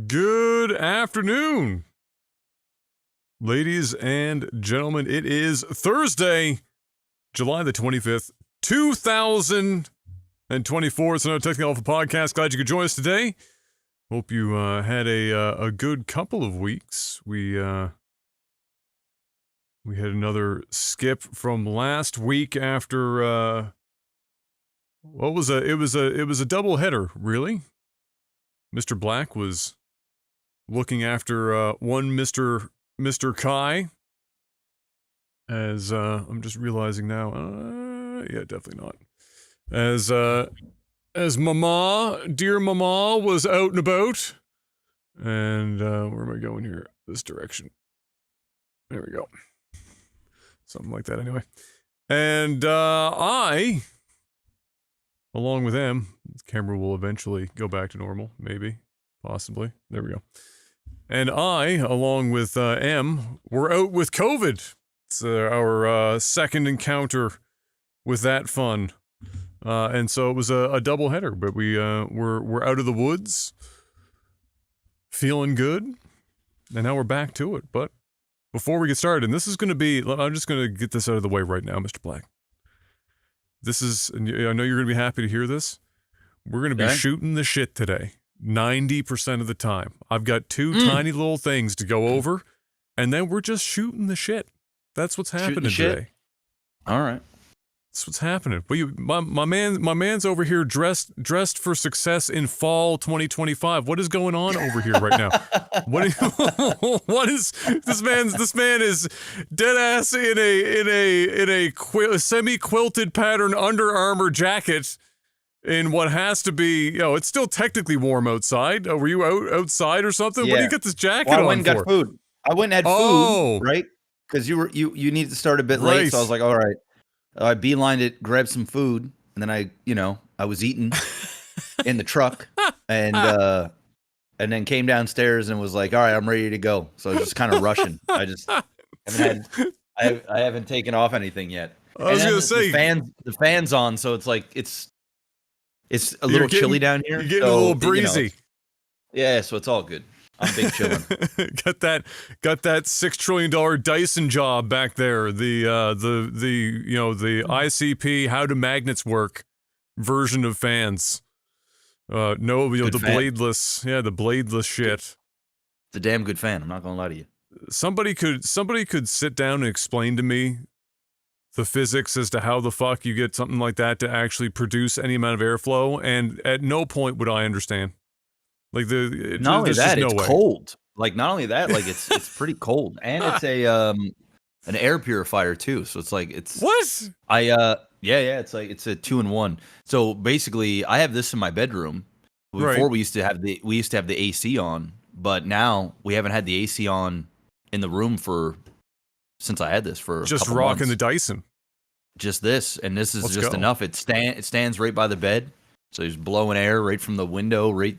Good afternoon, ladies and gentlemen. It is Thursday, July the 25th, 2024. It's another Technical Alpha podcast. Glad you could join us today. Hope you had a good couple of weeks. We had another skip from last week after it was a double header, really. Mr. Black was looking after one Mr. Kai, as I'm just realizing now. Yeah, definitely not. As Mama, dear Mama, was out and about, and where am I going here? This direction. There we go. Something like that, anyway. And I, along with M, the camera will eventually go back to normal, maybe, possibly. There we go. And I, along with M, were out with COVID. It's our second encounter with that fun. And so it was a double header, but we're out of the woods, feeling good, and now we're back to it. But before we get started, and this is going to be, I'm just going to get this out of the way right now, Mr. Black. This is, and I know you're going to be happy to hear this. We're going to be shooting the shit today, 90% of the time. I've got two tiny little things to go over, and then we're just shooting the shit. That's what's happening today. All right. That's what's happening. Well, my man's over here dressed for success in fall 2025. What is going on over here right now? What is this man is dead ass in a semi-quilted pattern Under Armour jacket in what has to be, it's still technically warm outside. Oh, were you outside or something? Yeah. What do you get this jacket I on went and got for? food. I went and had food, right? Because you needed to start a bit late, so I was like, all right. I beelined it, grabbed some food, and then I was eating in the truck, and then came downstairs and was like, all right, I'm ready to go. So I was just kind of rushing. I just haven't taken off anything yet. I was gonna say the fan's on, so it's like it's a little chilly down here. You're getting a little breezy. Yeah, so it's all good. I'm big chilling. got that $6 trillion Dyson job back there. The ICP how do magnets work version of fans. The bladeless, the bladeless shit. It's a damn good fan. I'm not gonna lie to you. Somebody could sit down and explain to me the physics as to how the fuck you get something like that to actually produce any amount of airflow, and at no point would I understand. Like not only that, it's cold. Like not only that, like it's pretty cold, and it's an air purifier too. So it's like it's what? It's like it's a 2-in-1. So basically, I have this in my bedroom. Before we used to have the AC on, but now we haven't had the AC on in the room since I had this for just a couple rocking months. the Dyson. Just this, and this is Let's just go. enough. It stands right by the bed, so he's blowing air right from the window right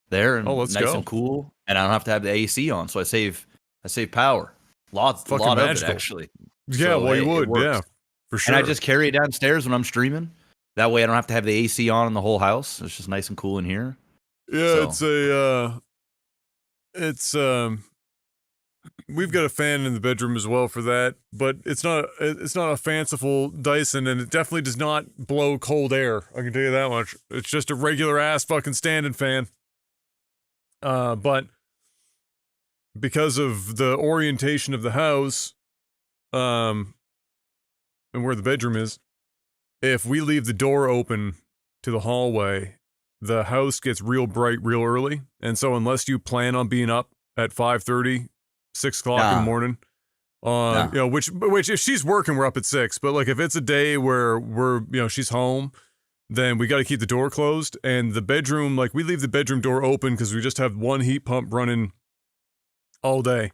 there, and nice and cool, and I don't have to have the AC on, so I save power. A lot magical. of it, actually. Yeah, so, well, you would, yeah, for sure. And I just carry it downstairs when I'm streaming. That way I don't have to have the AC on in the whole house. It's just nice and cool in here. Yeah, we've got a fan in the bedroom as well for that, but it's not a fanciful Dyson, and it definitely does not blow cold air. I can tell you that much. It's just a regular ass fucking standing fan. But because of the orientation of the house, and where the bedroom is, if we leave the door open to the hallway, the house gets real bright real early. And so unless you plan on being up at 5:30, 6 o'clock in the morning You know, which if she's working, we're up at 6. But like if it's a day where she's home, then we got to keep the door closed. And the bedroom, like we leave the bedroom door open because we just have one heat pump running all day.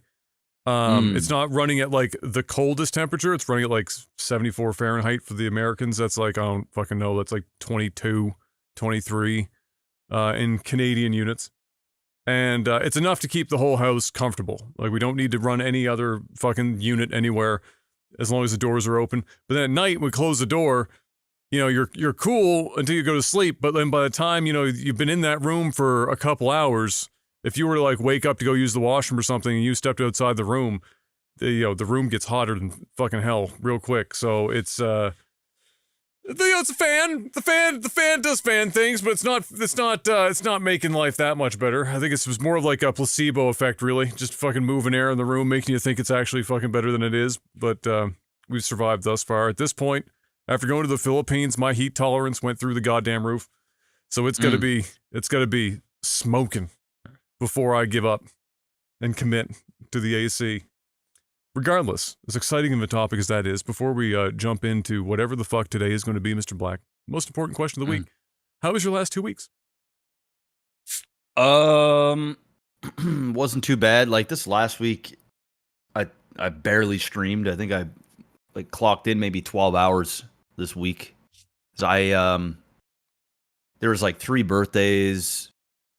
It's not running at like the coldest temperature. It's running at like 74 Fahrenheit for the Americans. That's like, I don't fucking know. That's like 22, 23 in Canadian units. And it's enough to keep the whole house comfortable. Like we don't need to run any other fucking unit anywhere as long as the doors are open. But then at night, we close the door, you know, you're cool until you go to sleep. But then by the time, you know, you've been in that room for a couple hours, if you were to like wake up to go use the washroom or something and you stepped outside the room, the room gets hotter than fucking hell real quick. So it's it's a fan. The fan does fan things, but it's not making life that much better. I think it's more of like a placebo effect, really. Just fucking moving air in the room, making you think it's actually fucking better than it is. But we've survived thus far. At this point, after going to the Philippines, my heat tolerance went through the goddamn roof. So it's gotta be smoking before I give up and commit to the AC. Regardless, as exciting of a topic as that is, before we jump into whatever the fuck today is going to be, Mr. Black, most important question of the week. How was your last 2 weeks? Wasn't too bad. Like this last week, I barely streamed. I think I like clocked in maybe 12 hours this week. 'Cause there was like 3 birthdays,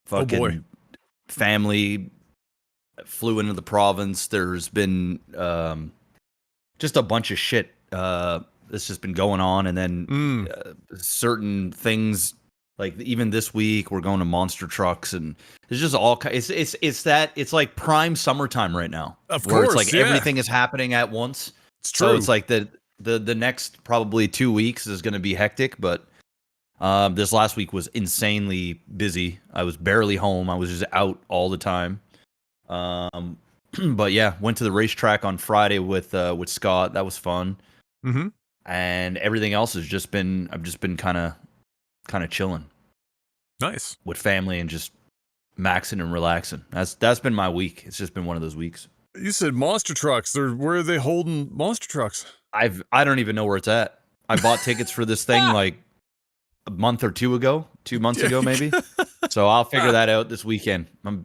fucking family flew into the province. There's been just a bunch of shit that's just been going on, and then certain things like even this week we're going to monster trucks, and there's just all it's like prime summertime right now. Of where course, it's like everything is happening at once. It's true. So it's like the next probably 2 weeks is going to be hectic, but this last week was insanely busy. I was barely home. I was just out all the time. But yeah, went to the racetrack on Friday with Scott. That was fun. Mm-hmm. And everything else has just been, I've just been kind of chilling. Nice. With family and just maxing and relaxing. That's been my week. It's just been one of those weeks. You said monster trucks. Where are they holding monster trucks? I don't even know where it's at. I bought tickets for this thing like a month or 2 ago, 2 months ago maybe. So I'll figure that out this weekend. But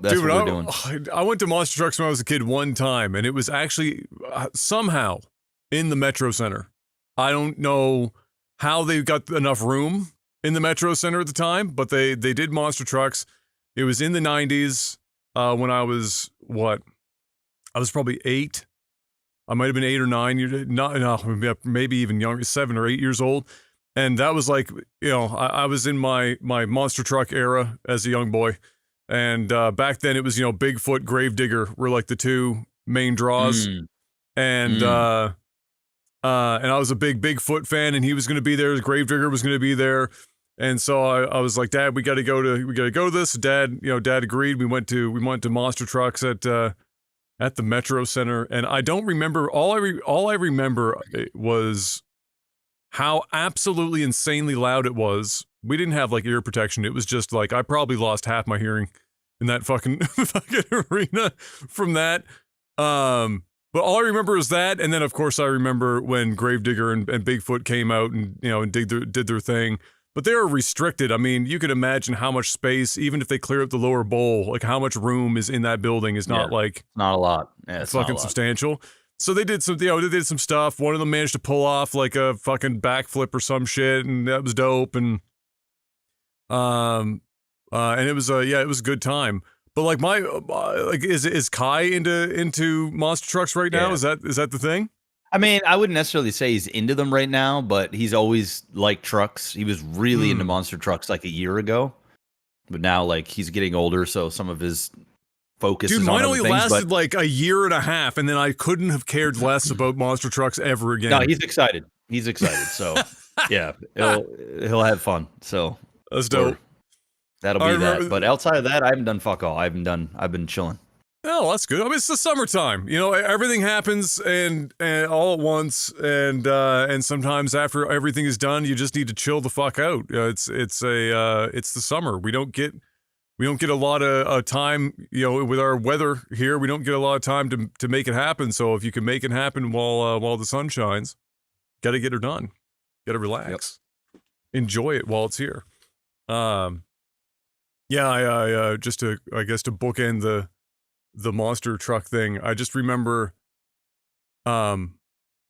that's Dude, what we're doing. I went to monster trucks when I was a kid one time, and it was actually somehow in the Metro Center. I don't know how they got enough room in the Metro Center at the time, but they did monster trucks. It was in the 90s when I was, I was probably 8. I might have been 8 or 9, maybe even younger, 7 or 8 years old. And that was like, I was in my monster truck era as a young boy. And back then it was, Bigfoot, Gravedigger were like the 2 main draws. And I was a big Bigfoot fan, and he was going to be there. Gravedigger was going to be there. And so I was like, Dad, we got to go to this. Dad agreed. We went to monster trucks at the Metro Center. And I don't remember, all I remember was how absolutely insanely loud it was. We didn't have like ear protection. It was just like, I probably lost half my hearing in that fucking arena from that. But all I remember is that. And then of course I remember when Gravedigger and Bigfoot came out and, and did their thing, but they were restricted. I mean, you can imagine how much space, even if they clear up the lower bowl, like how much room is in that building is not not a lot. Yeah, it's fucking substantial. So they did some, they did some stuff. One of them managed to pull off like a fucking backflip or some shit, and that was dope. And it was it was a good time. But like is Kai into monster trucks right now? Yeah. Is that the thing? I mean, I wouldn't necessarily say he's into them right now, but he's always liked trucks. He was really into monster trucks like a year ago, but now like he's getting older, so some of his focus is on other things. Dude, mine only lasted like a year and a half, and then I couldn't have cared less about monster trucks ever again. No, he's excited. He's excited. So yeah, he'll have fun. So that's dope. That'll be that. But outside of that, I haven't done fuck all. I've been chilling. Oh, that's good. I mean, it's the summertime. Everything happens and all at once, and sometimes after everything is done, you just need to chill the fuck out. It's the summer. We don't get We don't get a lot of time, with our weather here. We don't get a lot of time to make it happen. So if you can make it happen while the sun shines, got to get it done. Got to relax, enjoy it while it's here. Yeah, I just to bookend the monster truck thing. I just remember, I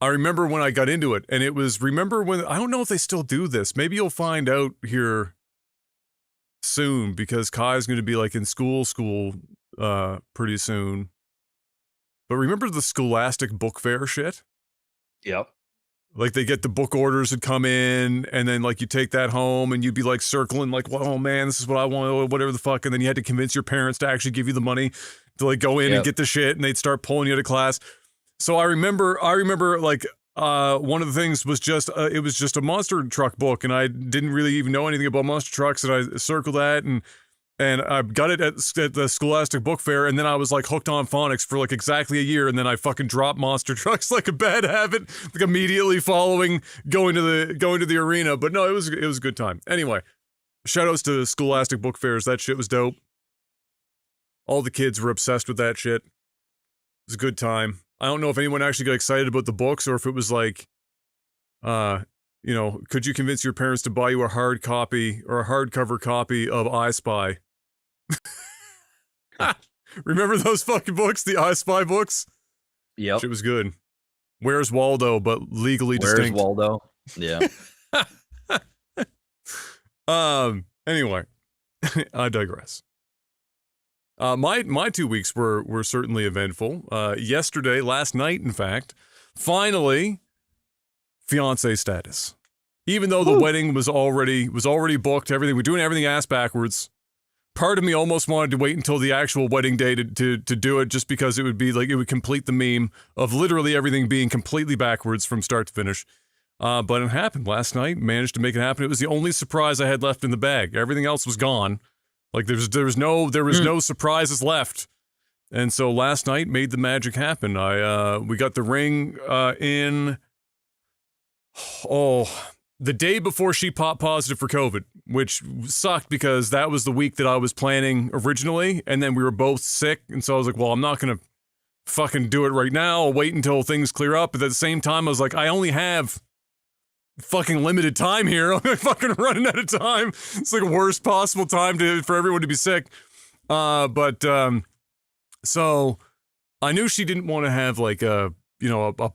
remember when I got into it, and it was I don't know if they still do this. Maybe you'll find out here soon, because Kai's going to be like in school pretty soon. But remember the Scholastic Book Fair shit? Yep. Like they get the book orders that come in, and then like you take that home and you'd be like circling like, well, oh man, this is what I want, or whatever the fuck. And then you had to convince your parents to actually give you the money to like go in and get the shit, and they'd start pulling you out of class. So I remember like one of the things was just it was just a monster truck book, and I didn't really even know anything about monster trucks, and I circled that and I got it at the Scholastic Book Fair, and then I was like hooked on phonics for like exactly a year, and then I fucking dropped monster trucks like a bad habit, like immediately following going to the arena. But no, it was a good time. Anyway, shout outs to Scholastic Book Fairs. That shit was dope. All the kids were obsessed with that shit. It was a good time. I don't know if anyone actually got excited about the books, or if it was like, could you convince your parents to buy you a hard copy or a hardcover copy of I Spy? Remember those fucking books, the I Spy books? Yep. It was good. Where's Waldo, but legally distinct. Where's Waldo? Yeah. Anyway, I digress. My 2 weeks were certainly eventful. Last night, in fact, finally, fiance status. Even though the wedding was already booked, we're doing everything ass backwards. Part of me almost wanted to wait until the actual wedding day to do it, just because it would be like, it would complete the meme of literally everything being completely backwards from start to finish. But it happened last night. Managed to make it happen. It was the only surprise I had left in the bag. Everything else was gone. Like there was no surprises left. And so last night made the magic happen. We got the ring in the day before she popped positive for COVID, which sucked because that was the week that I was planning originally, and then we were both sick, and so I was like, well, I'm not gonna fucking do it right now. I'll wait until things clear up. But at the same time, I was like, I only have fucking limited time here. I'm fucking running out of time. It's like worst possible time for everyone to be sick. So I knew she didn't want to have like a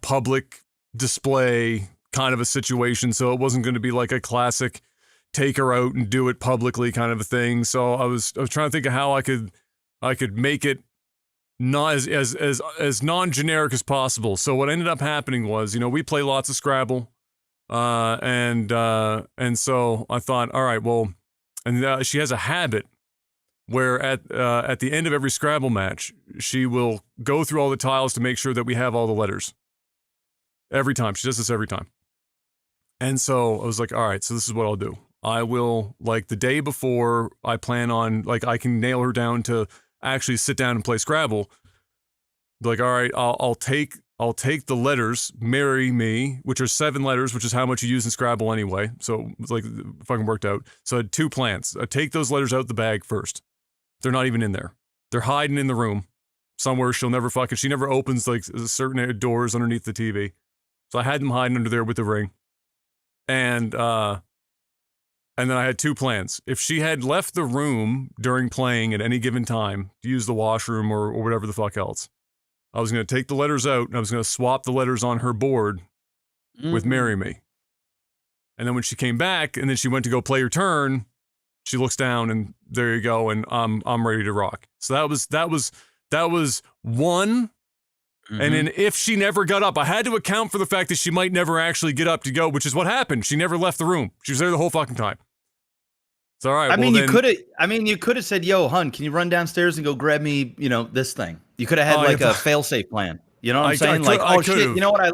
public display kind of a situation, so it wasn't going to be like a classic take her out and do it publicly kind of a thing. So I was trying to think of how I could make it not as non-generic as possible. So what ended up happening was, we play lots of Scrabble, and so I thought, all right, well, and she has a habit where at the end of every Scrabble match, she will go through all the tiles to make sure that we have all the letters. Every time. She does this every time. And so I was like, all right, so this is what I'll do. I will, like, the day before, I plan on, like, I can nail her down to actually sit down and play Scrabble. Like, all right, I'll take the letters, marry me, which are 7 letters, which is how much you use in Scrabble anyway. So it's like, it fucking worked out. So I had 2 plans. I take those letters out the bag first. They're not even in there. They're hiding in the room somewhere. She never opens like certain doors underneath the TV. So I had them hiding under there with the ring. And then I had 2 plans. If she had left the room during playing at any given time to use the washroom or whatever the fuck else, I was going to take the letters out and I was going to swap the letters on her board with Marry Me. And then when she came back and then she went to go play her turn, she looks down and there you go, and I'm ready to rock. So that was one. And then if she never got up, I had to account for the fact that she might never actually get up to go, which is what happened. She never left the room. She was there the whole fucking time. It's all right. You could have said, "Yo, hun, can you run downstairs and go grab me, this thing?" You could have had a fail-safe plan. You know what I'm saying? Shit, you know what? I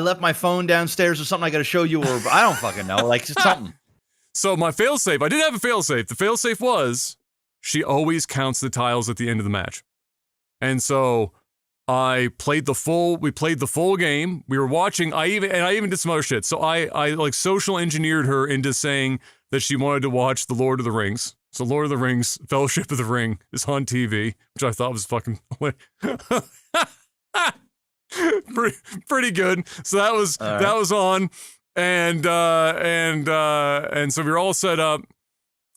left my phone downstairs or something. I got to show you, or I don't fucking know, like something. So my fail-safe, I did have a fail-safe. The fail-safe was she always counts the tiles at the end of the match. And so we played the full game. We were watching, I even did some other shit. So I like social engineered her into saying that she wanted to watch The Lord of the Rings. So Lord of the Rings, Fellowship of the Ring is on TV, which I thought was fucking pretty good. So that was on, and so we were all set up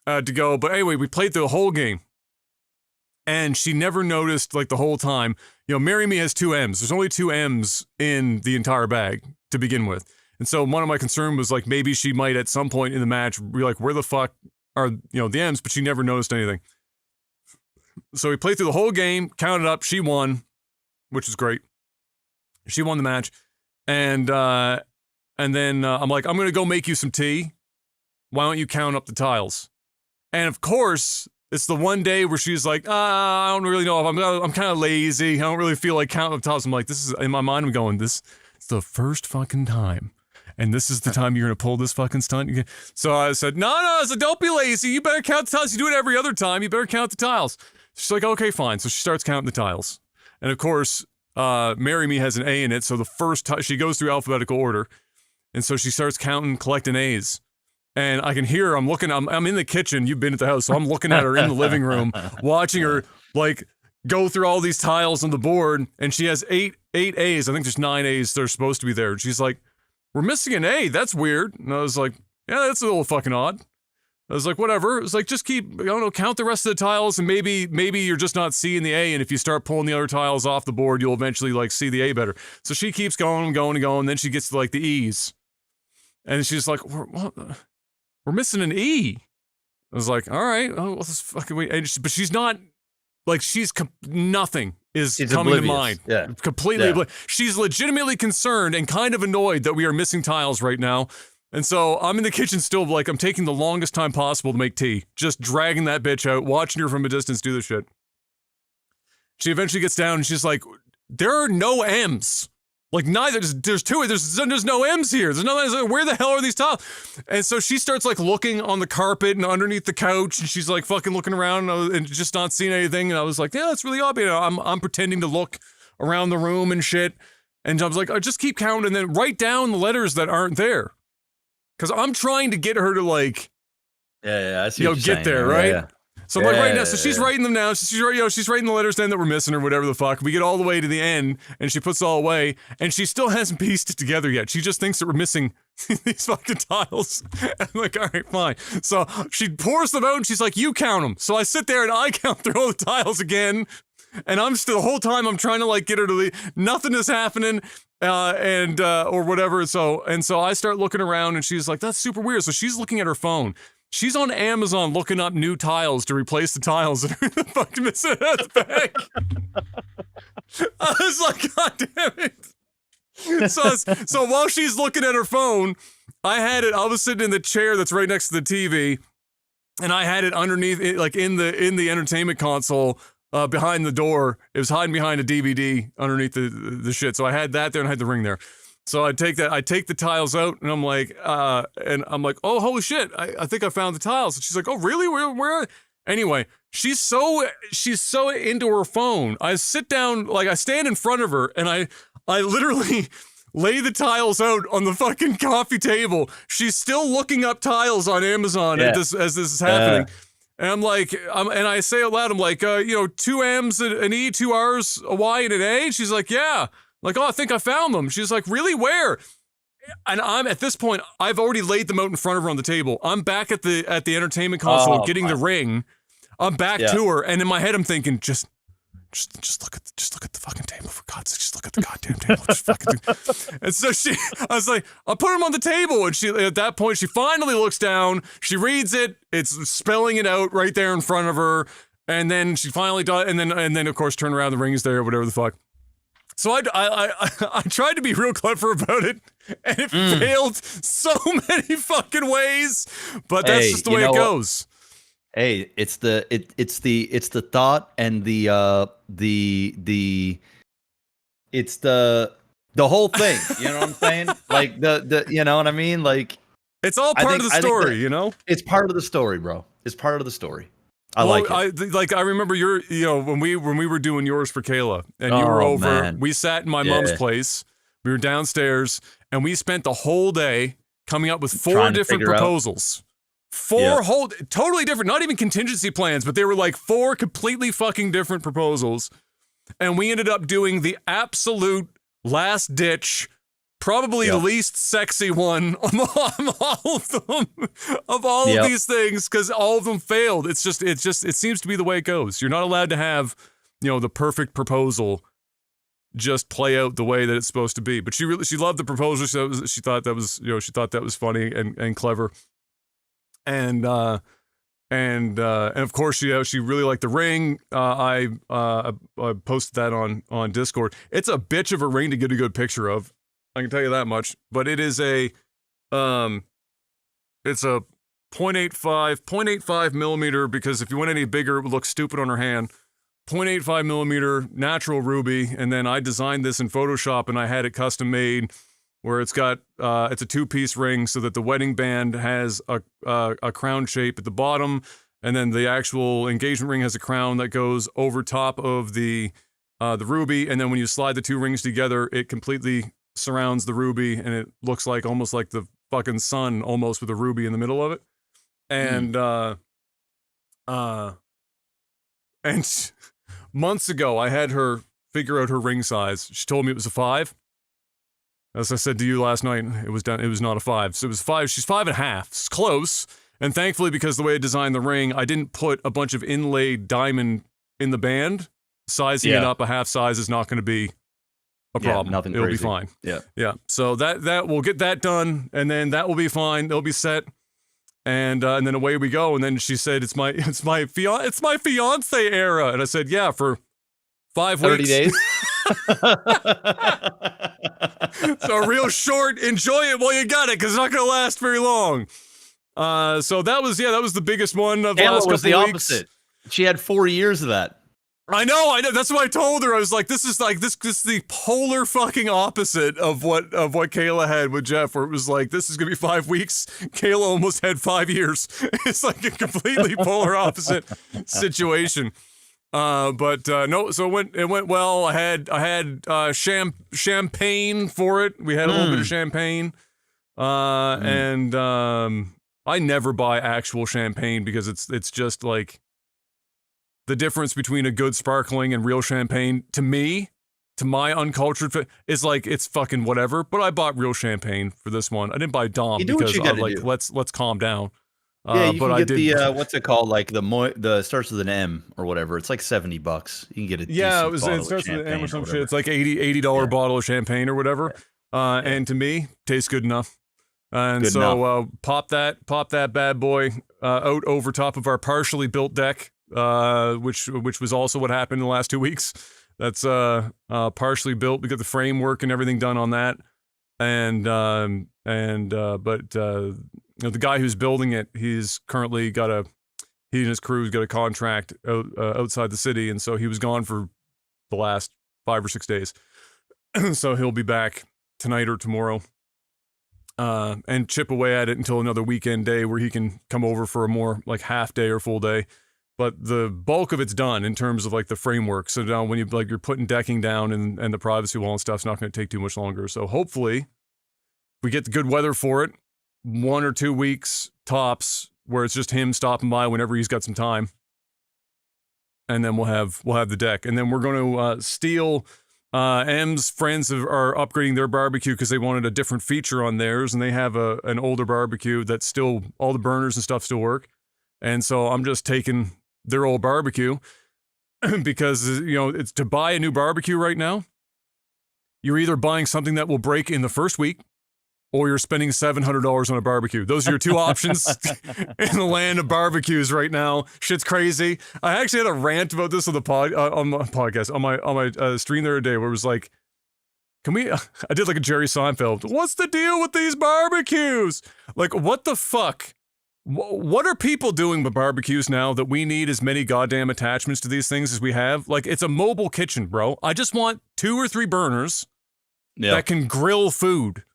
to go. But anyway, we played through the whole game, and she never noticed like the whole time. You know, Marry Me has 2 M's. There's only 2 M's in the entire bag to begin with. And so one of my concern was like maybe she might at some point in the match be like, where the fuck are, you know, the M's? But she never noticed anything. So we played through the whole game, counted up, she won, which is great. She won the match. And then I'm like, I'm going to go make you some tea. Why don't you count up the tiles? And of course, it's the one day where she's like, I don't really know if I'm kind of lazy. I don't really feel like counting up tiles. I'm like, this is, in my mind, I'm going, this is the first fucking time. And this is the time you're going to pull this fucking stunt. So I said, no, I said, don't be lazy. You better count the tiles. You do it every other time. You better count the tiles. She's like, okay, fine. So she starts counting the tiles. And of course, Marry Me has an A in it. So the first time she goes through alphabetical order. And so she starts counting, collecting A's. And I can hear her. I'm in the kitchen. You've been at the house. So I'm looking at her in the living room, watching her like go through all these tiles on the board. And she has eight A's. I think there's 9 A's that are supposed to be there. And she's like, we're missing an A. That's weird. And I was like, yeah, that's a little fucking odd. I was like, whatever. It was like, just keep, I don't know, count the rest of the tiles, and maybe you're just not seeing the A, and if you start pulling the other tiles off the board, you'll eventually, like, see the A better. So she keeps going and going and going, and then she gets to, like, the E's. And she's like, we're missing an E. I was like, all right, oh, well, this fucking wait. But she's not, like, nothing is coming to mind. Yeah. Completely. She's legitimately concerned and kind of annoyed that we are missing tiles right now. And so I'm in the kitchen still, like, I'm taking the longest time possible to make tea. Just dragging that bitch out, watching her from a distance do this shit. She eventually gets down and she's like, there are no M's. Like, neither, there's 2, there's no M's here. There's no, where the hell are these tiles? And so she starts, like, looking on the carpet and underneath the couch, and she's, like, fucking looking around and just not seeing anything. And I was like, yeah, that's really odd. You know, I'm pretending to look around the room and shit. And I was like, oh, just keep counting and then write down the letters that aren't there. Because I'm trying to get her to, like, I see get there, right? Yeah. So I'm like, right now, so she's writing them down. She's writing the letters down that we're missing or whatever the fuck. We get all the way to the end, and she puts it all away, and she still hasn't pieced it together yet. She just thinks that we're missing these fucking tiles. I'm like, all right, fine. So she pours them out, and she's like, you count them. So I sit there, and I count through all the tiles again, and I'm still, the whole time, I'm trying to, like, get her to leave. Nothing is happening. Or whatever. So I start looking around, and she's like, that's super weird. So she's looking at her phone. She's on Amazon looking up new tiles to replace the tiles that are in the fucking Bethesda bag. I was like, God damn it. So while she's looking at her phone, I was sitting in the chair that's right next to the TV, and I had it underneath, like in the entertainment console, behind the door. It was hiding behind a DVD underneath the shit. So I had that there and I had the ring there. So I take the tiles out, and I'm like, oh, holy shit, I think I found the tiles. And she's like, oh, really? Where? Anyway, she's so into her phone. I sit down, like, I stand in front of her, and I literally lay the tiles out on the fucking coffee table. She's still looking up tiles on Amazon as this is happening. And I'm like, and I say out loud, I'm like, 2 M's, an E, 2 R's, a Y, and an A? And she's like, yeah. Like, oh, I think I found them. She's like, really? Where? And I'm, at this point, I've already laid them out in front of her on the table. I'm back at the entertainment console getting the ring. I'm back to her, and in my head I'm thinking, just look at the fucking table, for God's sake. Just look at the goddamn table. Just fucking And so I was like, I'll put them on the table. And she, at that point, she finally looks down. She reads it. It's spelling it out right there in front of her. And then she finally does, and then of course turn around, the ring is there, whatever the fuck. So I tried to be real clever about it, and it failed so many fucking ways. But that's just the way it goes. Hey, it's the thought and it's the whole thing. You know what I'm saying? Like the you know what I mean? Like, it's all part of the story, you know? It's part of the story, bro. It's part of the story. I like it. I remember when we were doing yours for Kayla, and you were over. Man. We sat in my mom's place. We were downstairs, and we spent the whole day coming up with 4 different proposals. 4 whole, totally different, not even contingency plans, but they were like 4 completely fucking different proposals. And we ended up doing the absolute last ditch, probably least sexy one of all of them, of all of these things, because all of them failed. It seems to be the way it goes. You're not allowed to have, the perfect proposal just play out the way that it's supposed to be. But she loved the proposal. She thought that was funny and clever. And of course, she really liked the ring. I posted that on Discord. It's a bitch of a ring to get a good picture of. I can tell you that much. But it is it's a 0.85 millimeter, because if you went any bigger, it would look stupid on her hand. 0.85 millimeter natural ruby, and then I designed this in Photoshop, and I had it custom made, where it's got it's a 2-piece ring, so that the wedding band has a crown shape at the bottom, and then the actual engagement ring has a crown that goes over top of the ruby, and then when you slide the 2 rings together, it completely surrounds the ruby, and it looks like almost like the fucking sun, almost, with a ruby in the middle of it, and and months ago, I had her figure out her ring size. She told me it was a 5. As I said to you last night, it was not a 5. So it was 5. She's 5.5. It's close. And thankfully, because the way I designed the ring, I didn't put a bunch of inlaid diamond in the band. Sizing it up a half size is not going to be a problem. Nothing It'll crazy. be fine. Yeah. So that we'll get that done, and then that will be fine. It'll be set. And then away we go. And then she said, it's my fiance era. And I said, yeah, for 5 30 weeks. days. So real short, enjoy it while you got it, because it's not going to last very long. So that was the biggest one of the last couple was the weeks. opposite. She had 4 years of that. I know. That's what I told her. I was like, this is the polar fucking opposite of what Kayla had with Jeff, where it was like, this is going to be 5 weeks. Kayla almost had 5 years. It's like a completely polar opposite situation. But no, so it went well. I had champagne for it. We had a little bit of champagne. And I never buy actual champagne, because it's just like, the difference between a good sparkling and real champagne, to me, to my uncultured, is like, it's fucking whatever. But I bought real champagne for this one. I didn't buy Dom, because I'm like, let's calm down. Yeah, you can get the what's it called, like the starts with an M or whatever. It's like $70. You can get it. It starts with an M or some shit. It's like $80 bottle of champagne or whatever. And to me, tastes good enough. And good enough. Pop that bad boy out over top of our partially built deck. Which was also what happened in the last 2 weeks. That's partially built. We got the framework and everything done on that, but the guy who's building it, he's currently he and his crew's got a contract outside the city, and so he was gone for the last 5 or 6 days. So he'll be back tonight or tomorrow, and chip away at it until another weekend day where he can come over for a more like half day or full day. But the bulk of it's done in terms of like the framework. So now when you're putting decking down and the privacy wall and stuff's not going to take too much longer. So hopefully we get the good weather for it, 1 or 2 weeks tops, where it's just him stopping by whenever he's got some time. And then we'll have the deck. And then we're going to steal M's friends are upgrading their barbecue because they wanted a different feature on theirs, and they have an older barbecue that's still, all the burners and stuff still work. And so I'm just taking their old barbecue because, it's to buy a new barbecue right now. You're either buying something that will break in the first week, or you're spending $700 on a barbecue. Those are your two options in the land of barbecues right now. Shit's crazy. I actually had a rant about this on the on my podcast, on my stream the other day, where it was like, I did like a Jerry Seinfeld. What's the deal with these barbecues? Like, what the fuck? What are people doing with barbecues now that we need as many goddamn attachments to these things as we have? Like, it's a mobile kitchen, bro. I just want 2 or 3 burners that can grill food.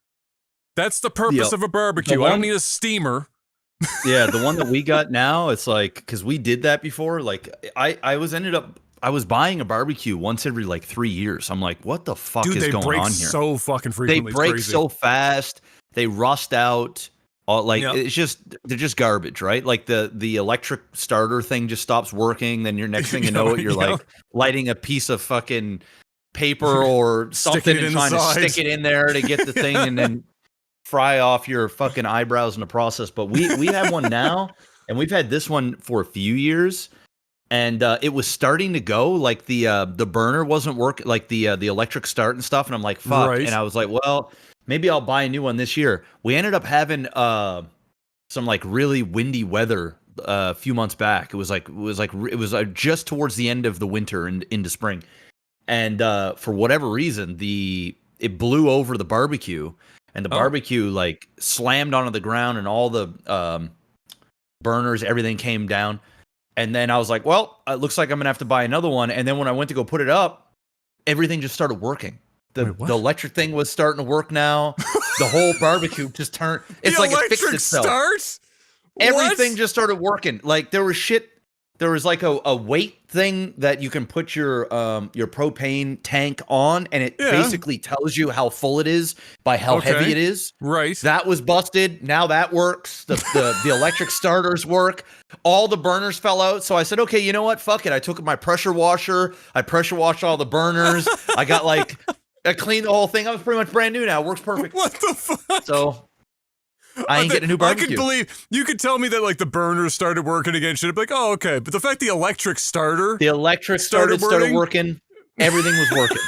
That's the purpose of a barbecue. I don't need a steamer. Yeah, the one that we got now, it's like, because we did that before. Like, I was buying a barbecue once every like 3 years. I'm like, what the fuck is going on here? So fucking frequently. They break so fast. They rust out. Like it's just they're just garbage, right? Like the electric starter thing just stops working. Then your next thing you know, you're like lighting a piece of fucking paper or something and trying to stick it in there to get the thing, and then fry off your fucking eyebrows in the process. But we have one now, and we've had this one for a few years, and it was starting to go. Like the burner wasn't working, like the electric start and stuff. And I'm like, fuck. Right. And I was like, well, maybe I'll buy a new one this year. We ended up having some like really windy weather a few months back. It was just towards the end of the winter and into spring, and for whatever reason, it blew over the barbecue, and the barbecue like slammed onto the ground, and all the burners, everything came down. And then I was like, well, it looks like I'm gonna have to buy another one. And then when I went to go put it up, everything just started working. The electric thing was starting to work now. The whole barbecue just turned. It's like it fixed itself. Starts? Everything just started working. Like there was shit. There was like a weight thing that you can put your propane tank on, and it basically tells you how full it is by how heavy it is. Right. That was busted. Now that works. The electric starters work. All the burners fell out. So I said, okay, you know what? Fuck it. I took my pressure washer. I pressure washed all the burners. I cleaned the whole thing. I was pretty much brand new now. It works perfect. What the fuck? So I ain't getting a new barbecue. I could believe you could tell me that like the burners started working again. Should have been like, oh, okay. But the fact the electric starter started working, everything was working.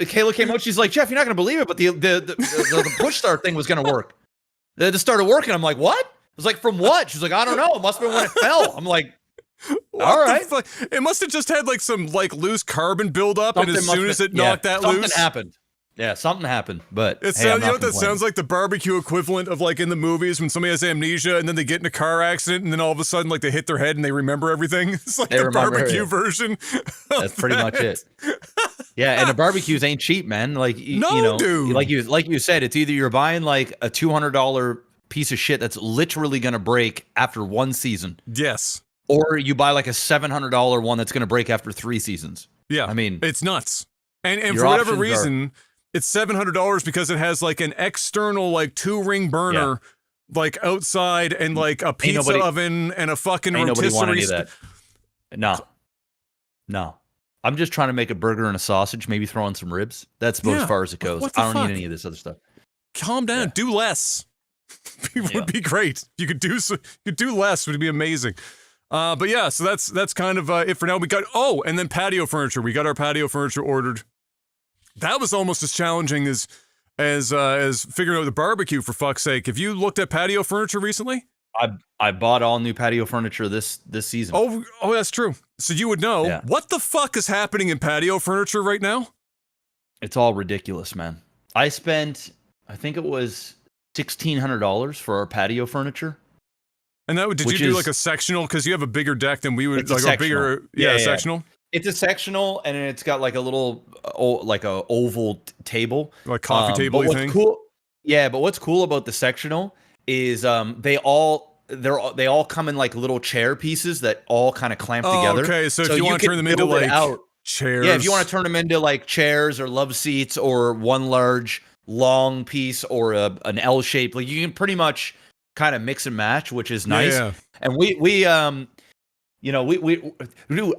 Kayla came out. She's like, Jeff, you're not gonna believe it, but the push start thing was gonna work. It started working. I'm like, what? I was like, from what? She's like, I don't know. It must have been when it fell. I'm like, all right. It must have just had like some like loose carbon buildup, and as soon as it knocked that loose, something happened. Yeah, something happened, but you know what that sounds like? The barbecue equivalent of like in the movies when somebody has amnesia and then they get in a car accident and then all of a sudden like they hit their head and they remember everything. It's like the barbecue version. That's pretty much it. Yeah, and the barbecues ain't cheap, man. Like dude. like you said, it's either you're buying like a $200 piece of shit that's literally going to break after one season. Yes. Or you buy like a $700 one that's going to break after 3 seasons. Yeah. I mean, it's nuts. And for whatever reason, it's $700 because it has like an external like 2-ring burner like outside and like a pizza oven and a fucking rotisserie. No. I'm just trying to make a burger and a sausage, maybe throw in some ribs. That's about as far as it goes. I don't need any of this other stuff. Calm down. Yeah. Do less. It would be great. You could do less. Would be amazing. But yeah, so that's kind of it for now. We got and then patio furniture. We got our patio furniture ordered. That was almost as challenging as figuring out the barbecue, for fuck's sake. Have you looked at patio furniture recently? I bought all new patio furniture this season. Oh, that's true. So you would know. Yeah. What the fuck is happening in patio furniture right now? It's all ridiculous, man. I spent, I think it was $1,600 for our patio furniture. And did you do like a sectional? Because you have a bigger deck than we would, like a bigger, sectional. It's a sectional, and it's got like a little, like a oval table, like coffee table thing. Cool, but what's cool about the sectional is they all come in like little chair pieces that all kind of clamp together. Okay, so if you want to turn them into like chairs, if you want to turn them into like chairs or love seats or one large long piece or an L shape, like you can pretty much kind of mix and match, which is nice. Yeah. And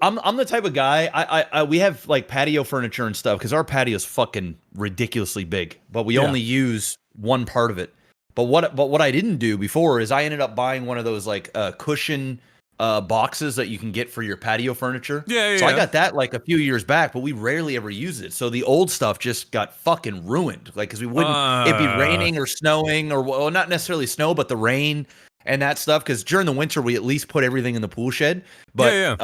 I'm the type of guy, we have like patio furniture and stuff because our patio is fucking ridiculously big, but we only use one part of it. But what I didn't do before is I ended up buying one of those like cushion boxes that you can get for your patio furniture. So I got that like a few years back, but we rarely ever use it. So the old stuff just got fucking ruined. Like, because we wouldn't, it'd be raining or snowing or, well, not necessarily snow, but the rain and that stuff. Because during the winter, we at least put everything in the pool shed. But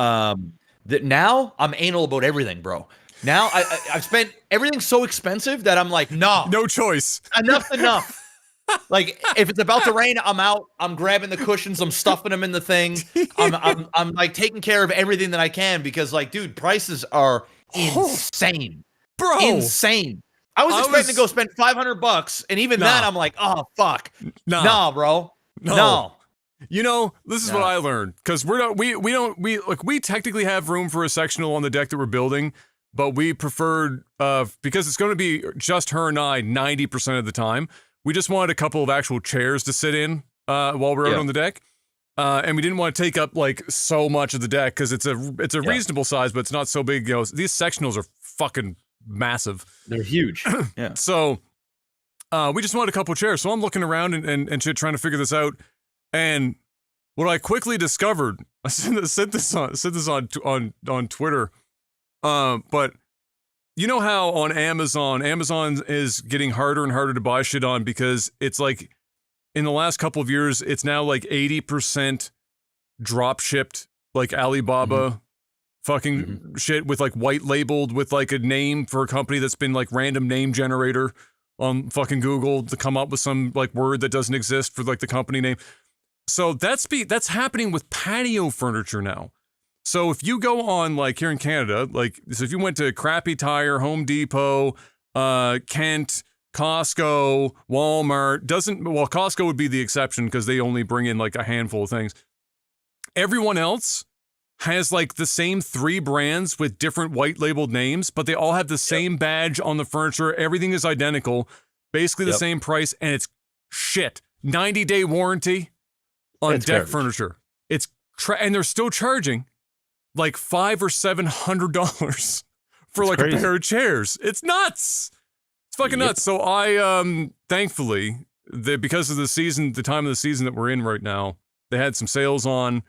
now I'm anal about everything, bro. Now I've spent, everything's so expensive that I'm like, no choice. Enough's enough. Like, if it's about to rain, I'm out. I'm grabbing the cushions. I'm stuffing them in the thing. I'm like taking care of everything that I can because, like, dude, prices are insane, bro. Insane. I was expecting to go spend $500, and even that, I'm like, oh fuck, nah, bro, no. You know, this is what I learned because we technically have room for a sectional on the deck that we're building, but we preferred because it's going to be just her and I 90% of the time. we just wanted a couple of actual chairs to sit in while we're out on the deck. And we didn't want to take up like so much of the deck because it's a reasonable size, but it's not so big. You know, these sectionals are fucking massive. They're huge. Yeah. So we just wanted a couple of chairs. So I'm looking around and shit, trying to figure this out. And what I quickly discovered, I sent this on Twitter. But you know how on Amazon is getting harder and harder to buy shit on because it's like in the last couple of years, it's now like 80% drop shipped, like Alibaba fucking shit with like white labeled with like a name for a company that's been like random name generator on fucking Google to come up with some like word that doesn't exist for like the company name. So that's happening with patio furniture now. So if you go on like here in Canada, like so if you went to Crappy Tire, Home Depot, Kent, Costco, Walmart, Costco would be the exception because they only bring in like a handful of things. Everyone else has like the same 3 brands with different white labeled names, but they all have the same badge on the furniture. Everything is identical, basically the same price, and it's shit. 90-day warranty on deck furniture. It's and they're still charging like $500 or $700 for like crazy. A pair of chairs. It's nuts. It's fucking nuts. So I thankfully because of the time of the season that we're in right now, they had some sales on,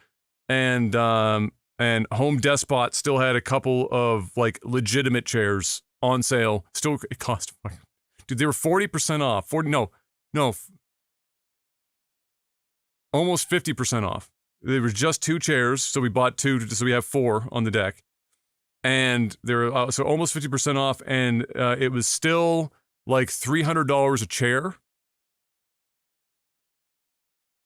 and Home Depot still had a couple of like legitimate chairs on sale. Still, it cost dude, they were 40% off. Almost 50% off. There was just 2 chairs, so we bought 2, so we have 4 on the deck. And they were so almost 50% off, and it was still like $300 a chair.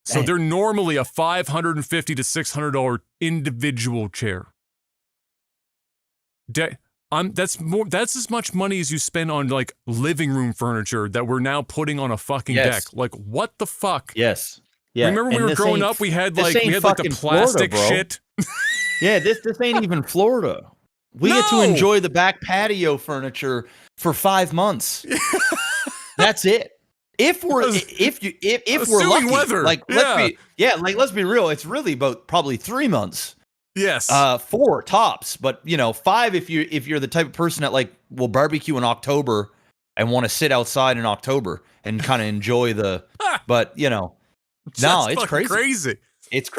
So they're normally a $550 to $600 individual chair. That's as much money as you spend on like living room furniture that we're now putting on a fucking deck. Like what the fuck? Yes. Yeah. Remember when we were growing up, we had like the plastic Florida, shit. Yeah, this ain't even Florida. We get to enjoy the back patio furniture for 5 months. That's it. If we're lucky, weather. Like let's be real. It's really about probably 3 months. Yes. 4 tops, but 5 if you're the type of person that like will barbecue in October and want to sit outside in October and kind of enjoy the. But it's crazy. It's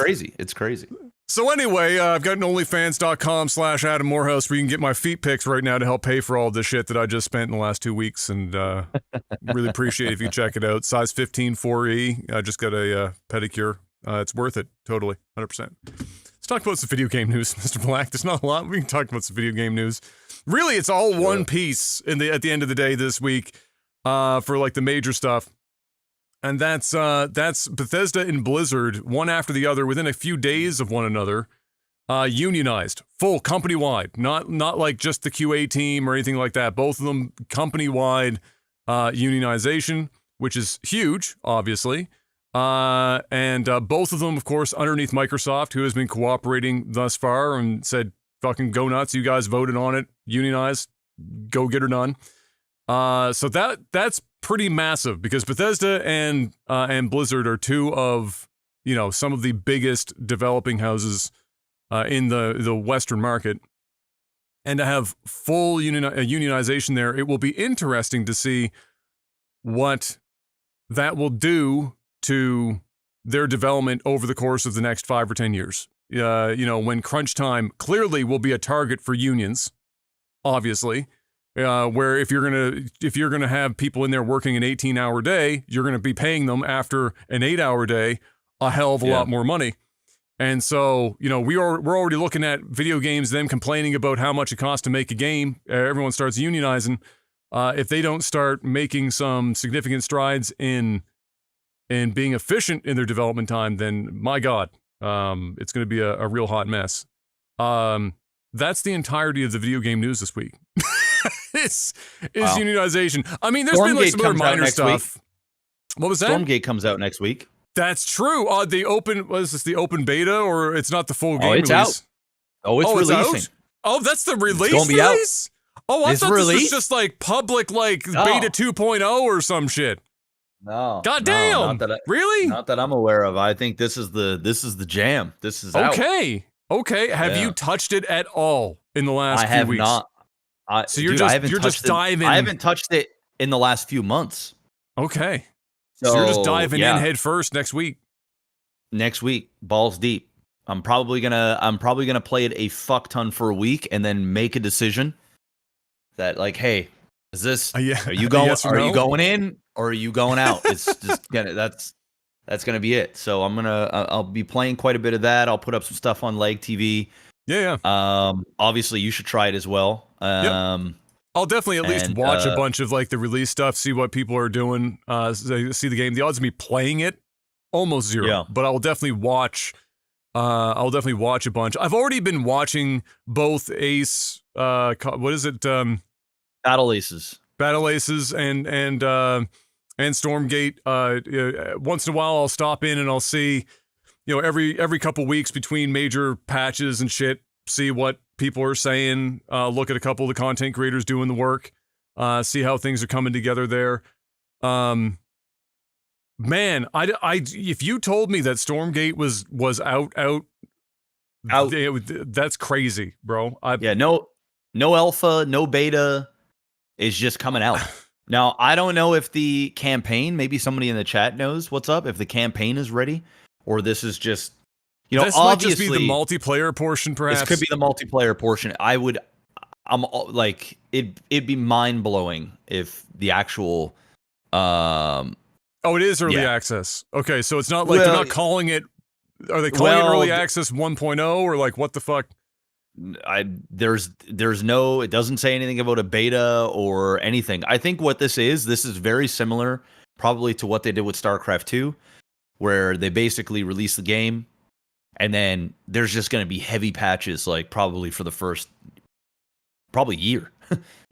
crazy. So anyway, I've got an onlyfans.com/Adam Morehouse where you can get my feet pics right now to help pay for all this shit that I just spent in the last 2 weeks, and really appreciate if you check it out. Size 15 4E. I just got a pedicure. It's worth it. Totally. 100%. Let's talk about some video game news, Mr. Black. There's not a lot. We can talk about some video game news. Really, it's all one piece at the end of the day this week for like the major stuff. And that's Bethesda and Blizzard, one after the other, within a few days of one another, unionized, full company-wide, not like just the QA team or anything like that. Both of them company-wide unionization, which is huge, obviously. And both of them, of course, underneath Microsoft, who has been cooperating thus far and said, fucking go nuts, you guys voted on it, unionize, go get her done. So that's pretty massive because Bethesda and Blizzard are 2 of some of the biggest developing houses in the Western market, and to have full unionization there, it will be interesting to see what that will do to their development over the course of the next 5 or 10 years. When crunch time clearly will be a target for unions, obviously. Where if you're gonna have people in there working an 18-hour day, you're gonna be paying them after an 8-hour day a hell of a lot more money. And so we're already looking at video games, them complaining about how much it costs to make a game. Everyone starts unionizing. If they don't start making some significant strides in being efficient in their development time, then my God, it's going to be a real hot mess. That's the entirety of the video game news this week. is unionization. I mean, there's been like some other minor stuff. What was that? Stormgate comes out next week. That's true. The open beta, or it's not the full game release? Out. It's releasing. Out? Oh, that's the release. It's gonna be release? Out. Oh, I thought this was just like public, like beta 2.0 or some shit. No, God no, damn! Really? not that I'm aware of. I think this is the jam. This is out. Okay. Okay. Have you Yeah. touched it at all in the I last few have weeks? not. So Dude, I haven't you're just touched it. I diving. haven't touched it in the last few months. Okay. So you're just So diving in head first next week. next week, balls deep. I'm probably gonna play it a fuck ton for a week and then make a decision that like, hey, is this Yeah, are you going yes or no? you going in or are you going out? It's just gonna that's gonna be it. So I'll be playing quite a bit of that. I'll put up some stuff on Leg TV. Yeah. Obviously you should try it as well. Yep. I'll definitely at least watch a bunch of like the release stuff, see what people are doing, see the game. The odds of me playing it almost zero, yeah. but I'll definitely watch. I'll definitely watch a bunch. I've already been watching both Ace. What is it? Battle Aces. Battle Aces and Stormgate. Once in a while, I'll stop in and I'll see, every couple weeks between major patches and shit, see what people are saying, look at a couple of the content creators doing the work, see how things are coming together there. Man, if you told me that Stormgate was out, that's crazy, bro. No alpha, no beta is just coming out. Now, I don't know if the campaign, maybe somebody in the chat knows what's up, if the campaign is ready, or this is just, this obviously, might just be the multiplayer portion, perhaps. This could be the multiplayer portion. I'm like, it'd be mind blowing if the actual, Oh, it is early access. Okay, so it's not like they're not calling it. Are they calling it early access 1.0 or like what the fuck? There's no. It doesn't say anything about a beta or anything. I think what this is very similar, probably to what they did with StarCraft 2, where they basically release the game, and then there's just going to be heavy patches, like probably for the first year.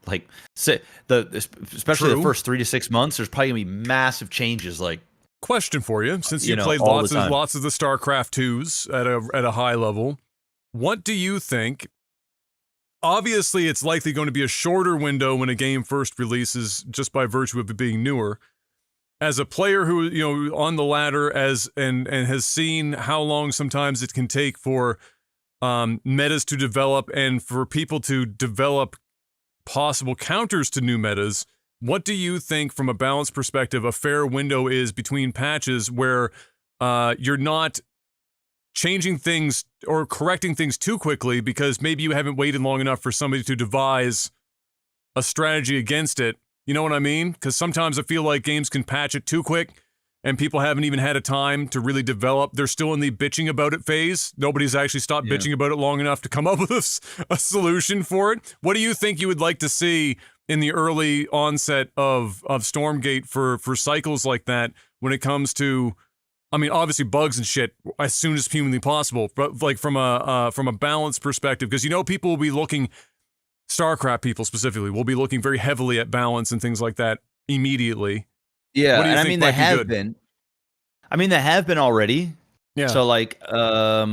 Like especially the first 3 to 6 months, there's probably gonna be massive changes. Like, question for you, since you played lots of the StarCraft 2s at a high level, what do you think? Obviously, it's likely going to be a shorter window when a game first releases, just by virtue of it being newer. As a player who on the ladder and has seen how long sometimes it can take for metas to develop and for people to develop possible counters to new metas, what do you think from a balance perspective a fair window is between patches where you're not changing things or correcting things too quickly because maybe you haven't waited long enough for somebody to devise a strategy against it? You know what I mean? Because sometimes I feel like games can patch it too quick and people haven't even had a time to really develop. They're still in the bitching about it phase. Nobody's actually stopped bitching about it long enough to come up with a solution for it. What do you think you would like to see in the early onset of Stormgate for cycles like that when it comes to, I mean, obviously bugs and shit as soon as humanly possible, but like from a balance perspective, because people will be looking, StarCraft people specifically, will be looking very heavily at balance and things like that immediately. Yeah, and I mean they have been. I mean they have been already. Yeah. So like I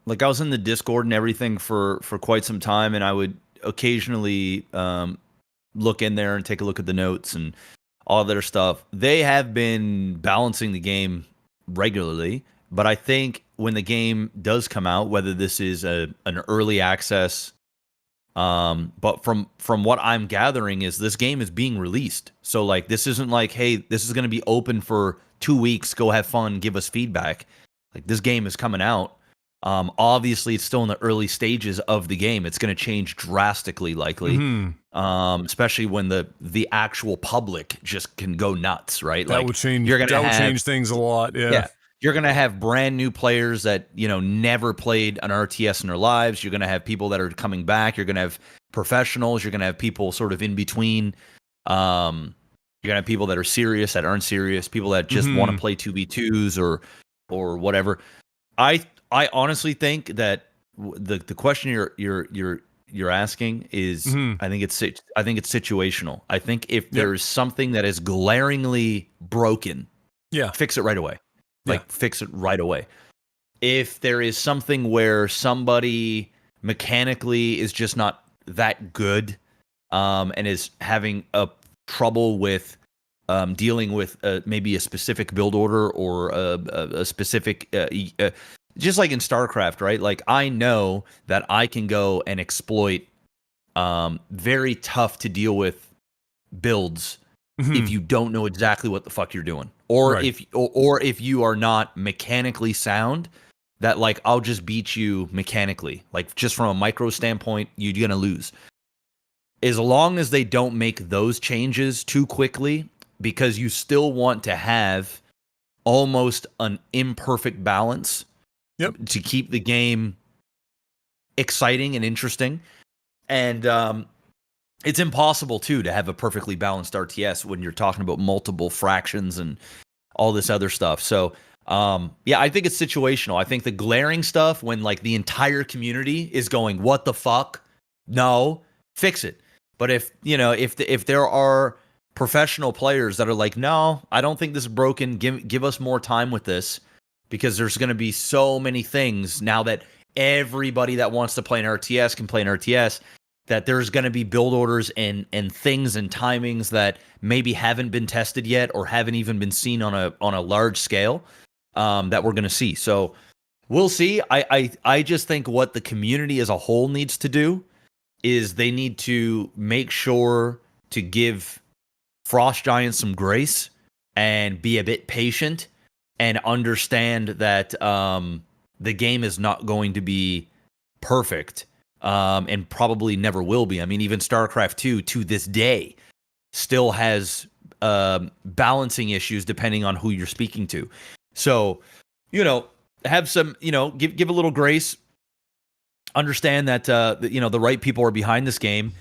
was in the Discord and everything for quite some time, and I would occasionally look in there and take a look at the notes and all their stuff. They have been balancing the game regularly, but I think when the game does come out, whether this is an early access, but from what I'm gathering is this game is being released. So like this isn't like, hey, this is going to be open for 2 weeks, go have fun, give us feedback. Like this game is coming out. Obviously it's still in the early stages of the game. It's going to change drastically likely. Especially when the actual public just can go nuts, right? That would change. That would change things a lot. Yeah. You're going to have brand new players that, never played an RTS in their lives. You're going to have people that are coming back. You're going to have professionals. You're going to have people sort of in between. You're going to have people that are serious, that aren't serious, people that just want to play 2v2s or whatever. I honestly think that the question you're asking is I think it's situational. I think if there's something that is glaringly broken, fix it right away. Fix it right away. If there is something where somebody mechanically is just not that good, and is having a trouble with dealing with maybe a specific build order or a specific, just like in StarCraft, right? Like I know that I can go and exploit very tough to deal with builds if you don't know exactly what the fuck you're doing, or if you are not mechanically sound. That like I'll just beat you mechanically, like just from a micro standpoint, you're gonna lose. As long as they don't make those changes too quickly, because you still want to have almost an imperfect balance to keep the game exciting and interesting. And it's impossible too to have a perfectly balanced RTS when you're talking about multiple fractions and all this other stuff. So I think it's situational. I think the glaring stuff when like the entire community is going, what the fuck? No, fix it. But if there are professional players that are like, no, I don't think this is broken. Give us more time with this, because there's going to be so many things now that everybody that wants to play an RTS can play an RTS, that there's going to be build orders and things and timings that maybe haven't been tested yet or haven't even been seen on a large scale that we're going to see. So we'll see. I just think what the community as a whole needs to do is they need to make sure to give Frost Giants some grace and be a bit patient and understand that the game is not going to be perfect and probably never will be. I mean, even StarCraft 2 to this day still has balancing issues depending on who you're speaking to. So, have some, give a little grace. Understand that the right people are behind this game.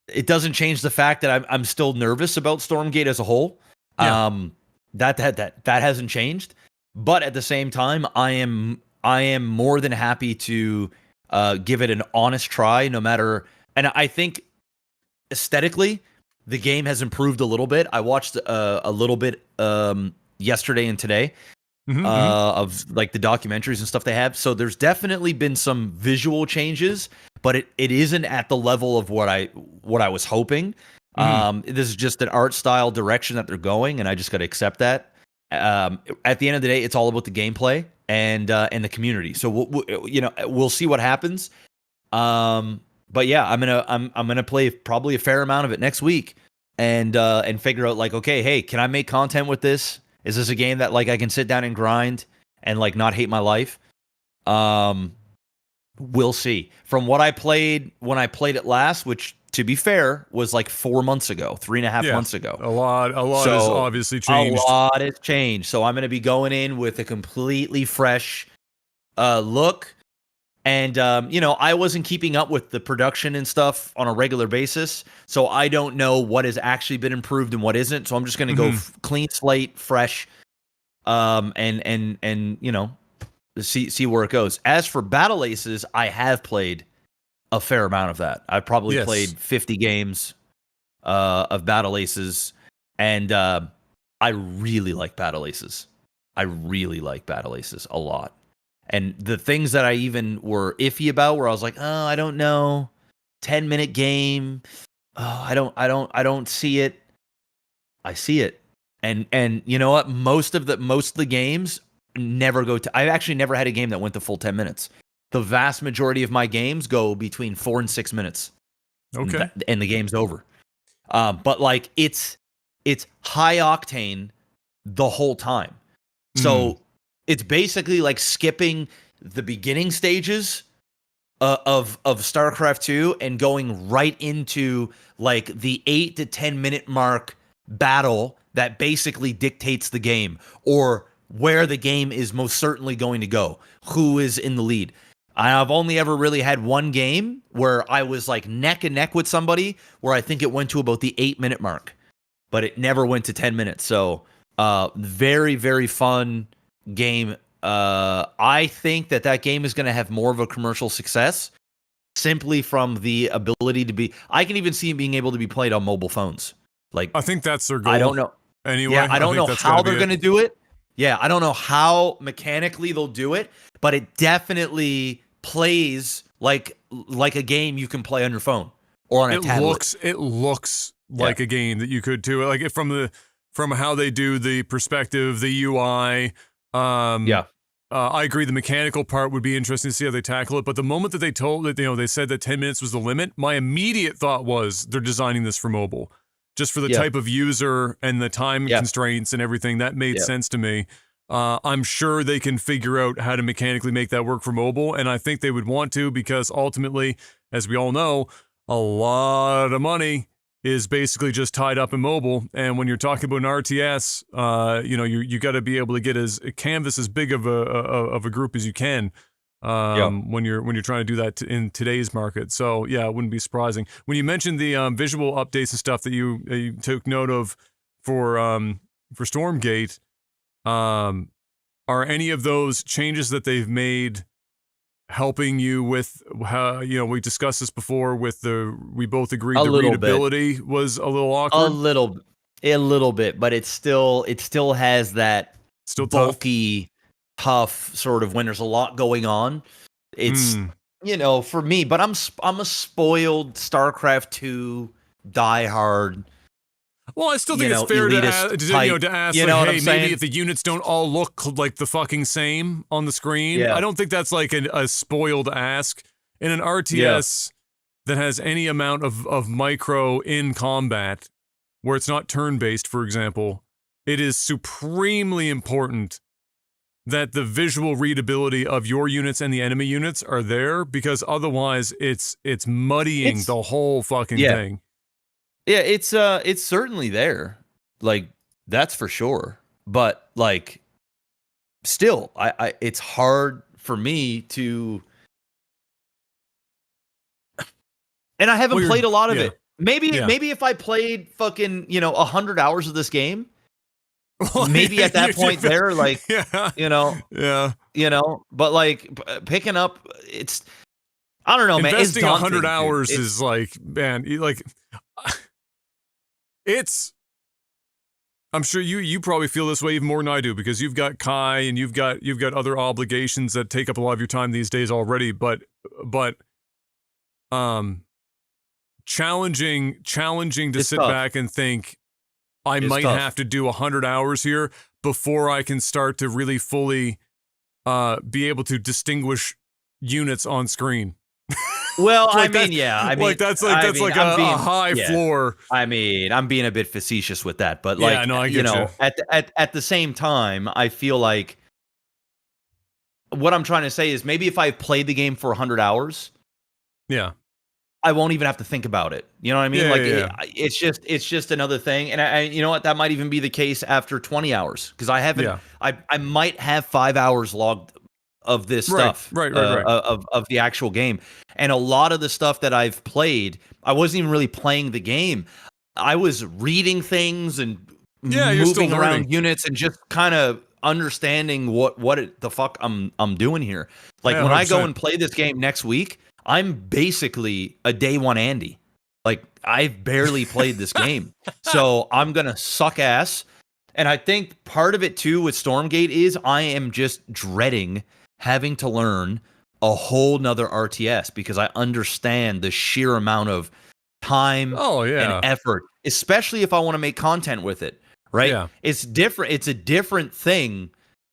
It doesn't change the fact that I'm still nervous about Stormgate as a whole. Yeah. That hasn't changed. But at the same time, I am more than happy to give it an honest try, no matter. And I think aesthetically, the game has improved a little bit. I watched a little bit yesterday and today. Of like the documentaries and stuff they have. So there's definitely been some visual changes, but it isn't at the level of what I was hoping. This is just an art style direction that they're going, and I just got to accept that. At the end of the day, it's all about the gameplay and the community. So we'll see what happens. But yeah, I'm gonna play probably a fair amount of it next week and figure out like, okay, hey, can I make content with this? Is this a game that like I can sit down and grind and like not hate my life? We'll see. From what I played when I played it last, which to be fair was like 4 months ago, 3.5 months ago. A lot has obviously changed. A lot has changed. So I'm going to be going in with a completely fresh look. And, I wasn't keeping up with the production and stuff on a regular basis. So I don't know what has actually been improved and what isn't. So I'm just going to go clean slate, fresh, and see where it goes. As for Battle Aces, I have played a fair amount of that. I've probably played 50 games of Battle Aces. And I really like Battle Aces. I really like Battle Aces a lot. And the things that I even were iffy about, where I was like, oh, I don't know, 10-minute game, oh, I don't see it. I see it, and you know what? Most of the games never go to. I've actually never had a game that went the full 10 minutes. The vast majority of my games go between 4 and 6 minutes. Okay, and the game's over. But like it's high octane the whole time. So. It's basically like skipping the beginning stages of StarCraft 2 and going right into like the 8 to 10 minute mark battle that basically dictates the game, or where the game is most certainly going to go, who is in the lead. I've only ever really had one game where I was like neck and neck with somebody where I think it went to about the 8-minute mark, but it never went to 10 minutes. So very, very fun game. I think that game is going to have more of a commercial success simply from the ability to be. I can even see it being able to be played on mobile phones. Like, I think that's their goal. I don't know. Anyway, yeah, I don't know how they're going to do it. Yeah, I don't know how mechanically they'll do it, but it definitely plays like a game you can play on your phone or on a tablet. It looks like a game that you could do. Like from from how they do the perspective, the UI. I agree. The mechanical part would be interesting to see how they tackle it. But the moment that they told that, they said that 10 minutes was the limit, my immediate thought was they're designing this for mobile, just for the type of user and the time constraints and everything. That made sense to me. I'm sure they can figure out how to mechanically make that work for mobile, and I think they would want to, because ultimately, as we all know, a lot of money is basically just tied up in mobile. And when you're talking about an RTS, you got to be able to get a canvas as big of a group as you can when you're trying to do that in today's market. So yeah, it wouldn't be surprising when you mentioned the visual updates and stuff that you took note of for Stormgate. Are any of those changes that they've made helping you with how, we discussed this before with we both agreed the readability was a little awkward? A little bit, but it still has that bulky, tough sort of when there's a lot going on. It's, for me, but I'm a spoiled StarCraft 2 diehard. Well, I still think it's fair to ask, hey, maybe if the units don't all look like the fucking same on the screen. I don't think that's like a spoiled ask. In an RTS that has any amount of micro in combat, where it's not turn-based, for example, it is supremely important that the visual readability of your units and the enemy units are there, because otherwise it's muddying the whole fucking thing. Yeah, it's certainly there, like, that's for sure. But like, still, I it's hard for me to, and I haven't played a lot of it. Maybe if I played fucking 100 hours of this game, maybe at that point there, like, but like picking up, it's, I don't know, man. Investing it's 100 hours is like, man, like. I'm sure you probably feel this way even more than I do, because you've got Kai and you've got other obligations that take up a lot of your time these days already. But challenging to sit back and think I might have to do 100 hours here before I can start to really fully be able to distinguish units on screen. Well, like that's like a high floor. I mean, I'm being a bit facetious with that, but like, I get you. At the same time, I feel like what I'm trying to say is maybe if I played the game for 100 hours, I won't even have to think about it. You know what I mean? It's just another thing. And I you know what? That might even be the case after 20 hours, because I haven't. I might have 5 hours logged of this stuff, right. Of the actual game. And a lot of the stuff that I've played, I wasn't even really playing the game. I was reading things and moving around units and just kind of understanding what the fuck I'm doing here. Like, when I go and play this game next week, I'm basically a day one Andy. Like, I've barely played this game. So I'm going to suck ass. And I think part of it too with Stormgate is I am just dreading having to learn a whole nother RTS, because I understand the sheer amount of time and effort, especially if I want to make content with it, right? Yeah. It's different. It's a different thing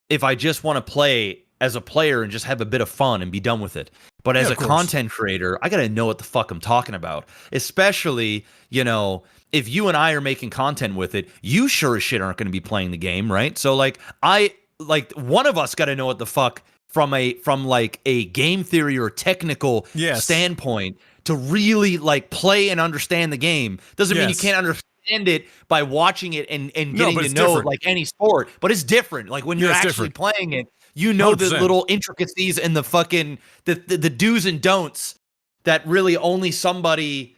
if I just want to play as a player and just have a bit of fun and be done with it. But as a content creator, I got to know what the fuck I'm talking about, especially, if you and I are making content with it, you sure as shit aren't going to be playing the game, right? So like, one of us got to know what the fuck from like a game theory or technical standpoint to really like play and understand the game. Doesn't mean you can't understand it by watching it and getting to know it like any sport, but it's different. Like, when you're actually playing it, the 100%. Little intricacies and the fucking the do's and don'ts that really only somebody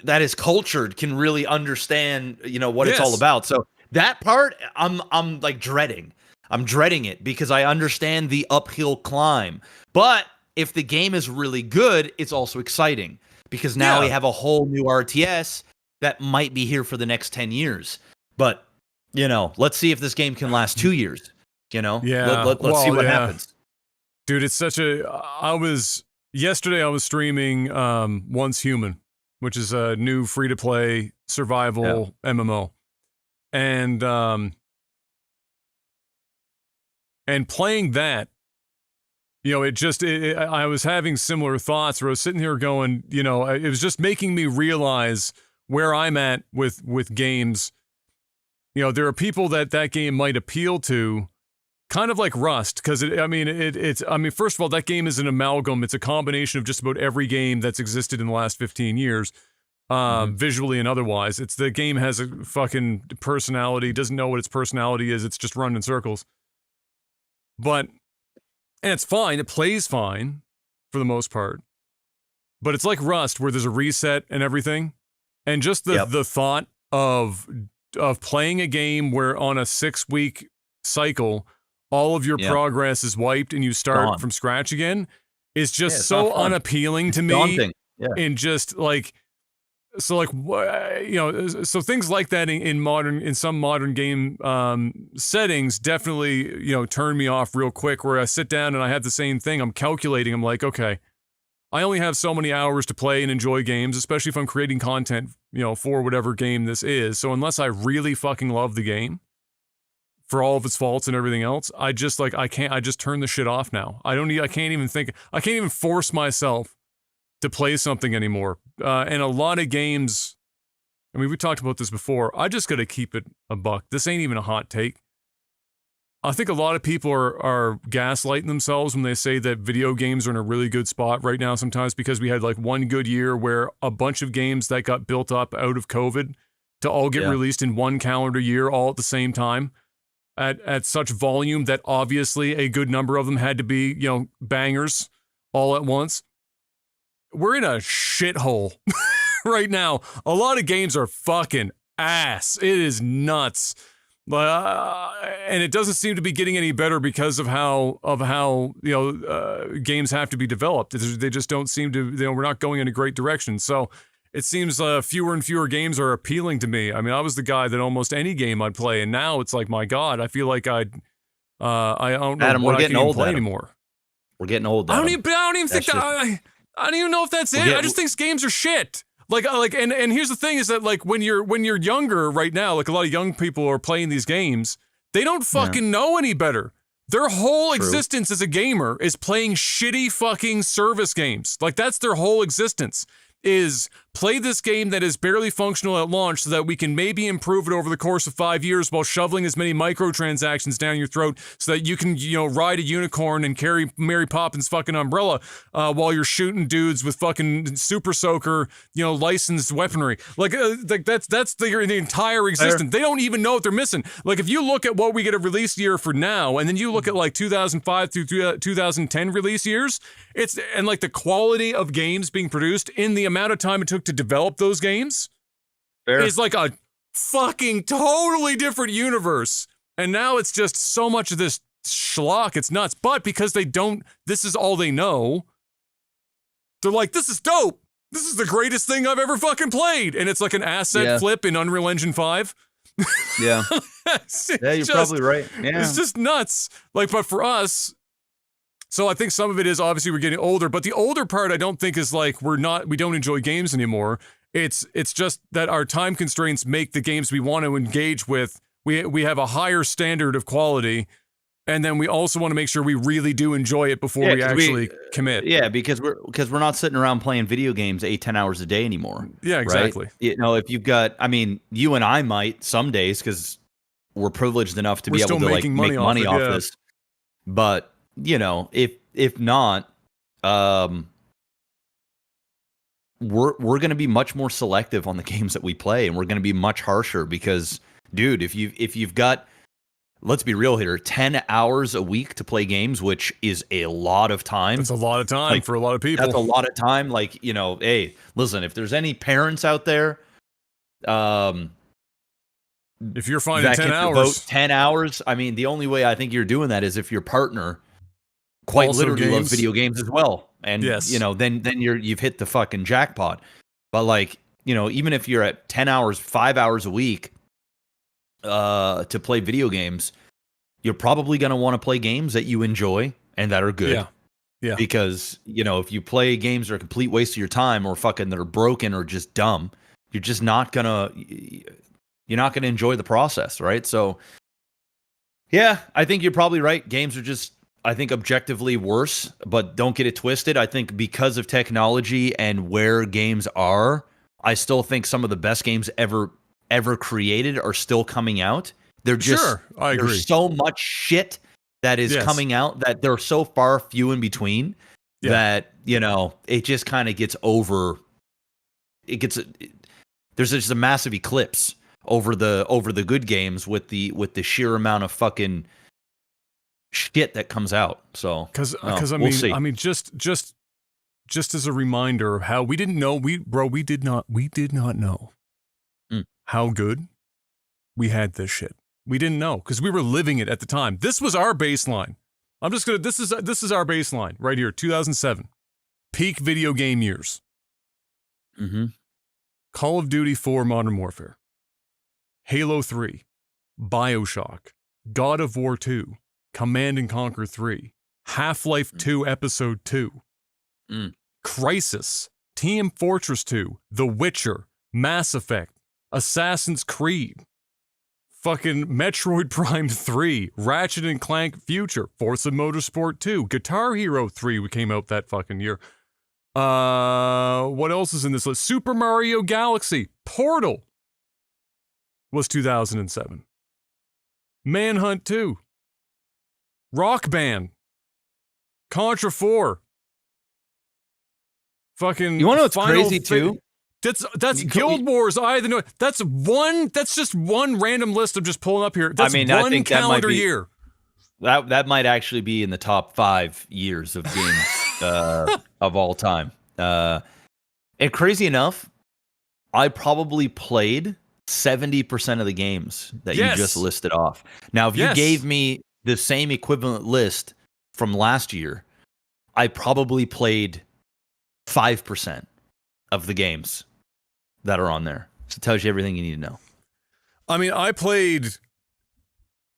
that is cultured can really understand, what it's all about. So that part I'm like dreading. I'm dreading it because I understand the uphill climb. But if the game is really good, it's also exciting, because now we have a whole new RTS that might be here for the next 10 years. But, let's see if this game can last 2 years. Let's see what happens. Dude, it's such yesterday I was streaming Once Human, which is a new free-to-play survival MMO. And playing that, you know, I was having similar thoughts where I was sitting here going, you know, it was just making me realize where I'm at with games. You know, there are people that game might appeal to, kind of like Rust, because I mean, first of all, that game is an amalgam. It's a combination of just about every game that's existed in the last 15 years, visually and otherwise. The game has a fucking personality, doesn't know what its personality is. It's just run in circles. And it's fine. It plays fine for the most part. But it's like Rust, where there's a reset and everything. And just the thought of playing a game where on a 6-week cycle, all of your progress is wiped and you start from scratch again is just so unappealing to me. Daunting. Yeah. And just like, so things like that in some modern game settings definitely, you know, turn me off real quick, where I sit down and I have the same thing. I'm calculating. I'm like, okay, I only have so many hours to play and enjoy games, especially if I'm creating content, you know, for whatever game this is. So unless I really fucking love the game for all of its faults and everything else, I just turn the shit off now. I can't even force myself to play something anymore. And a lot of games, I mean, we talked about this before. I just got to keep it a buck. This ain't even a hot take. I think a lot of people are gaslighting themselves when they say that video games are in a really good spot right now sometimes, because we had like one good year where a bunch of games that got built up out of COVID to all get released in one calendar year all at the same time at such volume that obviously a good number of them had to be, you know, bangers all at once. We're in a shithole right now. A lot of games are fucking ass. It is nuts. And it doesn't seem to be getting any better because of how you know, games have to be developed. They just don't seem to, you know, we're not going in a great direction. So it seems fewer and fewer games are appealing to me. I mean, I was the guy that almost any game I'd play, and now it's like, my God, I feel like I don't know Adam, what we're I can getting even old play Adam. anymore. We're getting old. I don't even think that. I don't even know if that's it. I just think games are shit. And here's the thing is that, like, when you're younger right now, like a lot of young people are playing these games, they don't fucking know any better. Their whole existence as a gamer is playing shitty fucking service games. Like, that's their whole existence, is play this game that is barely functional at launch so that we can maybe improve it over the course of 5 years while shoveling as many microtransactions down your throat so that you can, you know, ride a unicorn and carry Mary Poppins' fucking umbrella while you're shooting dudes with fucking super soaker, you know, licensed weaponry. Like that's the entire existence. They don't even know what they're missing. Like, if you look at what we get a release year for now, and then you look at like 2005 through 2010 release years, and like the quality of games being produced in the amount of time it took to develop those games is like a fucking totally different universe. And now it's just so much of this schlock, it's nuts. But because this is all they know, they're like, this is dope. This is the greatest thing I've ever fucking played. And it's like an asset flip in Unreal Engine 5. Yeah. You're probably right. Yeah. It's just nuts. Like, but for us, so I think some of it is obviously we're getting older, but the older part I don't think is like we don't enjoy games anymore. It's just that our time constraints make the games we want to engage with. We have a higher standard of quality, and then we also want to make sure we really do enjoy it before we actually commit. Yeah, because we're not sitting around playing video games 8-10 hours a day anymore. Yeah, exactly. Right? You know, if you've got, I mean, you and I might some days because we're privileged enough to be able to like make money off this, but you know, if not, we're going to be much more selective on the games that we play, and we're going to be much harsher because, dude, if you've got, let's be real here, 10 hours a week to play games, which is a lot of time. That's a lot of time for a lot of people. That's a lot of time. Like, you know, hey, listen, if there's any parents out there, if you're finding 10 hours, I mean, the only way I think you're doing that is if your partner quite also literally loves video games as well. And, you know, then you've hit the fucking jackpot. But like, you know, even if you're at 10 hours, 5 hours a week to play video games, you're probably going to want to play games that you enjoy and that are good. Yeah. Because, you know, if you play games that are a complete waste of your time or fucking that are broken or just dumb, you're just not going to, You're not going to enjoy the process, right? So, yeah, I think you're probably right. Games are just, I think, objectively worse, but don't get it twisted. I think because of technology and where games are, I still think some of the best games ever created are still coming out. They're just, I agree. There's so much shit that is coming out that they're so far few in between that, it just kind of gets over. There's just a massive eclipse over the good games with the sheer amount of fucking shit that comes out. So because we'll see. I mean, just as a reminder of how we didn't know, we did not know how good we had this shit. We didn't know because we were living it at the time. This was our baseline. This is our baseline right here. 2007, peak video game years. Mm-hmm. Call of Duty 4 Modern Warfare, Halo 3, BioShock, God of War 2, Command & Conquer 3, Half-Life 2 Episode 2, Crysis, Team Fortress 2, The Witcher, Mass Effect, Assassin's Creed, fucking Metroid Prime 3, Ratchet & Clank Future, Forza Motorsport 2, Guitar Hero 3 came out that fucking year. What else is in this list? Super Mario Galaxy, Portal was 2007. Manhunt 2, Rock Band, Contra 4. Fucking, you want to know what's crazy too? That's Guild Wars. That's just one random list I'm just pulling up here. That's I think calendar year. That might actually be in the top 5 years of games of all time. And crazy enough, I probably played 70% of the games that you just listed off. Now, if you gave me the same equivalent list from last year, I probably played 5% of the games that are on there. So it tells you everything you need to know. I mean, I played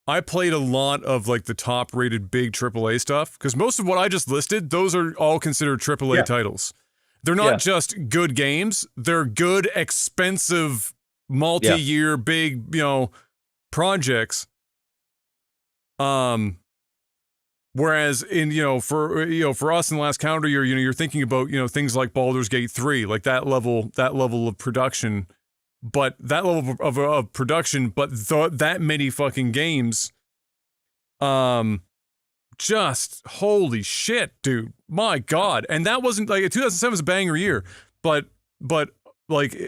a lot of like the top rated big AAA stuff because most of what I just listed, those are all considered AAA titles. They're not just good games. They're good, expensive, multi-year, big, projects. Whereas for us in the last calendar year, you're thinking about, things like Baldur's Gate 3, like that level of production, but that level of production, but that many fucking games, just holy shit, dude, my God. And that wasn't like 2007 was a banger year, but like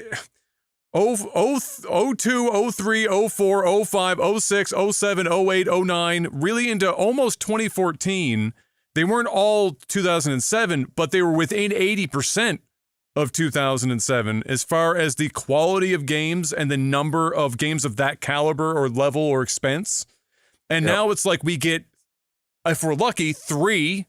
02, 03, 04, 05, 06, 07, 08, 09, really into almost 2014. They weren't all 2007, but they were within 80% of 2007 as far as the quality of games and the number of games of that caliber or level or expense. And now it's like we get, if we're lucky, 3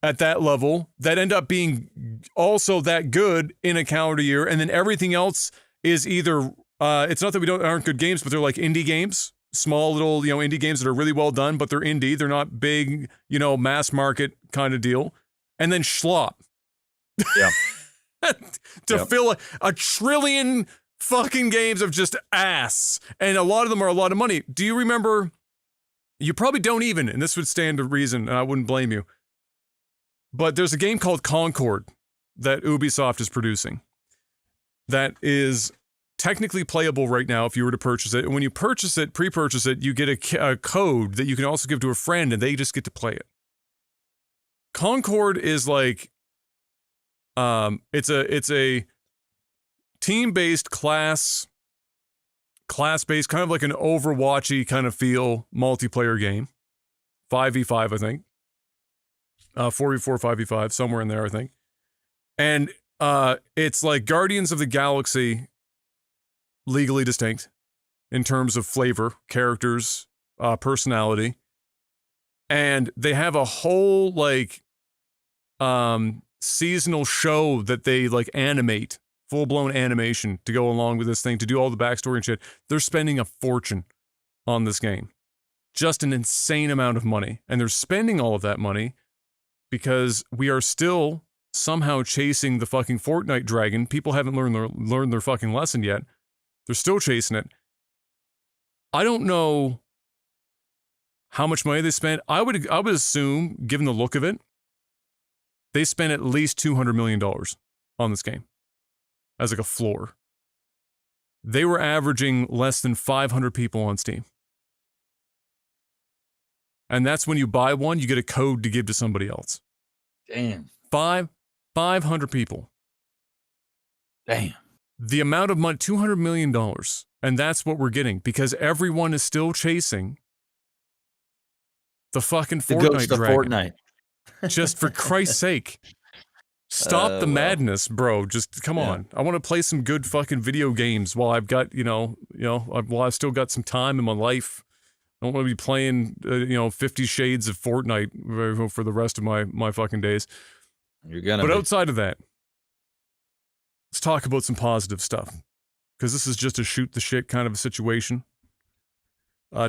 at that level that end up being also that good in a calendar year. And then everything else is either, it's not that aren't good games, but they're like indie games, small little, indie games that are really well done, but they're indie. They're not big, mass market kind of deal. And then schlop. Yeah. to fill a trillion fucking games of just ass. And a lot of them are a lot of money. Do you remember? You probably don't even, and this would stand to reason, and I wouldn't blame you. But there's a game called Concord that Ubisoft is producing that is technically playable right now if you were to purchase it. And when you pre-purchase it, you get a code that you can also give to a friend, and they just get to play it. Concord is like, it's a team-based class-based, kind of like an Overwatchy kind of feel multiplayer game. 5v5, I think. 4v4, 5v5, somewhere in there, I think. And it's like Guardians of the Galaxy, legally distinct in terms of flavor, characters, personality. And they have a whole like seasonal show that they like animate, full-blown animation to go along with this thing, to do all the backstory and shit. They're spending a fortune on this game. Just an insane amount of money. And they're spending all of that money because we are still somehow chasing the fucking Fortnite dragon. People haven't learned their fucking lesson yet. They're still chasing it. I don't know how much money they spent. I would assume, given the look of it, they spent at least $200 million on this game as like a floor. They were averaging less than 500 people on Steam. And that's when you buy one, you get a code to give to somebody else. Damn. 500 people. Damn. The amount of money, $200 million. And that's what we're getting because everyone is still chasing the fucking Fortnite dragon. Fortnite. Just for Christ's sake. Stop the madness, bro. Just come on. I want to play some good fucking video games while I've got, while I've still got some time in my life. I don't want to be playing, 50 Shades of Fortnite for the rest of my fucking days. You're gonna. But outside of that, let's talk about some positive stuff. Because this is just a shoot the shit kind of a situation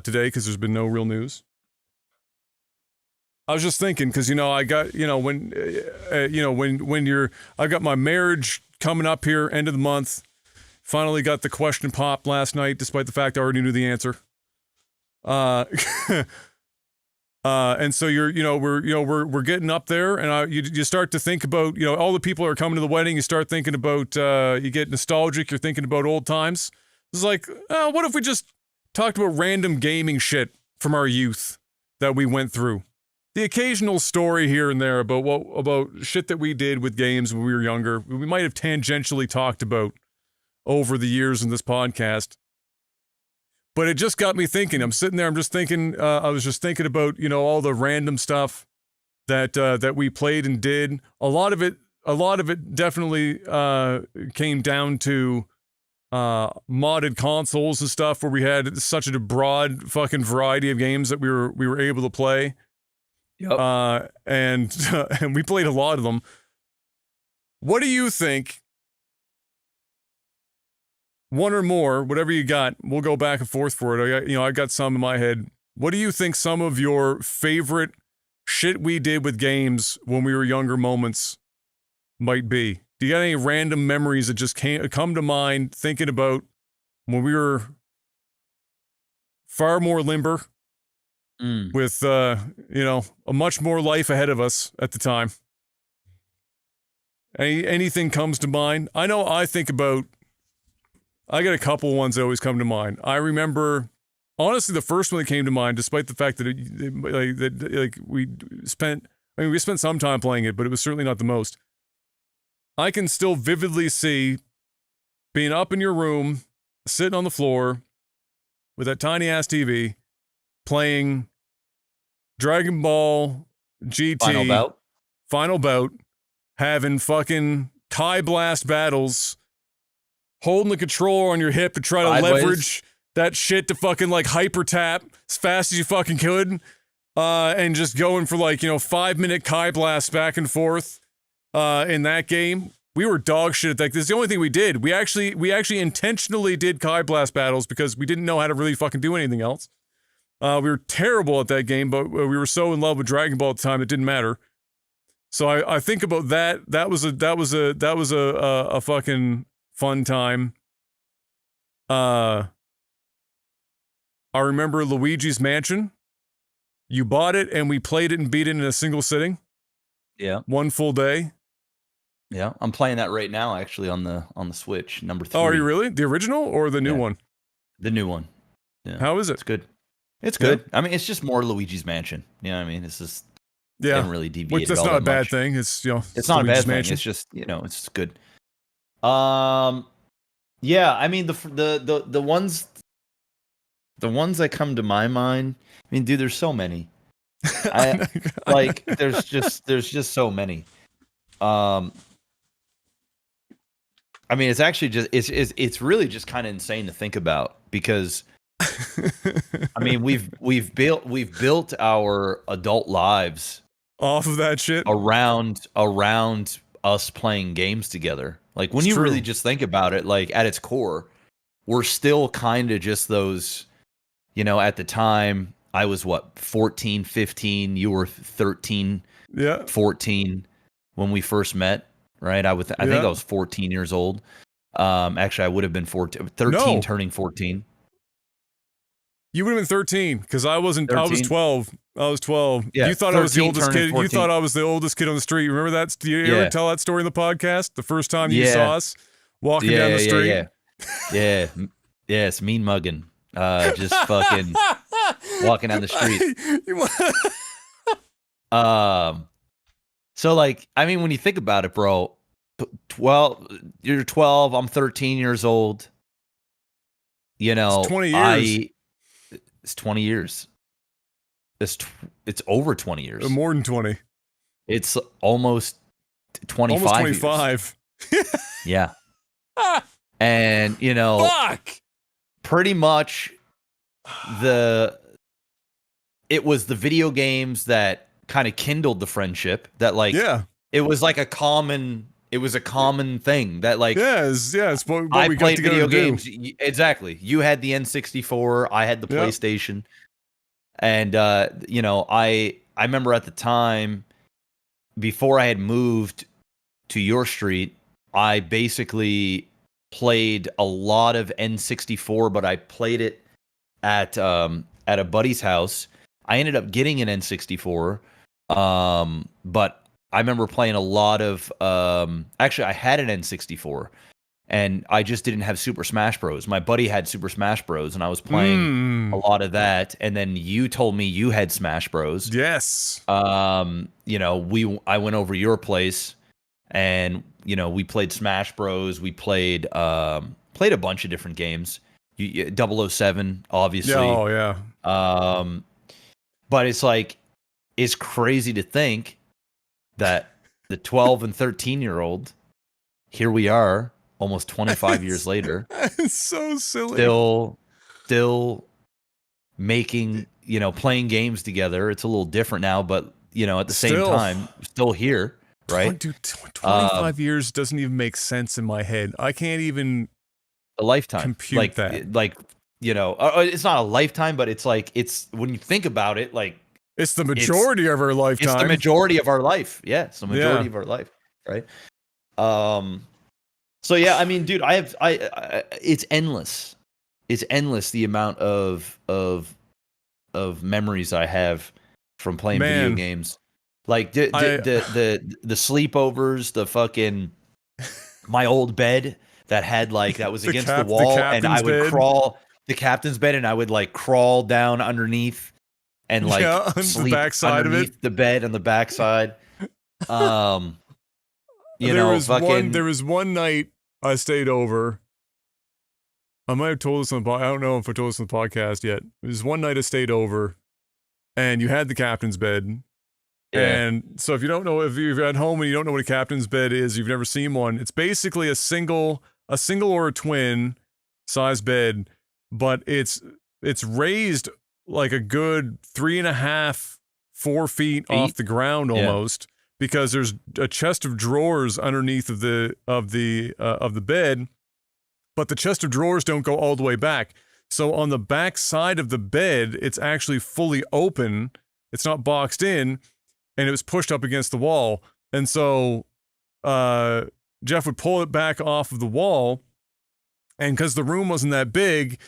today because there's been no real news. I was just thinking, because, I got, when I got my marriage coming up here, end of the month, finally got the question popped last night, despite the fact I already knew the answer. And so we're getting up there, and you start to think about, all the people are coming to the wedding. You start thinking about, you get nostalgic. You're thinking about old times. It's like, what if we just talked about random gaming shit from our youth that we went through? The occasional story here and there about shit that we did with games when we were younger. We might have tangentially talked about over the years in this podcast. But it just got me thinking. I'm sitting there, I'm just thinking, I was just thinking about, all the random stuff that we played and did. A lot of it definitely came down to modded consoles and stuff where we had such a broad fucking variety of games that we were able to play. Yep. And we played a lot of them. What do you think? One or more, whatever you got, we'll go back and forth for it. I got some in my head. What do you think some of your favorite shit we did with games when we were younger moments might be? Do you got any random memories that just come to mind thinking about when we were far more limber with, a much more life ahead of us at the time? Anything comes to mind? I know I got a couple ones that always come to mind. I remember, honestly, the first one that came to mind, despite the fact that we spent some time playing it, but it was certainly not the most. I can still vividly see being up in your room, sitting on the floor with that tiny ass TV, playing Dragon Ball GT Final Bout, having fucking Kai Blast battles, holding the controller on your hip to try to leverage that shit to fucking hyper tap as fast as you fucking could, and just going for 5-minute Kai Blast back and forth in that game. We were dog shit at that. This is the only thing we did. We actually intentionally did Kai Blast battles because we didn't know how to really fucking do anything else. We were terrible at that game, but we were so in love with Dragon Ball at the time it didn't matter. So I think about that. That was a fucking fun time. I remember Luigi's Mansion. You bought it and we played it and beat it in a single sitting. Yeah. One full day. Yeah. I'm playing that right now actually on the Switch, number 3. Oh, are you really? The original or the new one? The new one. Yeah. How is it? It's good. It's good. I mean, it's just more Luigi's Mansion. You know what I mean? It's just didn't really deviate. Which that's not a bad thing. It's it's not a bad thing. It's just it's good. Yeah, I mean the ones that come to my mind. I mean, dude, there's so many. There's just so many. I mean, it's actually just it's really just kind of insane to think about because I mean, we've built our adult lives off of that shit around us playing games together. Like when you really just think about it, at its core, we're still kind of just those, at the time I was 14, 15, you were 13, 14 when we first met, right? I think I was 14 years old. Actually, I would have been 13 No. turning 14. You would have been 13 because I wasn't. 13? I was 12. I was 12. Yeah, you thought I was the oldest kid. 14. You thought I was the oldest kid on the street. Remember that? Do you ever tell that story in the podcast? The first time you saw us walking down the street. Yeah. Yes, mean mugging. Just fucking walking down the street. So like, I mean, when you think about it, bro, 12, you're 12, I'm 13 years old. You know, it's 20 years. It's 20 years. It's over 20 years. More than 20. It's almost 25. Almost 25. Yeah. And, you know, pretty much it was the video games that kind of kindled the friendship that like, it was like a common thing that like, it's what I we played got video games. Do. Exactly. You had the N64, I had the PlayStation. And, you know, I remember at the time before I had moved to your street, I basically played a lot of N64, but I played it at a buddy's house. I ended up getting an N64, but I remember playing a lot of. Actually, I had an N64, and I just didn't have Super Smash Bros. My buddy had Super Smash Bros, and I was playing a lot of that. And then you told me you had Smash Bros. Yes. You know, I went over your place, and you know, we played Smash Bros. We played a bunch of different games. 007, obviously. Oh yeah. But it's like, it's crazy to think that the 12 and 13-year-old, here we are, almost 25 years later. It's so silly. Still making, you know, playing games together. It's a little different now, but you know, at the same time, still here. Right, dude, 25 years doesn't even make sense in my head. I can't even a lifetime compute like that. Like, you know, it's not a lifetime, but it's like, it's when you think about it, like it's the majority of our lifetime. It's the majority of our life. Yeah, it's the majority of our life, right? So yeah, I mean, dude, it's endless. It's endless the amount of memories I have from playing video games. Like the sleepovers, the fucking my old bed that had like that was against the wall, and I would crawl the captain's bed, and I would like crawl down underneath and like sleep the backside underneath of it. the bed on the backside. There was one night I stayed over. I might have told this on the I don't know if I told this on the podcast yet. It was one night I stayed over, and you had the captain's bed. Yeah. And so if you don't know, if you're at home and you don't know what a captain's bed is, you've never seen one. It's basically a single or a twin size bed, but it's raised like a good 3.5, 4 feet off the ground almost, because there's a chest of drawers underneath of the bed, but the chest of drawers don't go all the way back. So on the back side of the bed, it's actually fully open. It's not boxed in. And it was pushed up against the wall. And so Jeff would pull it back off of the wall. And because the room wasn't that big,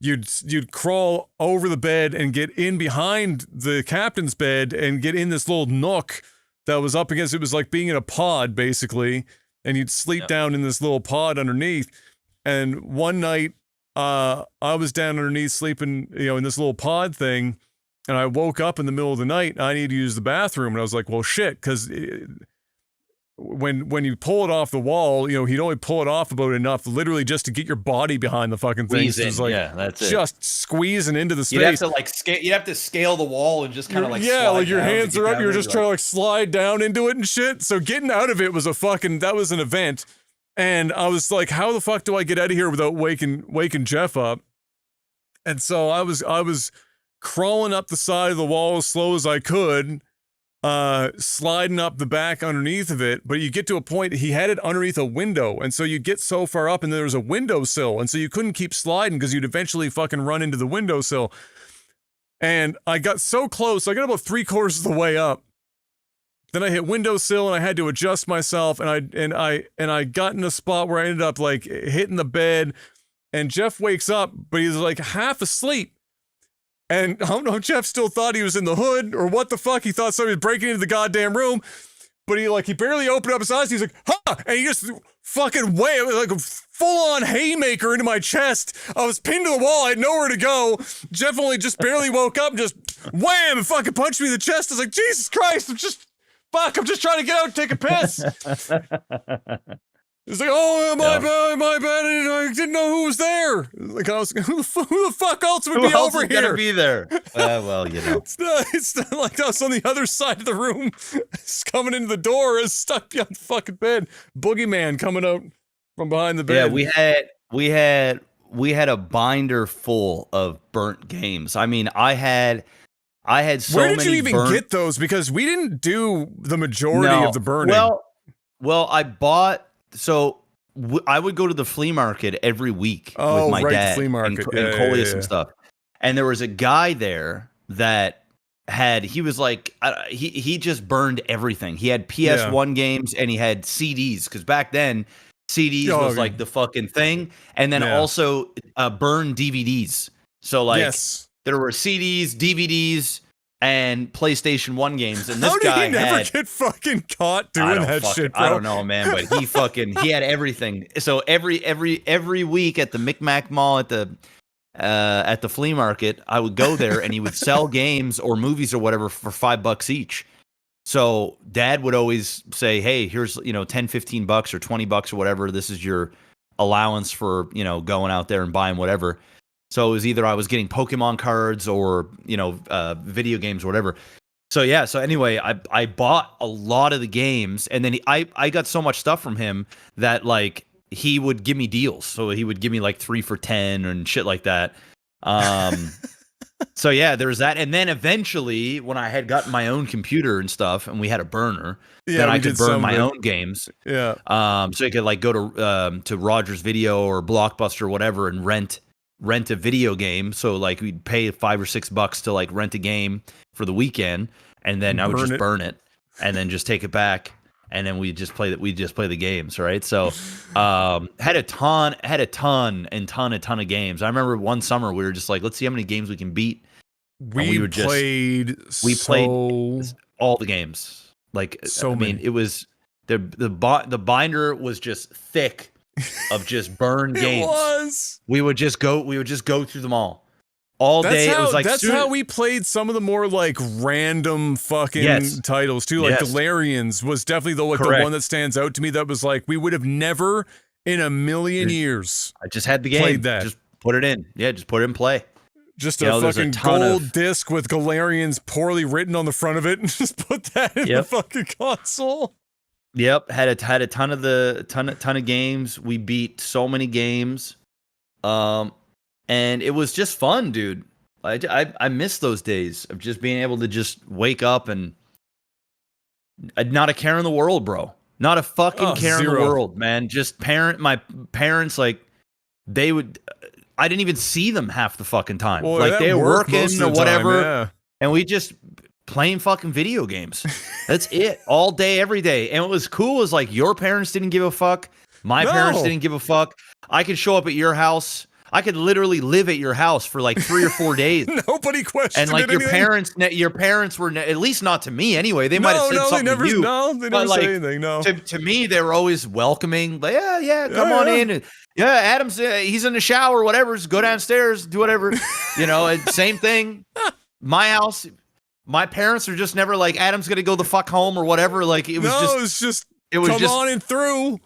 you'd crawl over the bed and get in behind the captain's bed and get in this little nook that was up against. It was like being in a pod, basically. And you'd sleep down in this little pod underneath. And one night, I was down underneath sleeping, in this little pod thing. And I woke up in the middle of the night, and I needed to use the bathroom. And I was like, well, shit, because when you pull it off the wall, he'd only pull it off about enough, literally just to get your body behind the fucking thing. So it was like, that's just squeezing into the space. You'd have to scale the wall and just kind of like like your hands are up, you're just trying to like slide down into it and shit. So getting out of it was that was an event. And I was like, how the fuck do I get out of here without waking Jeff up? And so I was crawling up the side of the wall as slow as I could, sliding up the back underneath of it. But you get to a point, he had it underneath a window. And so you get so far up and there was a windowsill. And so you couldn't keep sliding because you'd eventually fucking run into the windowsill. And I got so close, I got about 3/4 of the way up. Then I hit windowsill and I had to adjust myself, and I got in a spot where I ended up like hitting the bed, and Jeff wakes up, but he's like half asleep. And I don't know if Jeff still thought he was in the hood or what the fuck. He thought somebody was breaking into the goddamn room. But he barely opened up his eyes. He's like, huh! And he just fucking like a full-on haymaker into my chest. I was pinned to the wall. I had nowhere to go. Jeff only just barely woke up and just wham! And fucking punched me in the chest. I was like, Jesus Christ! I'm just trying to get out and take a piss. It's like, oh, my bad, I didn't know who was there. Like, I was, who the fuck else would be over here? Gonna be there? Well, you know. It's not like I was on the other side of the room. It's coming into the door, is stuck behind the fucking bed. Boogeyman coming out from behind the bed. Yeah, we had a binder full of burnt games. I mean, I had so many. Where did you even get those? Because we didn't do the majority of the burning. Well, I bought. So I would go to the flea market every week with my dad flea market. and Coleus and stuff. And there was a guy there that he was like, he just burned everything. He had PS1 games and he had CDs, because back then CDs was like the fucking thing. And then also burned DVDs. So like there were CDs, DVDs, and PlayStation 1 games, and this guy never get fucking caught doing that shit, bro? I don't know, man, but he had everything. So every week at the Micmac Mall at the flea market, I would go there and he would sell games or movies or whatever for $5 each. So Dad would always say, "Hey, here's, $10, $15 or $20 or whatever. This is your allowance for, going out there and buying whatever." So it was either I was getting Pokemon cards or, video games or whatever. So yeah, so anyway, I bought a lot of the games, and then I got so much stuff from him that like he would give me deals. So he would give me like 3 for $10 and shit like that. So yeah, there was that. And then eventually when I had gotten my own computer and stuff and we had a burner, then I could burn my own games. Yeah. So I could like go to Rogers Video or Blockbuster or whatever and rent a video game. So like we'd pay $5 or $6 to like rent a game for the weekend, and then I would just burn it and then just take it back, and then we just play the games, right? So had a ton of games. I remember one summer we were just like, let's see how many games we can beat. We played all the games. Like, so many. It was the binder was just thick of just burned games. It was. We would just go through them all day. It was like that's how we played some of the more like random fucking titles too. Like Galarians was definitely the one that stands out to me. That was like we would have never in a million years. I just had the game. Played that. Just put it in. Yeah, just put it in play. Just a fucking gold disc with Galarians poorly written on the front of it, and just put that in the fucking console. Yep, had a ton of games. We beat so many games, and it was just fun, dude. I miss those days of just being able to just wake up and not a care in the world, bro. Not a fucking care in the world, man. Just my parents, like they would. I didn't even see them half the fucking time. Well, like they were working or whatever, time, and we just playing fucking video games. That's it, all day, every day. And what was cool is like your parents didn't give a fuck. My parents didn't give a fuck. I could show up at your house. I could literally live at your house for like 3 or 4 days. Nobody questioned. And like your parents were at least not to me anyway. They might have said something to you. No, they never say anything. No, to me they were always welcoming. Like, come on in. And, Adam's he's in the shower, whatever. Just go downstairs, do whatever. And same thing. My house. My parents are just never like, Adam's gonna go the fuck home or whatever. Like it was come on in through.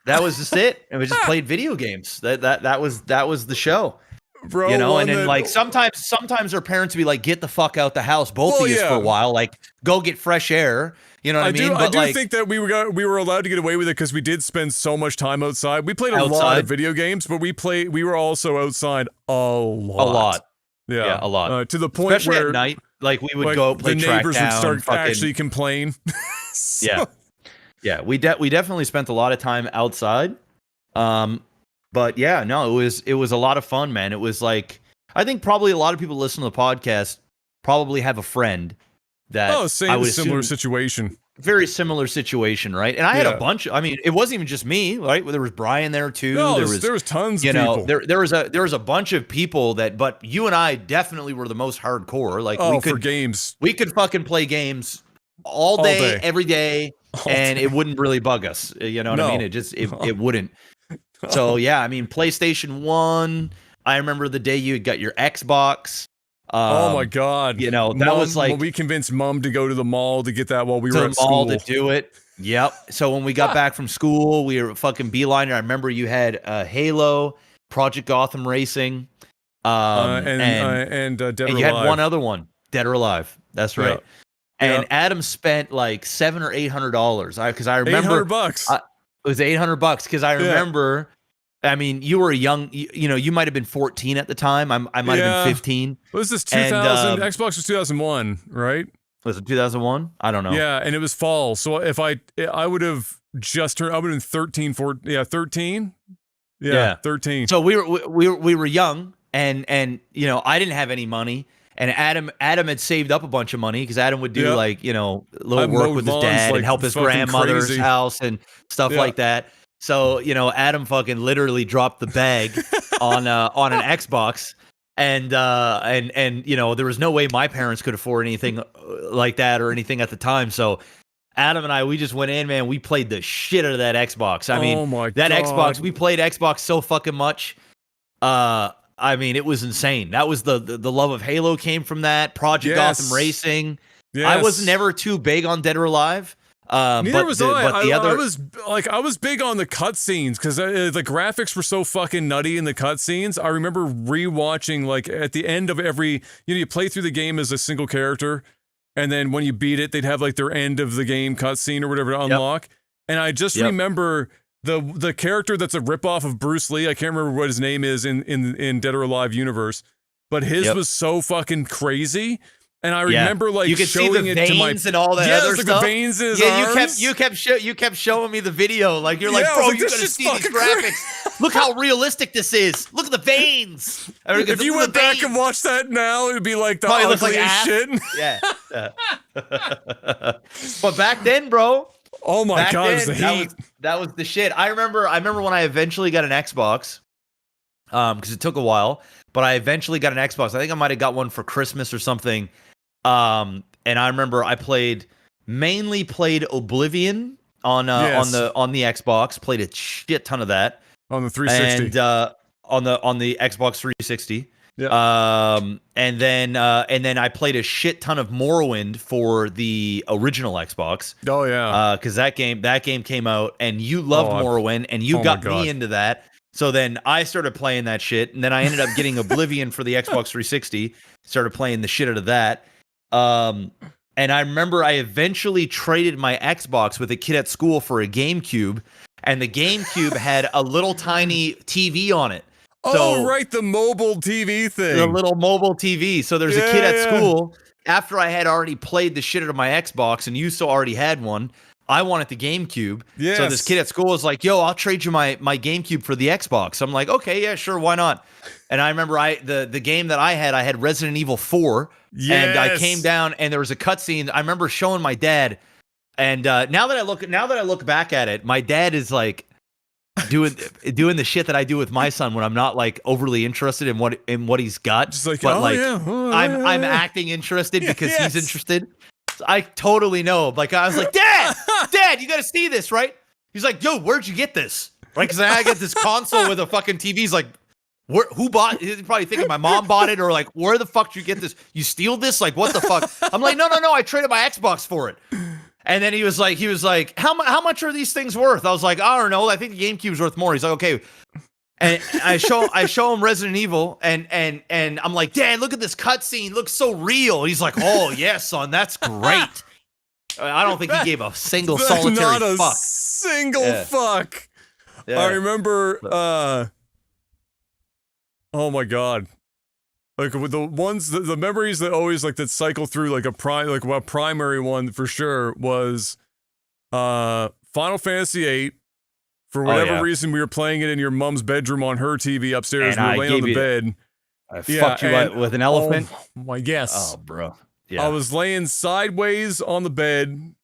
That was just it. And we just played video games. That was the show. Bro, and then like sometimes their parents would be like, get the fuck out the house, both of you for a while, like go get fresh air. You know what I mean? But I do think that we were allowed to get away with it because we did spend so much time outside. We played a lot of video games, but we were also outside a lot. Yeah, a lot. To the point especially where at night, like we would go play the neighbors would start actually complain. Yeah, we definitely spent a lot of time outside. But yeah, no, it was a lot of fun, man. It was like, I think probably a lot of people listen to the podcast probably have a friend that similar situation. very similar situation, right? And I had a bunch. I mean, it wasn't even just me, right? There was Brian there too. No, there was tons of people. There was a bunch of people but you and I definitely were the most hardcore. Like for games, we could fucking play games all day. Every day, and it wouldn't really bug us. You know what I mean? It wouldn't. So yeah, I mean, PlayStation 1. I remember the day you got your Xbox. Oh my God! You know, that was like we convinced Mom to go to the mall to get that while we were at school. To do it. Yep. So when we got back from school, we were fucking beelining. I remember you had Halo, Project Gotham Racing, and Dead or Alive. You had one other one, Dead or Alive. That's right. Yeah. And Adam spent like $700 or $800. Because I remember $800. It was $800 because I remember. I mean, you were young. You might have been 14 at the time. I might have been 15. What was this 2000? Xbox was 2001, right? Was it 2001? I don't know. Yeah, and it was fall. So if I would have just turned, I would have been 13, 14. 13. Yeah, 13. So we were young, and I didn't have any money, and Adam had saved up a bunch of money because Adam would do little work with his dad and help his grandmother's house and stuff like that. So, Adam fucking literally dropped the bag on an Xbox, and there was no way my parents could afford anything like that or anything at the time. So Adam and we just went in, man. We played the shit out of that Xbox. I mean, that Xbox, we played Xbox so fucking much. I mean, it was insane. That was the love of Halo came from that. Project Gotham Racing. Yes. I was never too big on Dead or Alive. Neither was I. I was big on the cutscenes because the graphics were so fucking nutty in the cutscenes. I remember rewatching, like, at the end of every, you play through the game as a single character, and then when you beat it, they'd have like their end of the game cutscene or whatever to unlock. And I just remember the character that's a ripoff of Bruce Lee. I can't remember what his name is in Dead or Alive universe, but his was so fucking crazy. And I remember you could showing see the it to my and all that other like stuff. The veins in his arms. you kept showing me the video. Like you're like, bro, you gotta see these graphics. Look how realistic this is. Look at the veins. If you went back and watched that now, it'd be like the ugliest shit. Yeah. But back then, bro. Oh my God, it was the heat. That was the shit. I remember when I eventually got an Xbox. Because it took a while, but I eventually got an Xbox. I think I might have got one for Christmas or something. And I remember I mainly played Oblivion on the Xbox. Played a shit ton of that on the 360 and on the Xbox 360. Yeah. And then I played a shit ton of Morrowind for the original Xbox. Oh yeah. Because that game came out, and you loved Morrowind, and you got me into that. So then I started playing that shit, and then I ended up getting Oblivion for the Xbox 360. Started playing the shit out of that. And I remember I eventually traded my Xbox with a kid at school for a GameCube, and the GameCube had a little tiny TV on it. So, right, the mobile TV thing. The little mobile TV. So there's a kid at school. After I had already played the shit out of my Xbox, and you still already had one, I wanted the GameCube. Yes. So this kid at school was like, yo, I'll trade you my GameCube for the Xbox. I'm like, okay, yeah, sure, why not? And I remember the game that I had Resident Evil 4. Yes. And I came down, and there was a cutscene. I remember showing my dad, and now that I look back at it, my dad is like doing the shit that I do with my son when I'm not like overly interested in what he's got. Just like, but I'm yeah. acting interested because he's interested. I totally know. Like I was like, Dad, you got to see this, right? He's like, yo, where'd you get this? Right? Because I get this console with a fucking TV. He's like, who bought? He's probably thinking my mom bought it, or like, where the fuck did you get this? You steal this? Like, what the fuck? I'm like, no, I traded my Xbox for it. And then he was like, how much are these things worth? I was like, I don't know. I think the GameCube's worth more. He's like, okay. And I show him Resident Evil, and I'm like, Dad, look at this cutscene. It looks so real. He's like, oh yes, son, that's great. I don't think he gave a single solitary not a fuck. Single fuck. Yeah. I remember. Oh my God. Like with the memories that always like that cycle through like a primary one for sure was Final Fantasy VIII. For whatever reason, we were playing it in your mom's bedroom on her TV upstairs. And we were laying on the bed. I fucked you with an elephant. Oh my yes. Oh, bro. Yeah. I was laying sideways on the bed,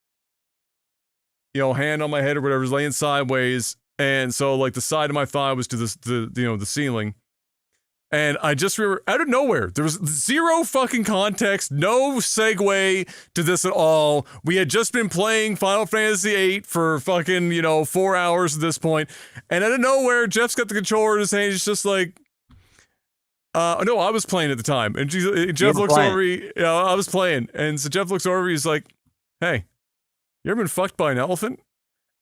hand on my head or whatever, was laying sideways, and so like the side of my thigh was to the ceiling. And I just remember, out of nowhere, there was zero fucking context, no segue to this at all. We had just been playing Final Fantasy VIII for fucking, 4 hours at this point. And out of nowhere, Jeff's got the controller in his hand. He's just like, no, I was playing at the time. And Jeff looks over, I was playing. And so Jeff looks over, he's like, hey, you ever been fucked by an elephant?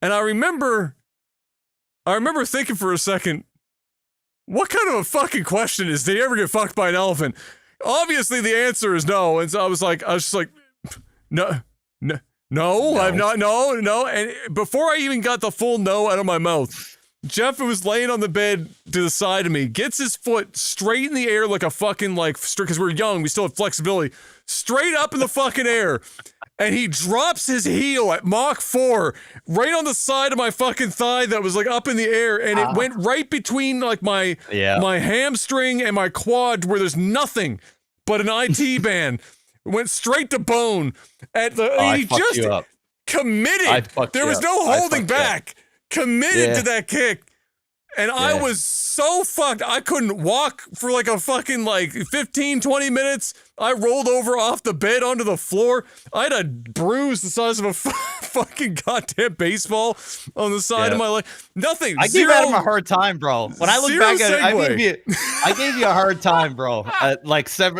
And I remember thinking for a second, what kind of a fucking question is, did you ever get fucked by an elephant? Obviously, the answer is no. And so I was just like, no, I've not, no. And before I even got the full no out of my mouth, Jeff was laying on the bed to the side of me, gets his foot straight in the air like a fucking, because we're young, we still have flexibility, straight up in the fucking air. And he drops his heel at Mach 4 right on the side of my fucking thigh that was like up in the air, and it went right between like my hamstring and my quad where there's nothing but an IT band. It went straight to bone. He just committed. There was no holding back. Committed to that kick. And I was so fucked. I couldn't walk for like a fucking 15, 20 minutes. I rolled over off the bed onto the floor. I had a bruise the size of a fucking goddamn baseball on the side of my leg. Nothing. I gave Adam a hard time, bro. When I look back at it, I gave you a hard time, bro.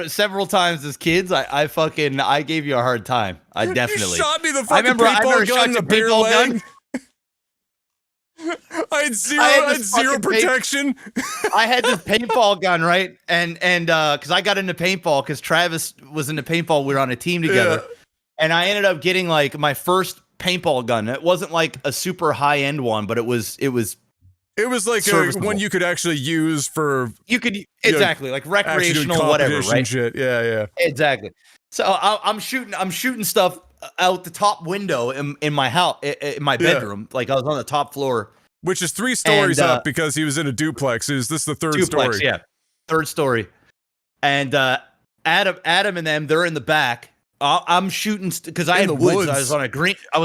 Several times as kids, I gave you a hard time. I definitely. You shot me the fucking paintball gun in the bare leg. I had zero protection. I had this paintball gun, right? And because I got into paintball because Travis was into paintball. We were on a team together. Yeah. And I ended up getting like my first paintball gun. It wasn't like a super high end one, but it was like one you could actually use for like recreational whatever, right? Shit. Yeah. Exactly. So I'm shooting stuff out the top window in my house, in my bedroom. Like I was on the top floor, which is 3 stories up because he was in a duplex. This is the third story. Yeah, third story. And Adam and them, they're in the back. I'm shooting because I had woods. I was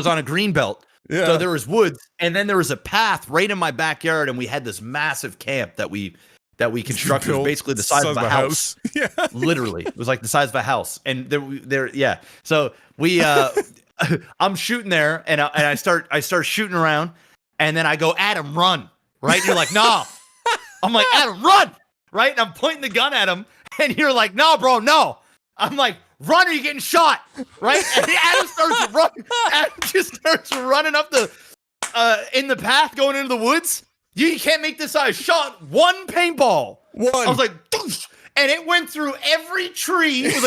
on a green belt. Yeah. So there was woods, and then there was a path right in my backyard, and we had this massive camp that we constructed. It was basically the size of a house. Yeah. Literally. It was like the size of a house. And there. So we I'm shooting there, and I start shooting around, and then I go, Adam, run. Right? And you're like, no. I'm like, Adam, run. Right? And I'm pointing the gun at him, and you're like, no, bro, no. I'm like, run or you're getting shot. Right? And Adam starts running. Adam just starts running up in the path going into the woods. You can't make this. I shot one paintball. I was like, doosh, and it went through every tree. It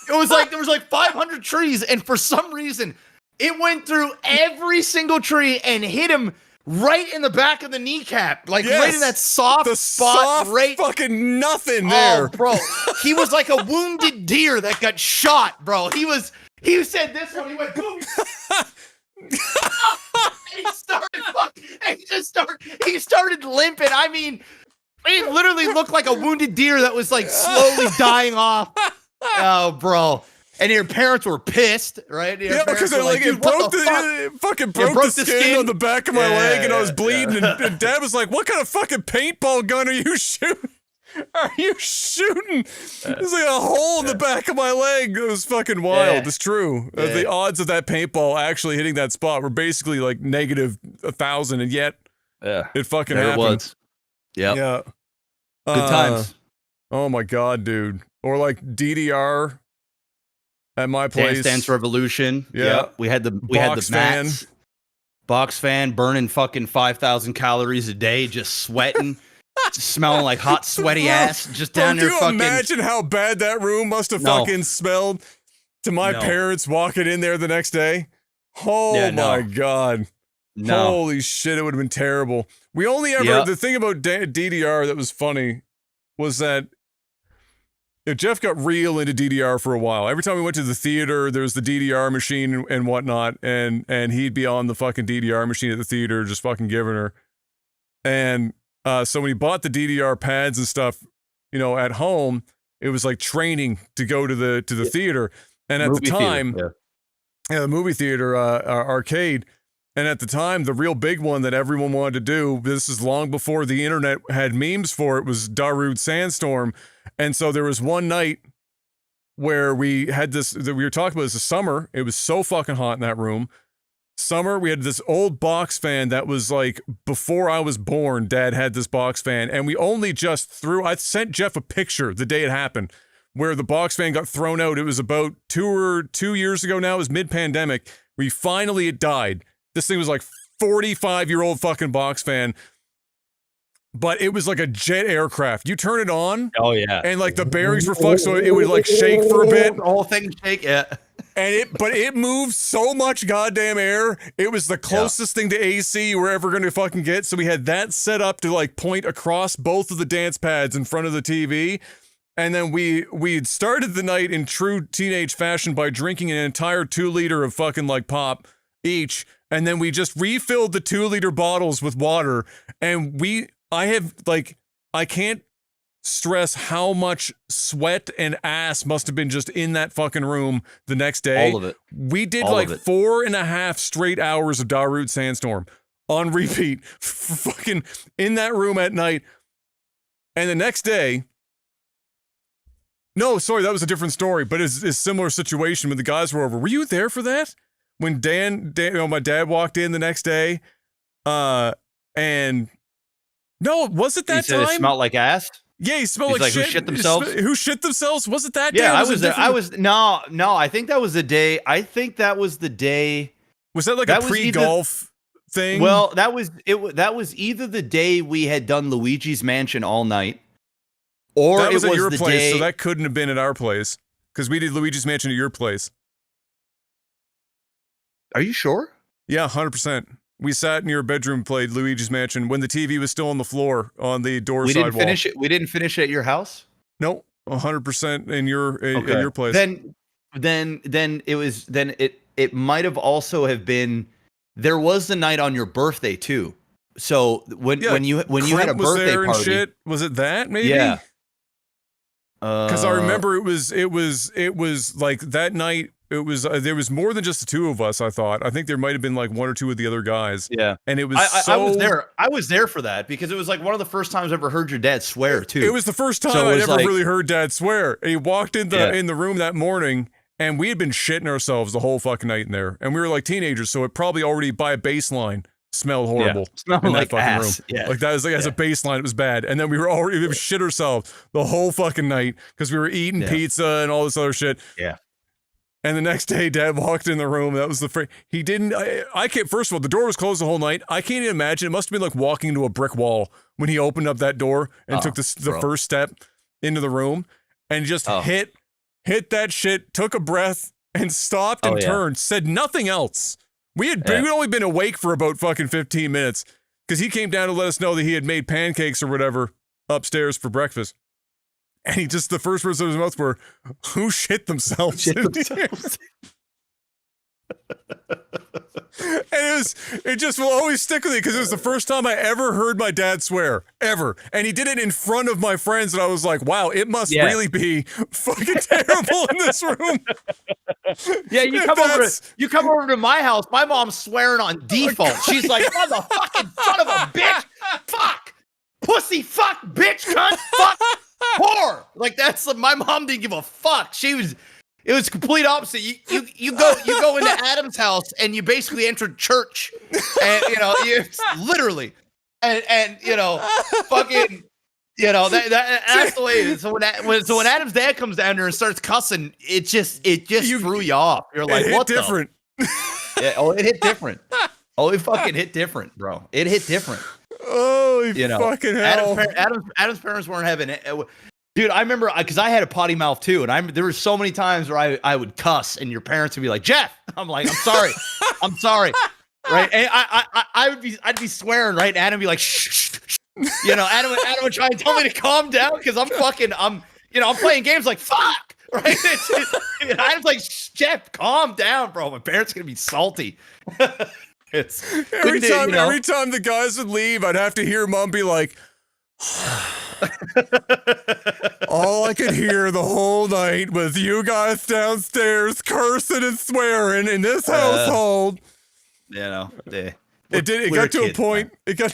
was like there was like 500 trees, and for some reason, it went through every single tree and hit him right in the back of the kneecap, right in that soft spot. Right, fucking nothing there, bro. He was like a wounded deer that got shot, bro. He said this one. He went boom. He started limping. I mean, it literally looked like a wounded deer that was like slowly dying off. Oh, bro. And your parents were pissed, right? Yeah, because it broke the skin on the back of my leg, and I was bleeding. And Dad was like, "What kind of fucking paintball gun are you shooting? It's like a hole in the back of my leg. It was fucking wild. Yeah. It's true. Yeah. The odds of that paintball actually hitting that spot were basically like negative 1,000, and yet it fucking happened. It was. Yep. Yeah. Good times. Oh my god, dude. Or like DDR at my place. Dance Revolution. Yeah. Yep. We had the mats. Box fan burning fucking 5,000 calories a day, just sweating. Smelling like hot, sweaty ass, just down there. Can you imagine how bad that room must have fucking smelled to my parents walking in there the next day? Oh my god. No. Holy shit, it would have been terrible. We only ever, the thing about DDR that was funny was that Jeff got real into DDR for a while. Every time we went to the theater, there was the DDR machine and whatnot, and he'd be on the fucking DDR machine at the theater just fucking giving her. And so when he bought the DDR pads and stuff, at home, it was like training to go to the theater. And at the time, the movie theater arcade, And at the time, the real big one that everyone wanted to do, this is long before the internet had memes for it, was Darude Sandstorm. And so there was one night where we had this, that we were talking about, this is summer. It was so fucking hot in that room. Summer, we had this old box fan that was like, before I was born, Dad had this box fan. And we only just threw, I sent Jeff a picture the day it happened, where the box fan got thrown out. It was about 2 years ago now. It was mid-pandemic. It died. This thing was like 45-year-old fucking box fan. But it was like a jet aircraft. You turn it on. Oh, yeah. And like the bearings were fucked, so it would like shake for a bit. The whole thing shake, yeah. And it moved so much goddamn air. It was the closest thing to AC we're ever going to fucking get. So we had that set up to like point across both of the dance pads in front of the TV. And then we'd started the night in true teenage fashion by drinking an entire 2-liter of fucking like pop each. And then we just refilled the 2-liter bottles with water. And I can't stress how much sweat and ass must have been just in that fucking room the next day. All of it. We did like 4.5 straight hours of Darude Sandstorm on repeat, fucking in that room at night. And the next day, no, sorry, that was a different story, but it's a similar situation when the guys were over. Were you there for that? When Dan, my dad walked in the next day, and no, was it that time? It smelled like ass. Yeah, he smelled like shit. Who shit themselves? Who shit themselves? Was it that day? Yeah, I was there. No. I think that was the day. Was that like a pre-golf thing? Well, that was either the day we had done Luigi's Mansion all night, or that was it at your the place. day. So that couldn't have been at our place because we did Luigi's Mansion at your place. Are you sure? Yeah, 100%. We sat in your bedroom, played Luigi's Mansion when the TV was still on the floor on the door sidewall. We didn't finish it at your house? No, 100% in your place. Then it might have also have been, there was the night on your birthday too. So when you had a birthday party, and shit, was it that maybe? Yeah. Because I remember it was like that night. It was there was more than just the two of us. I think there might have been like one or two of the other guys. Yeah, and it was. I was there. I was there for that because it was like one of the first times I ever heard your dad swear too. It was the first time I'd ever really heard Dad swear. And he walked in the room that morning, and we had been shitting ourselves the whole fucking night in there, and we were like teenagers, so it probably already by a baseline smelled horrible. Smelled in like that fucking ass. room. Yeah. Like that was like as a baseline, it was bad, and then we were already shit ourselves the whole fucking night because we were eating pizza and all this other shit. Yeah. And the next day, Dad walked in the room. That was he didn't. I can't. First of all, the door was closed the whole night. I can't even imagine. It must have been like walking into a brick wall when he opened up that door and took the first step into the room and just hit that shit. Took a breath and stopped and turned. Said nothing else. We'd only been awake for about fucking 15 minutes because he came down to let us know that he had made pancakes or whatever upstairs for breakfast. And he just, the first words out of his mouth were, "Who shit themselves?" And it just will always stick with me because it was the first time I ever heard my dad swear, ever. And he did it in front of my friends, and I was like, wow, it must really be fucking terrible in this room. Yeah, you come over to my house, my mom's swearing on default. She's like, motherfucking son of a bitch, fuck, pussy, fuck, bitch, cunt, fuck. Whore! Like my mom didn't give a fuck. It was complete opposite. You go into Adam's house and you basically enter church, and you literally, and fucking, that's the way it is. So when Adam's dad comes down there and starts cussing, it just threw you off. You're like, what different? It hit different. Oh, it fucking hit different, bro. It hit different. Oh, fucking hell. Adam's parents weren't having it. Dude, I remember because I had a potty mouth too, and there were so many times where I would cuss, and your parents would be like, "Jeff," I'm like, "I'm sorry, I'm sorry," right? And I'd be swearing, right? And Adam would be like, "Shh, shh." Adam would try and tell me to calm down because I'm playing games like fuck, right? Adam's like, "Jeff, calm down, bro. My parents are gonna be salty." Every time the guys would leave, I'd have to hear Mom be like, all I could hear the whole night was you guys downstairs cursing and swearing in this household. It did. It got to a point. It got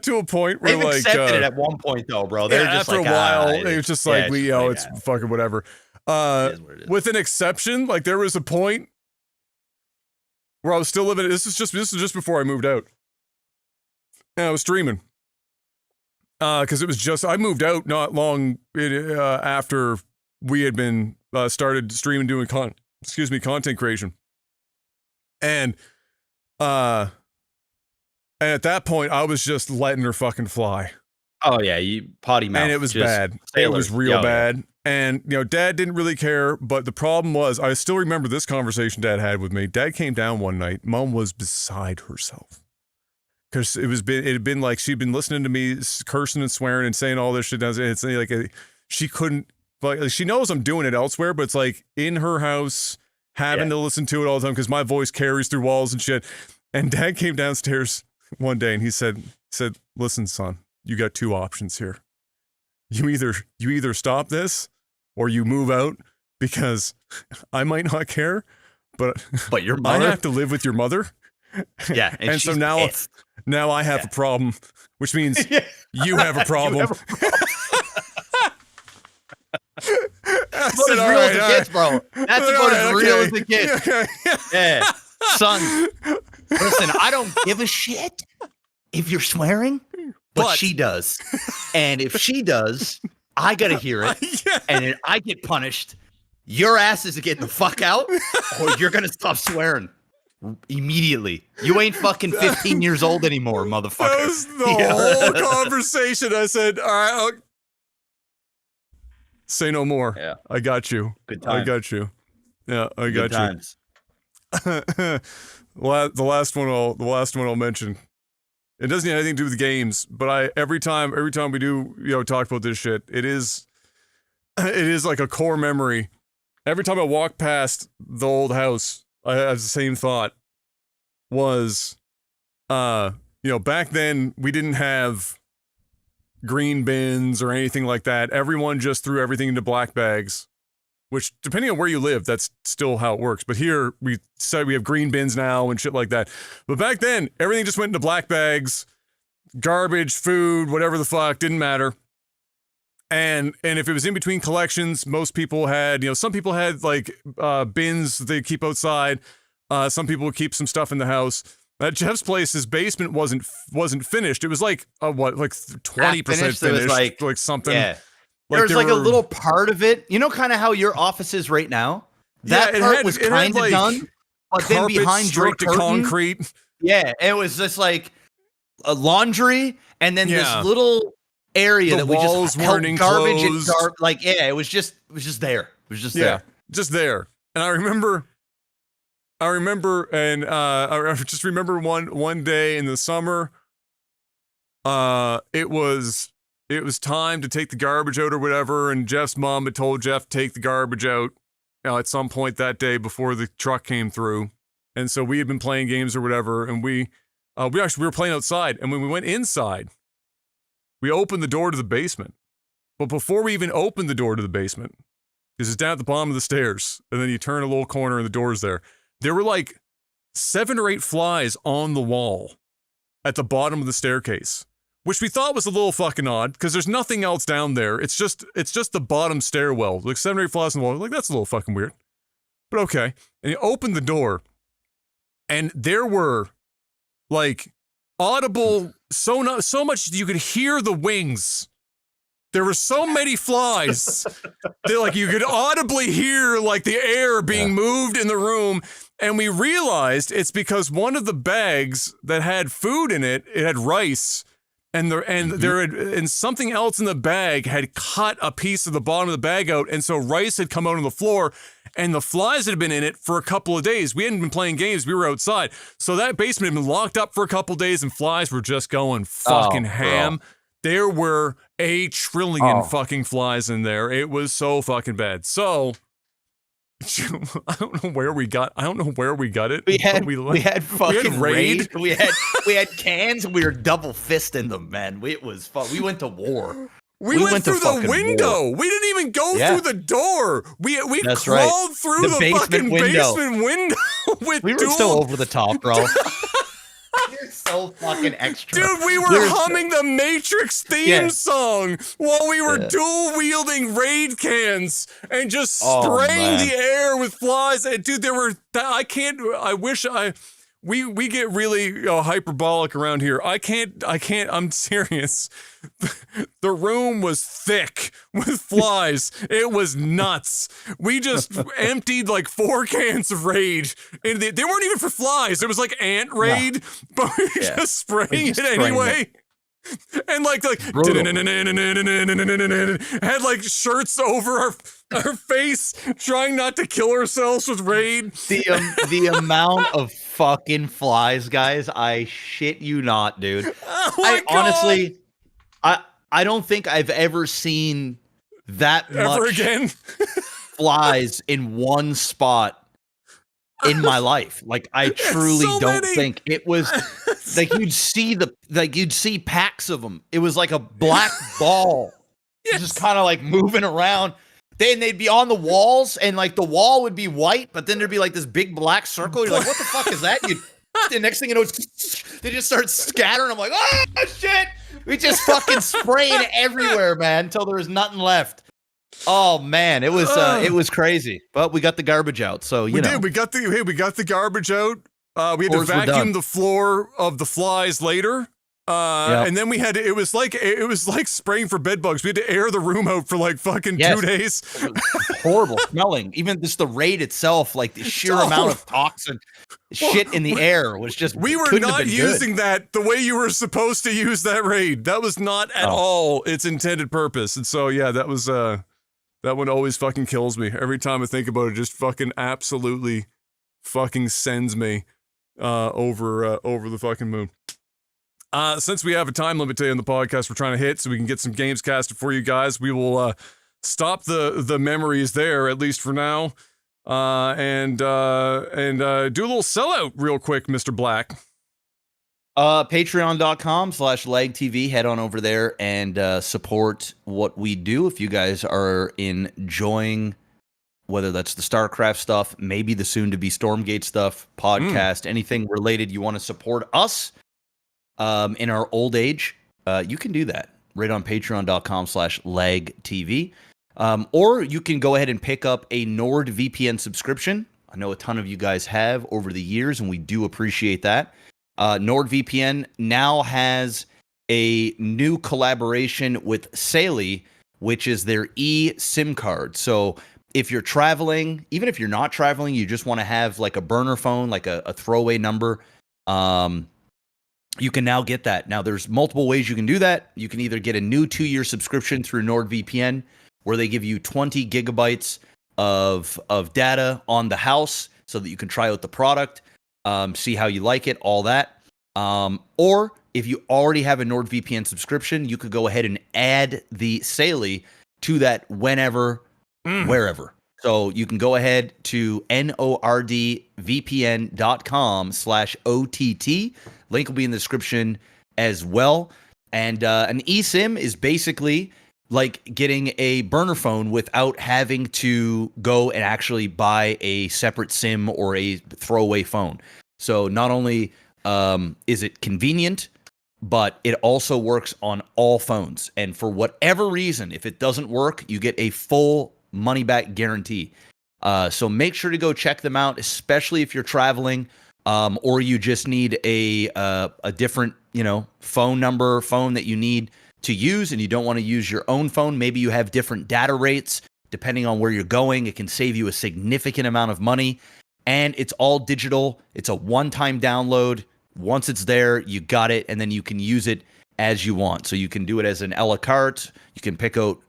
to a point where they've accepted it at one point though, bro. They're just after like, a while, it was just like it's fucking whatever. With an exception, like there was a point where I was still living. This is just before I moved out. And I was streaming. Because it was just I moved out not long after we had been started streaming doing content creation, and at that point I was just letting her fucking fly. Oh yeah, you potty mouth, and it was bad. It was real bad, and Dad didn't really care. But the problem was, I still remember this conversation Dad had with me. Dad came down one night. Mom was beside herself. Because it had been like she'd been listening to me cursing and swearing and saying all this shit. It's like she couldn't, like, she knows I'm doing it elsewhere, but it's like in her house having to listen to it all the time because my voice carries through walls and shit. And Dad came downstairs one day and he said, "Listen, son, you got two options here. You either stop this or you move out because I might not care, but your mother, I have to live with your mother." Yeah, and so now I have a problem, which means you have a problem. That's about as real as it gets, bro. That's about as real as it gets. Yeah, son. Listen, I don't give a shit if you're swearing, but she does. And if she does, I gotta hear it. And if I get punished, your ass is getting the fuck out, or you're gonna stop swearing. Immediately. You ain't fucking 15 years old anymore, motherfucker. That was the whole conversation. I said, all right, say no more. Yeah. I got you. Good times. I got you. Yeah, I got Good times. you. The last one I'll mention. It doesn't have anything to do with games, but every time we do, talk about this shit, it is like a core memory. Every time I walk past the old house, I have the same thought. Was, back then we didn't have green bins or anything like that. Everyone just threw everything into black bags, which, depending on where you live, that's still how it works. But here we said we have green bins now and shit like that. But back then, everything just went into black bags, garbage, food, whatever the fuck, didn't matter. And if it was in between collections, most people had, some people had like bins they keep outside. Some people would keep some stuff in the house. At Jeff's place, his basement wasn't finished. It was like 20% finished. Like something. Yeah. There's like a little part of it. Kind of how your office is right now. That part was kind of done, but then behind your curtain, concrete. Yeah, it was just like a laundry, and then this little area that we just held garbage and it was just there. It was just there. Just there. And I remember, and I just remember one day in the summer, it was time to take the garbage out or whatever, and Jeff's mom had told Jeff to take the garbage out at some point that day before the truck came through. And so we had been playing games or whatever, and we were playing outside, and when we went inside, we opened the door to the basement. But before we even opened the door to the basement, because it's down at the bottom of the stairs, and then you turn a little corner and the door's there. There were like 7 or 8 flies on the wall at the bottom of the staircase, which we thought was a little fucking odd because there's nothing else down there. It's just the bottom stairwell. Like 7 or 8 flies on the wall. Like, that's a little fucking weird. But okay. And you open the door, and there were like audible, so much you could hear the wings. There were so many flies that like you could audibly hear like the air being moved in the room. And we realized it's because one of the bags that had food in it had rice, and something else in the bag had cut a piece of the bottom of the bag out, and so rice had come out on the floor, and the flies had been in it for a couple of days. We hadn't been playing games, we were outside. So that basement had been locked up for a couple of days, and flies were just going fucking ham. There were 1 trillion fucking flies in there. It was so fucking bad. So I don't know where we got it. We had fucking raid. We had cans, and we were double fisting them, man. It was fun. We went to war. We went through the window. War. We didn't even go through the door. We crawled through the fucking basement window. We were still over the top, bro. so fucking extra. Dude, we were humming the Matrix theme song while we were dual wielding raid cans and just spraying the air with flies. And dude, we get really hyperbolic around here. I'm serious. The room was thick with flies. It was nuts. We just emptied like 4 cans of Raid. And they weren't even for flies. It was like ant Raid, but we were just spraying it anyway. And like had like shirts over our face, trying not to kill ourselves with Raid. The amount of fucking flies, guys, I shit you not, dude. Oh my God. Honestly, I don't think I've ever seen that much flies in one spot in my life. Like, I truly don't think it was like you'd see packs of them. It was like a black ball just kind of like moving around. Then they'd be on the walls, and like the wall would be white, but then there'd be like this big black circle. You're like, what the fuck is that? The next thing you know, they just start scattering. I'm like, oh shit! We just fucking spraying everywhere, man, until there was nothing left. Oh man, it was crazy. But we got the garbage out, so you know. We got the garbage out. We had to vacuum the floor of the flies later. And then we had to, it was like spraying for bed bugs. We had to air the room out for like fucking 2 days. Horrible smelling. Even just the Raid itself, like the sheer amount of toxin shit in the air was just. We were not using that the way you were supposed to use that Raid. That was not at all its intended purpose. And so yeah, that was that one always fucking kills me every time I think about it. Just fucking absolutely fucking sends me over the fucking moon. Since we have a time limit today on the podcast we're trying to hit so we can get some games casted for you guys, we will stop the memories there, at least for now, and do a little sellout real quick, Mr. Black. Patreon.com/lagtv. Head on over there and support what we do. If you guys are enjoying, whether that's the StarCraft stuff, maybe the soon-to-be Stormgate stuff, podcast, anything related you want to support us in our old age, you can do that right on patreon.com/lagtv. Or you can go ahead and pick up a NordVPN subscription. I know a ton of you guys have over the years, and we do appreciate that. NordVPN now has a new collaboration with Saley, which is their eSIM card. So if you're traveling, even if you're not traveling, you just want to have like a burner phone, like a throwaway number, you can now get that. Now, there's multiple ways you can do that. You can either get a new 2-year subscription through NordVPN, where they give you 20 gigabytes of data on the house so that you can try out the product, see how you like it, all that. Or if you already have a NordVPN subscription, you could go ahead and add the Saley to that whenever, wherever. So you can go ahead to nordvpn.com/OTT. Link will be in the description as well. And an eSIM is basically like getting a burner phone without having to go and actually buy a separate SIM or a throwaway phone. So not only is it convenient, but it also works on all phones. And for whatever reason, if it doesn't work, you get a full money-back guarantee. So make sure to go check them out, especially if you're traveling, or you just need a different, phone that you need to use, and you don't want to use your own phone. Maybe you have different data rates depending on where you're going. It can save you a significant amount of money, and it's all digital. It's a one-time download. Once it's there, you got it, and then you can use it as you want. So you can do it as an a la carte. You can pick out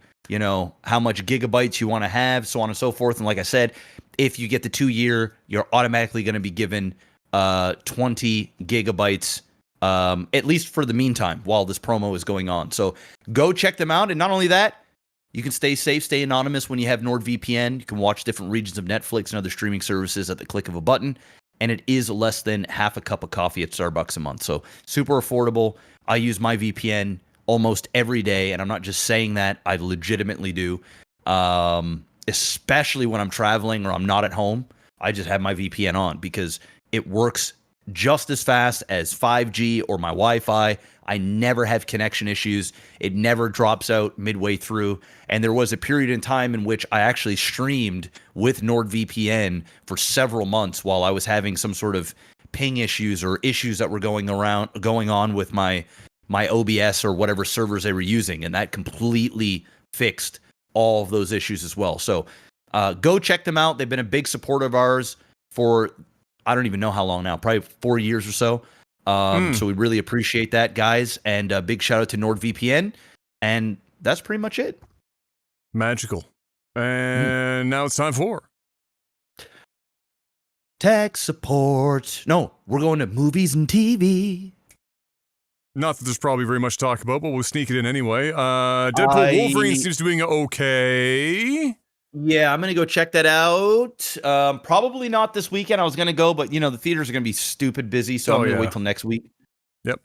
how much gigabytes you want to have, so on and so forth. And like I said, if you get the 2-year, you're automatically going to be given 20 gigabytes, at least for the meantime, while this promo is going on. So go check them out. And not only that, you can stay safe, stay anonymous when you have NordVPN. You can watch different regions of Netflix and other streaming services at the click of a button. And it is less than half a cup of coffee at Starbucks a month. So super affordable. I use my VPN almost every day, and I'm not just saying that, I legitimately do. Especially when I'm traveling or I'm not at home, I just have my VPN on because it works just as fast as 5G or my Wi-Fi. I never have connection issues. It never drops out midway through. And there was a period in time in which I actually streamed with NordVPN for several months while I was having some sort of ping issues or issues that were going on with my OBS or whatever servers they were using, and that completely fixed all of those issues as well. So go check them out. They've been a big supporter of ours for I don't even know how long now, probably 4 years or so. So we really appreciate that, guys, and a big shout out to NordVPN. And that's pretty much it. Magical. And now it's time for tech support. No, we're going to movies and TV. Not that there's probably very much to talk about, but we'll sneak it in anyway. Deadpool Wolverine seems to be doing okay. Yeah, I'm going to go check that out. Probably not this weekend. I was going to go, but, the theaters are going to be stupid busy, so I'm going to wait till next week. Yep.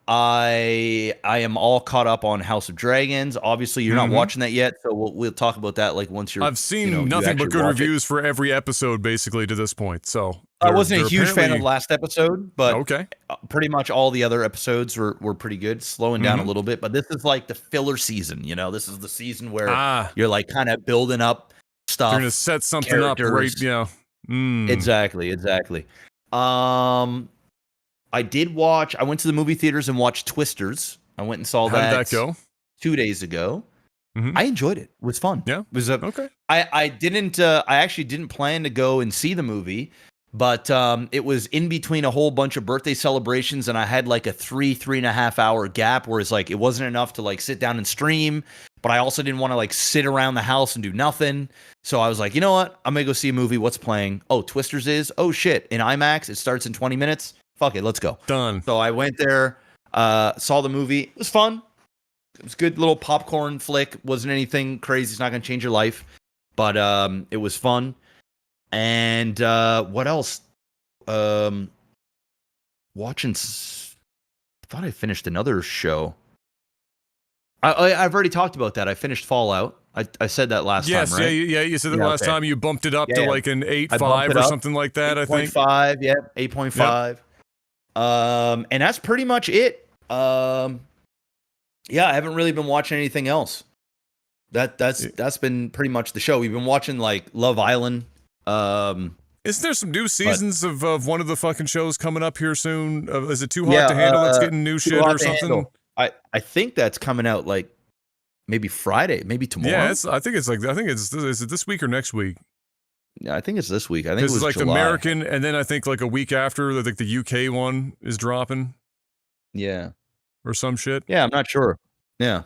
I am all caught up on House of Dragons. Obviously, you're not watching that yet, so we'll talk about that once you're. I've seen nothing but good reviews for every episode, basically, to this point. So I wasn't a huge fan of the last episode, but okay, pretty much all the other episodes were pretty good, slowing down a little bit. But this is like the filler season. This is the season where you're like kind of building up stuff. You're gonna set something up, right? Yeah. Exactly. I went to the movie theaters and watched Twisters. I went and saw that. How did that go? 2 days ago. I enjoyed it. It was fun. Yeah. It was okay. I actually didn't plan to go and see the movie, but it was in between a whole bunch of birthday celebrations, and I had like a 3.5 hour gap where it's like it wasn't enough to like sit down and stream, but I also didn't want to like sit around the house and do nothing. So I was like, you know what? I'm gonna go see a movie. What's playing? Oh, Twisters is. Oh shit! In IMAX, it starts in 20 minutes. Fuck it, let's go. Done. So I went there, saw the movie. It was fun. It was a good little popcorn flick. Wasn't anything crazy. It's not going to change your life. But it was fun. And what else? Watching... I thought I finished another show. I've already talked about that. I finished Fallout. I said that last time, right? You said that last time. You bumped it up to like an 8.5 or something like that, I think. 8.5, yeah. 8.5. Yep. And that's pretty much it. I haven't really been watching anything else. That's been pretty much the show. We've been watching like Love Island. Isn't there some new seasons of one of the fucking shows coming up here soon? Is it Too Hot to Handle that's getting new shit or something? I think that's coming out like maybe Friday, maybe tomorrow. Yeah, I think it's is it this week or next week? Yeah, I think it's this week. I think it was like July. The American, and then I think like a week after, I think the UK one is dropping. Yeah. Or some shit. Yeah, I'm not sure. Yeah.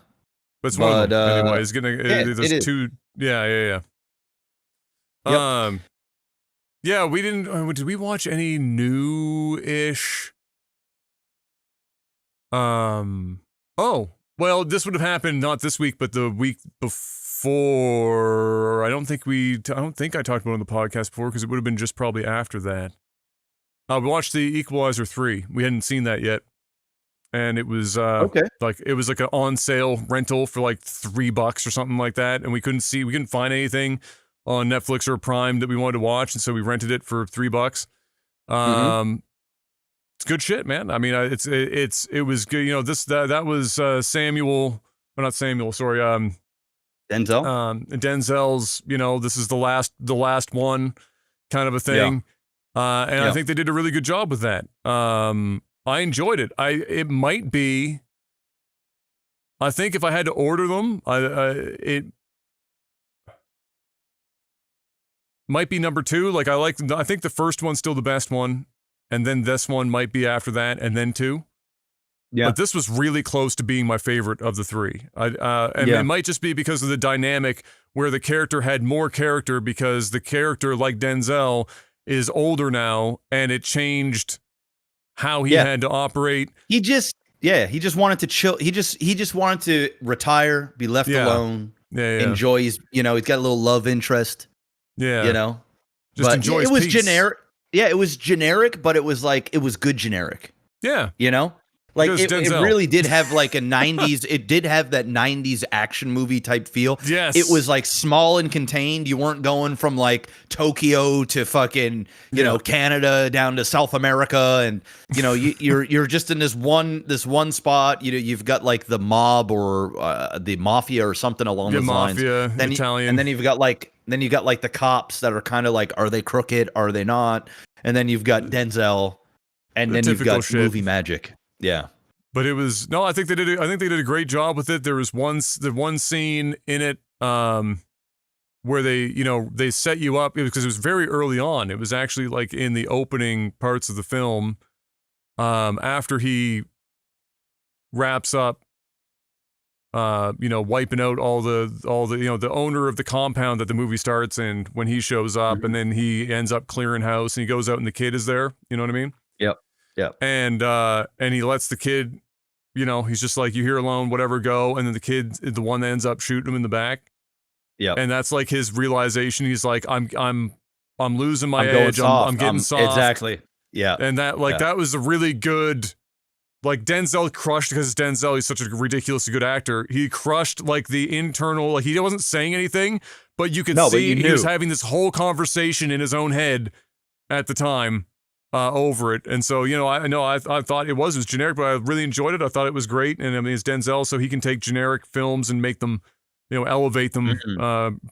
But it's one of them. Anyway, it's gonna. There's two. Yeah. Yep. Yeah, we didn't. Did we watch any new-ish? Oh, well, this would have happened not this week, but the week before. I don't think I talked about it on the podcast before because it would have been just probably after that. We watched the Equalizer 3. We hadn't seen that yet, and it was like it was like an on sale rental for like $3 or something like that, and we couldn't find anything on Netflix or Prime that we wanted to watch, and so we rented it for $3. It's good shit, man. I mean, it was good. That was Samuel, or not Samuel, sorry. Denzel. Denzel's. This is the last one, kind of a thing. Yeah. And I think they did a really good job with that. I enjoyed it. It might be. I think if I had to order them, it might be number 2. Like I think the first one's still the best one. And then this one might be after that, and then 2. Yeah. But this was really close to being my favorite of the 3. It might just be because of the dynamic where the character had more character because the character, like Denzel, is older now, and it changed how he had to operate. He just wanted to chill. He just wanted to retire, be left alone. Enjoy his, he's got a little love interest. Yeah. Just enjoy his peace. Generic. Yeah, it was generic, but it was good generic. Yeah. Like it really did have like a 90s. It did have that 90s action movie type feel. Yes. It was like small and contained. You weren't going from like Tokyo to fucking, you know, Canada down to South America. And, you know, you're just in this one spot. You know, you've got like the mob or the mafia or something along those lines. Then Italian. And then you've got like the cops that are kind of like, are they crooked? Are they not? And then you've got Denzel. And then you've got movie magic. Yeah. But it was I think they did a great job with it. There was one scene in it where they set you up because it was very early on. It was actually like in the opening parts of the film after he wraps up wiping out all the the owner of the compound that the movie starts in when he shows up, and then he ends up clearing house and he goes out and the kid is there. You know what I mean? Yep. Yeah. And he lets the kid, he's just like, you here alone, whatever, go. And then the kid is the one that ends up shooting him in the back. Yeah. And that's like his realization. He's like, I'm losing my edge. I'm getting soft. Exactly. Yeah. And that that was a really good, like Denzel crushed, because it's Denzel. He's such a ridiculously good actor. He crushed like the internal, like he wasn't saying anything, but you could see he was having this whole conversation in his own head at the time. Over it. And so, I thought it was generic, but I really enjoyed it. I thought it was great. And I mean, it's Denzel, so he can take generic films and make them, elevate them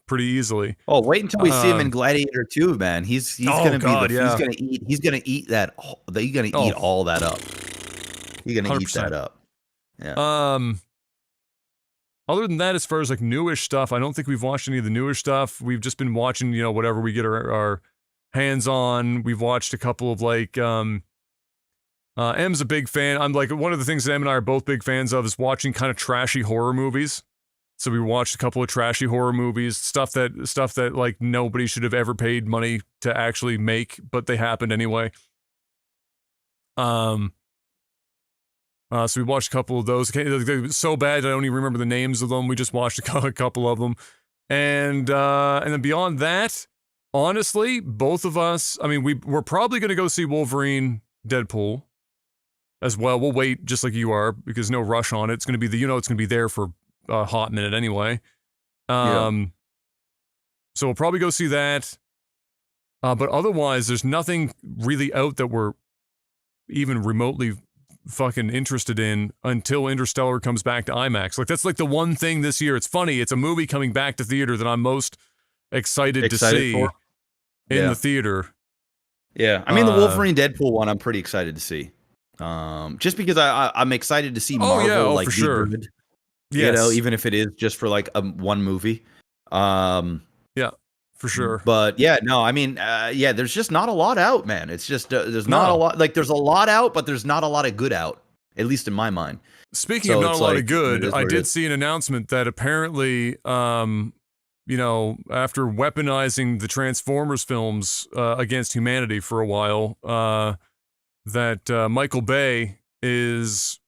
pretty easily. Oh, wait until we see him in Gladiator 2, man. He's gonna eat eat all that up. He's gonna 100%. Eat that up. Yeah. Other than that, as far as like newish stuff, I don't think we've watched any of the newish stuff. We've just been watching, whatever we get our hands on. We've watched a couple of like M's a big fan. I'm like, one of the things that Em and I are both big fans of is watching kind of trashy horror movies. So we watched a couple of trashy horror movies, stuff that like nobody should have ever paid money to actually make, but they happened anyway. So we watched a couple of those. They were so bad I don't even remember the names of them. We just watched a couple of them, and then beyond that, honestly, both of us, I mean, we're probably going to go see Wolverine Deadpool as well. We'll wait just like you are, because no rush on it. It's going to be it's going to be there for a hot minute anyway. So we'll probably go see that. But otherwise, there's nothing really out that we're even remotely fucking interested in until Interstellar comes back to IMAX. Like, that's like the one thing this year. It's funny. It's a movie coming back to theater that I'm most excited to see for? In the theater. Yeah, I mean, the Wolverine Deadpool one, I'm pretty excited to see. Just because I'm excited to see Marvel like for sure. Good, yes. Even if it is just for like one movie. Yeah, for sure. But yeah, no, I mean, there's just not a lot out, man. It's just there's not a lot. Like, there's a lot out, but there's not a lot of good out, at least in my mind. Speaking of not a lot of good, I did see an announcement that apparently, after weaponizing the Transformers films against humanity for a while, that Michael Bay is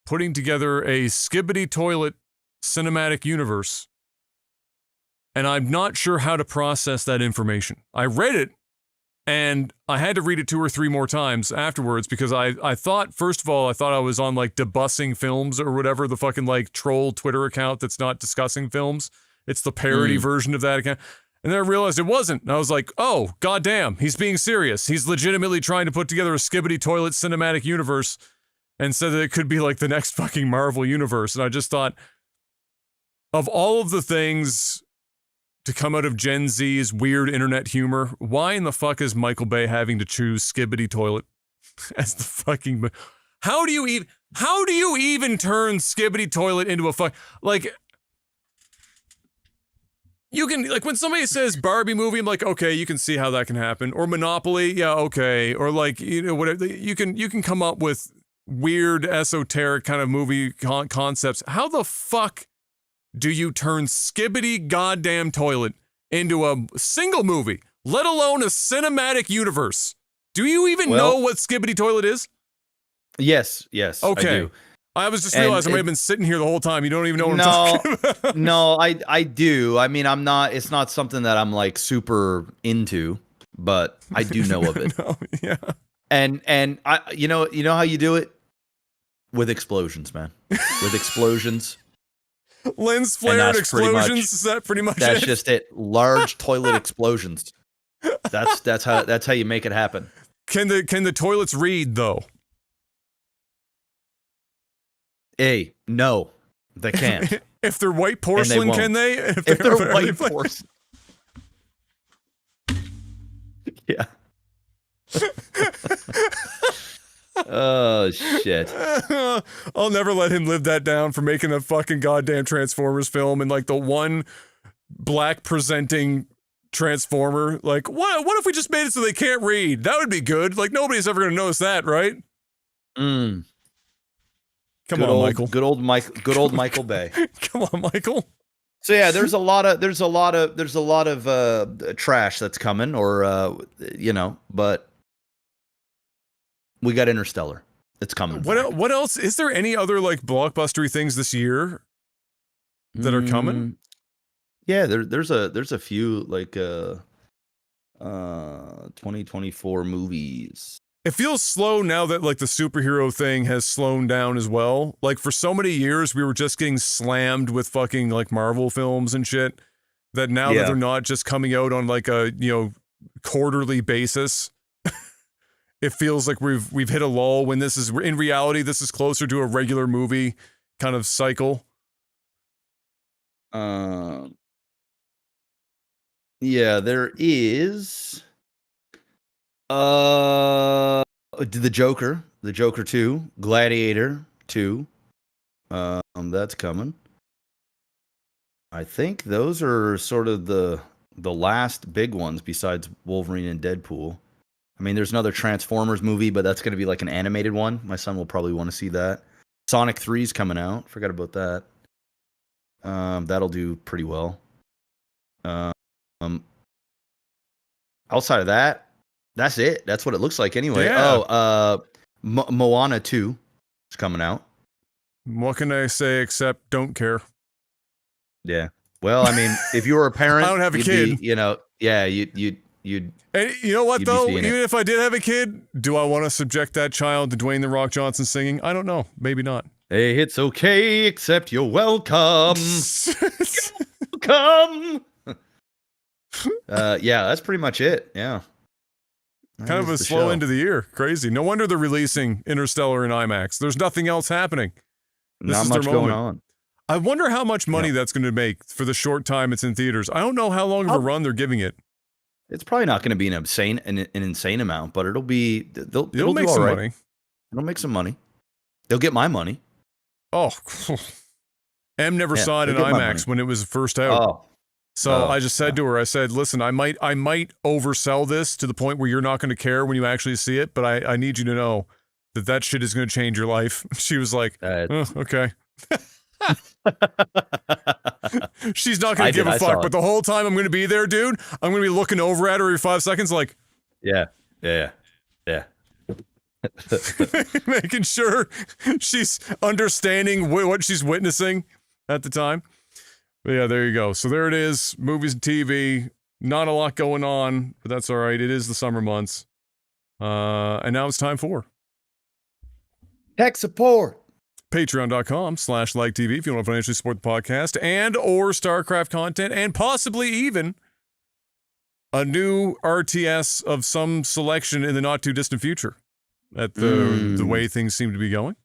putting together a skibbity toilet cinematic universe. And I'm not sure how to process that information. I read it, and I had to read it 2 or 3 more times afterwards, because I thought, first of all, I was on like Debussing Films or whatever, the fucking like troll Twitter account that's not discussing films. It's the parody version of that account. And then I realized it wasn't. And I was like, oh, goddamn, he's being serious. He's legitimately trying to put together a skibbity toilet cinematic universe and said that it could be like the next fucking Marvel universe. And I just thought, of all of the things to come out of Gen Z's weird internet humor, why in the fuck is Michael Bay having to choose skibbity toilet as the fucking... How do you even turn skibbity toilet into a fuck... Like... You can, like, when somebody says Barbie movie, I'm like, okay, you can see how that can happen. Or Monopoly, yeah, okay. Or like, whatever. You can come up with weird, esoteric kind of movie concepts. How the fuck do you turn skibbity goddamn toilet into a single movie, let alone a cinematic universe? Do you even know what skibbity toilet is? Yes. Okay. I do. I was just realizing I might have been sitting here the whole time. You don't even know what I'm talking about. No, I do. I mean, it's not something that I'm like super into, but I do know of it. Yeah. And I, you know how you do it? With explosions, man. With explosions. Lens flare and explosions. Is that pretty much that's it? Just it. Large toilet explosions. That's how you make it happen. Can the toilets read though? A, no, they can't. If they're white porcelain, can they? If they're white porcelain. Yeah. Oh shit. I'll never let him live that down for making a fucking goddamn Transformers film and like the one black presenting Transformer. Like, what if we just made it so they can't read? That would be good. Like, nobody's ever gonna notice that, right? Come on, Michael. Good old Michael Bay. Come on, Michael. So yeah, there's a lot of trash that's coming, or but we got Interstellar. It's coming. What else? Is there any other like blockbustery things this year that are coming? Yeah, there's a few like 2024 movies. It feels slow now that like the superhero thing has slowed down as well. Like for so many years we were just getting slammed with fucking like Marvel films and shit that now that they're not just coming out on like a, quarterly basis. It feels like we've hit a lull when this is in reality this is closer to a regular movie kind of cycle. Yeah, there is the Joker 2, Gladiator 2. That's coming. I think those are sort of the last big ones besides Wolverine and Deadpool. I mean, there's another Transformers movie, but that's going to be like an animated one. My son will probably want to see that. Sonic 3's coming out. Forgot about that. That'll do pretty well. Outside of that, that's it. That's what it looks like anyway. Yeah. Moana 2 is coming out. What can I say except don't care? Yeah. Well, I mean, if you were a parent, I don't have a kid. You'd. And you know what though? Even if I did have a kid, do I want to subject that child to Dwayne "The Rock" Johnson singing? I don't know. Maybe not. Hey, it's okay, except you're welcome. Welcome. Yeah, that's pretty much it. Yeah. Kind of a slow end of the year. Crazy. No wonder they're releasing Interstellar in IMAX. There's nothing else happening. Not much going on. I wonder how much money that's going to make for the short time it's in theaters. I don't know how long of a run they're giving it. It's probably not going to be an insane amount, but it'll be. It'll make some money. It'll make some money. They'll get my money. Oh, Em never saw it in IMAX when it was first out. Oh. So I just said to her, I said, "Listen, I might oversell this to the point where you're not going to care when you actually see it, but I need you to know that shit is going to change your life." She was like, oh, "Okay." She's not going to give a fuck, but the whole time I'm going to be there, dude. I'm going to be looking over at her every 5 seconds, like, yeah. Making sure she's understanding what she's witnessing at the time. But yeah, there you go. So there it is. Movies and TV. Not a lot going on, but that's all right. It is the summer months. And now it's time for tech support. Patreon.com/LikeTV if you want to financially support the podcast and or StarCraft content and possibly even a new RTS of some selection in the not too distant future at the way things seem to be going.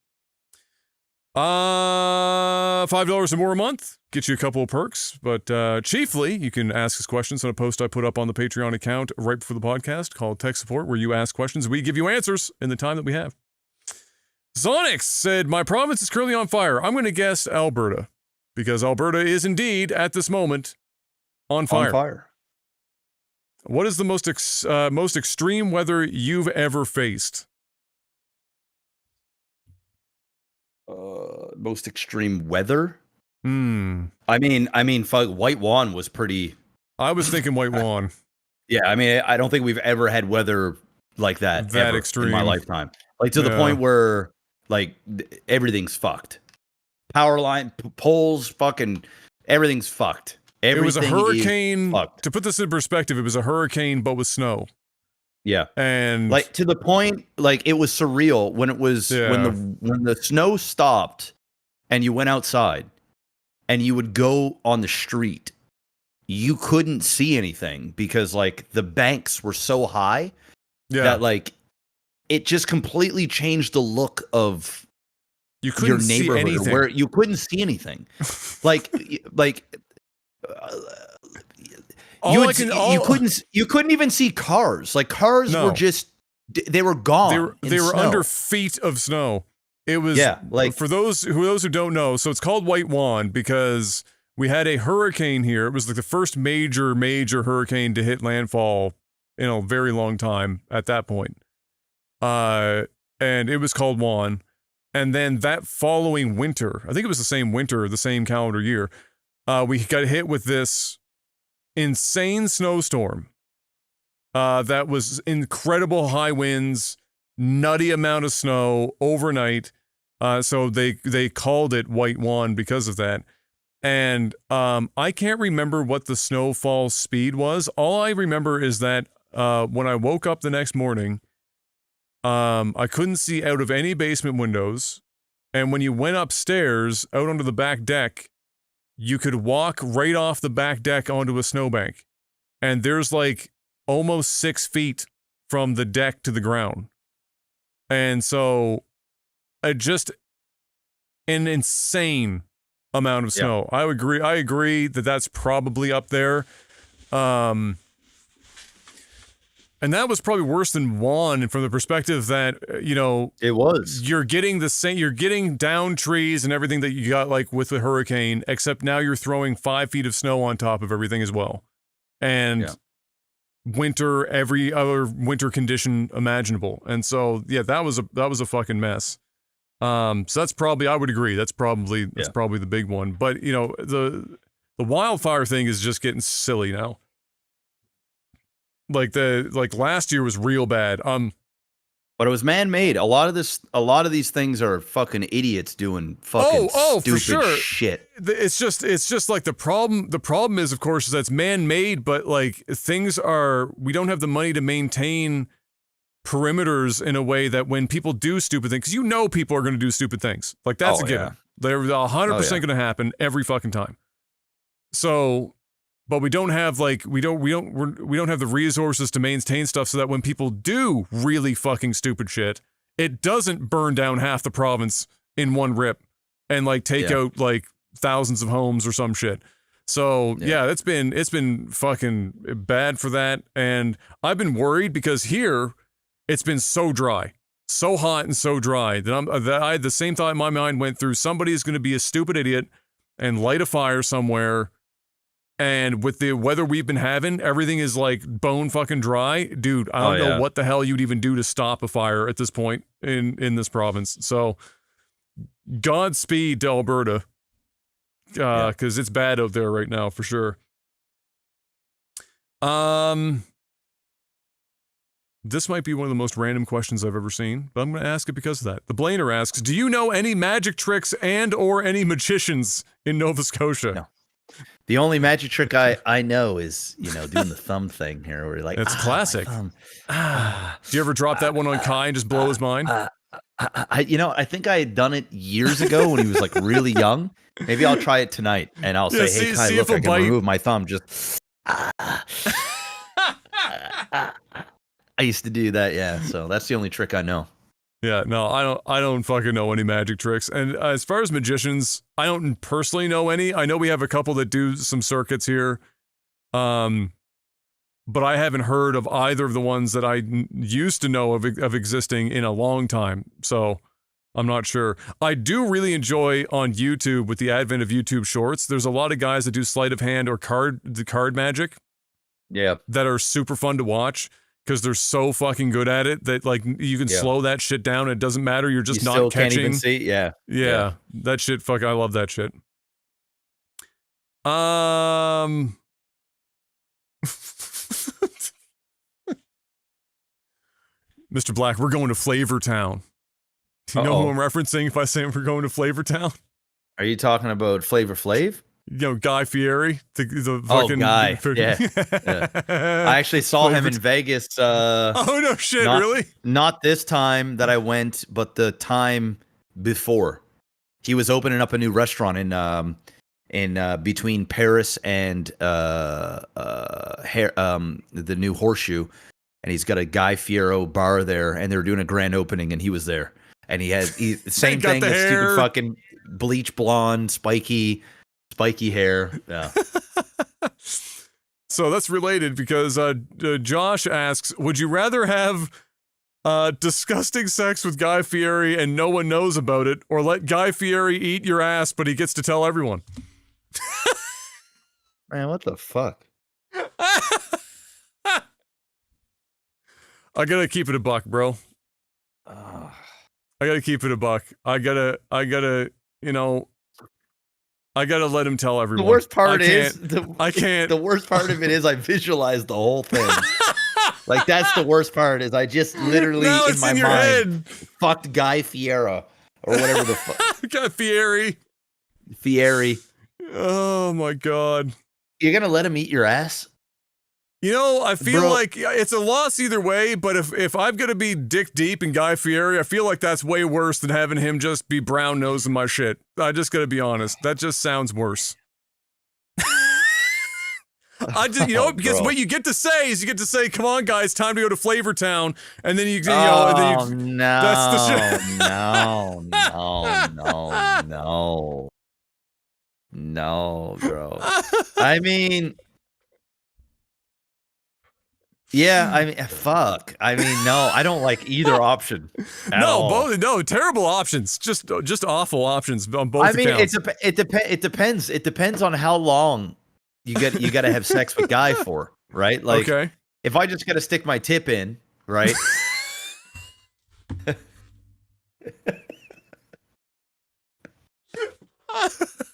$5 or more a month get you a couple of perks, but chiefly you can ask us questions on a post I put up on the Patreon account right before the podcast called Tech Support, where you ask questions, we give you answers in the time that we have. Zonix said, my province is currently on fire. I'm going to guess Alberta, because Alberta is indeed, at this moment, on fire. What is the most extreme weather you've ever faced? Most extreme weather? I mean, White Wan was pretty... I was thinking White Wan. Yeah, I mean, I don't think we've ever had weather like that extreme in my lifetime. Like, to the point where... like, everything's fucked. Power line, poles, fucking, everything's fucked. It was a hurricane. To put this in perspective, it was a hurricane, but with snow. Yeah. And like to the point, like it was surreal when it was when the snow stopped and you went outside and you would go on the street, you couldn't see anything because like the banks were so high that like it just completely changed the look of you couldn't your neighborhood see anything. where you couldn't see anything. like you couldn't even see cars. Like cars were just they were gone. They were under feet of snow. It was like for those who don't know. So it's called White Wand because we had a hurricane here. It was like the first major hurricane to hit landfall in a very long time at that point. And it was called Juan. And then that following winter, I think it was the same winter, the same calendar year, we got hit with this insane snowstorm. That was incredible high winds, nutty amount of snow overnight. So they called it White Wand because of that. And I can't remember what the snowfall speed was. All I remember is that when I woke up the next morning, I couldn't see out of any basement windows. And when you went upstairs out onto the back deck, you could walk right off the back deck onto a snowbank. And there's like almost 6 feet from the deck to the ground. And so just an insane amount of snow. I agree that that's probably up there. And that was probably worse than Juan from the perspective that, it was. You're getting down trees and everything that you got like with the hurricane, except now you're throwing 5 feet of snow on top of everything as well. And winter, every other winter condition imaginable. And so, that was a fucking mess. So that's probably, I would agree, that's probably the big one. But, the wildfire thing is just getting silly now. Like last year was real bad. But it was man-made. A lot of these things are fucking idiots doing fucking stupid for sure. shit. It's just like the problem is, of course, is that it's man-made, but like we don't have the money to maintain perimeters in a way that when people do stupid things, because people are going to do stupid things. Like that's a given. They're 100% going to happen every fucking time. So, but we don't have we don't have the resources to maintain stuff so that when people do really fucking stupid shit, it doesn't burn down half the province in one rip and like take out like thousands of homes or some shit. So it's been fucking bad for that. And I've been worried because here it's been so dry, so hot and so dry that I had the same thought in my mind went through. Somebody's going to be a stupid idiot and light a fire somewhere. And with the weather we've been having, everything is like bone fucking dry. Dude, I don't know what the hell you'd even do to stop a fire at this point in this province. So Godspeed to Alberta. Because it's bad out there right now for sure. This might be one of the most random questions I've ever seen, but I'm going to ask it because of that. The Blainer asks, do you know any magic tricks and or any magicians in Nova Scotia? No. The only magic trick I know is, doing the thumb thing here where you're like, it's classic. Do you ever drop that one on Kai and just blow his mind? I think I had done it years ago when he was like really young. Maybe I'll try it tonight and I'll say, hey, Kai, look, I can remove my thumb. Just, I used to do that. Yeah. So that's the only trick I know. Yeah, no, I don't fucking know any magic tricks. And as far as magicians, I don't personally know any. I know we have a couple that do some circuits here. But I haven't heard of either of the ones that I used to know of existing in a long time. So I'm not sure. I do really enjoy on YouTube with the advent of YouTube Shorts. There's a lot of guys that do sleight of hand or card magic. Yeah. That are super fun to watch. Because they're so fucking good at it that like you can slow that shit down. It doesn't matter. You're just not still catching. Can't even see. Yeah. That shit. Fuck. I love that shit. Mr. Black, we're going to Flavor Town. Do you know who I'm referencing if I say we're going to Flavor Town? Are you talking about Flavor Flav? Guy Fieri, the fucking Guy. Yeah. I actually saw him in Vegas. Oh no shit, really? Not this time that I went, but the time before. He was opening up a new restaurant in between Paris and the new Horseshoe, and he's got a Guy Fieri bar there, and they're doing a grand opening, and he was there, and he same thing, the stupid fucking bleach blonde, spiky hair. Yeah. So that's related because Josh asks, would you rather have disgusting sex with Guy Fieri and no one knows about it, or let Guy Fieri eat your ass but he gets to tell everyone? Man, what the fuck? I gotta keep it a buck, bro. I gotta keep it a buck. I gotta let him tell everyone. The worst part I can't. The worst part of it is I visualize the whole thing. Like, that's the worst part, is I just literally in my mind fucked Guy Fieri or whatever the fuck. Guy Fieri. Oh my god. You're gonna let him eat your ass? I feel like it's a loss either way, but if I'm gonna be dick deep in Guy Fieri, I feel like that's way worse than having him just be brown nosing my shit. I just gotta be honest. That just sounds worse. Because what you get to say is come on, guys, time to go to Flavor Town, and then no, that's the shit. No, bro. I mean, fuck. I mean, no, I don't like either option. No, terrible options. Just awful options on both accounts. It depends. It depends on how long you got to have sex with Guy for, right? Like, okay. If I just got to stick my tip in, right?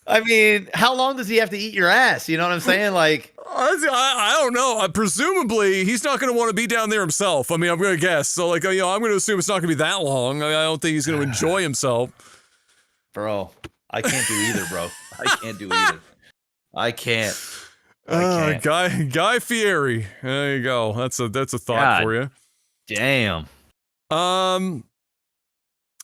I mean, how long does he have to eat your ass? You know what I'm saying? Like, I don't know. Presumably, he's not going to want to be down there himself. I mean, I'm going to guess. So, I'm going to assume it's not going to be that long. I don't think he's going to enjoy himself. Bro, I can't do either, bro. I can't do either. I can't. Guy Fieri. There you go. That's a thought for you. Damn.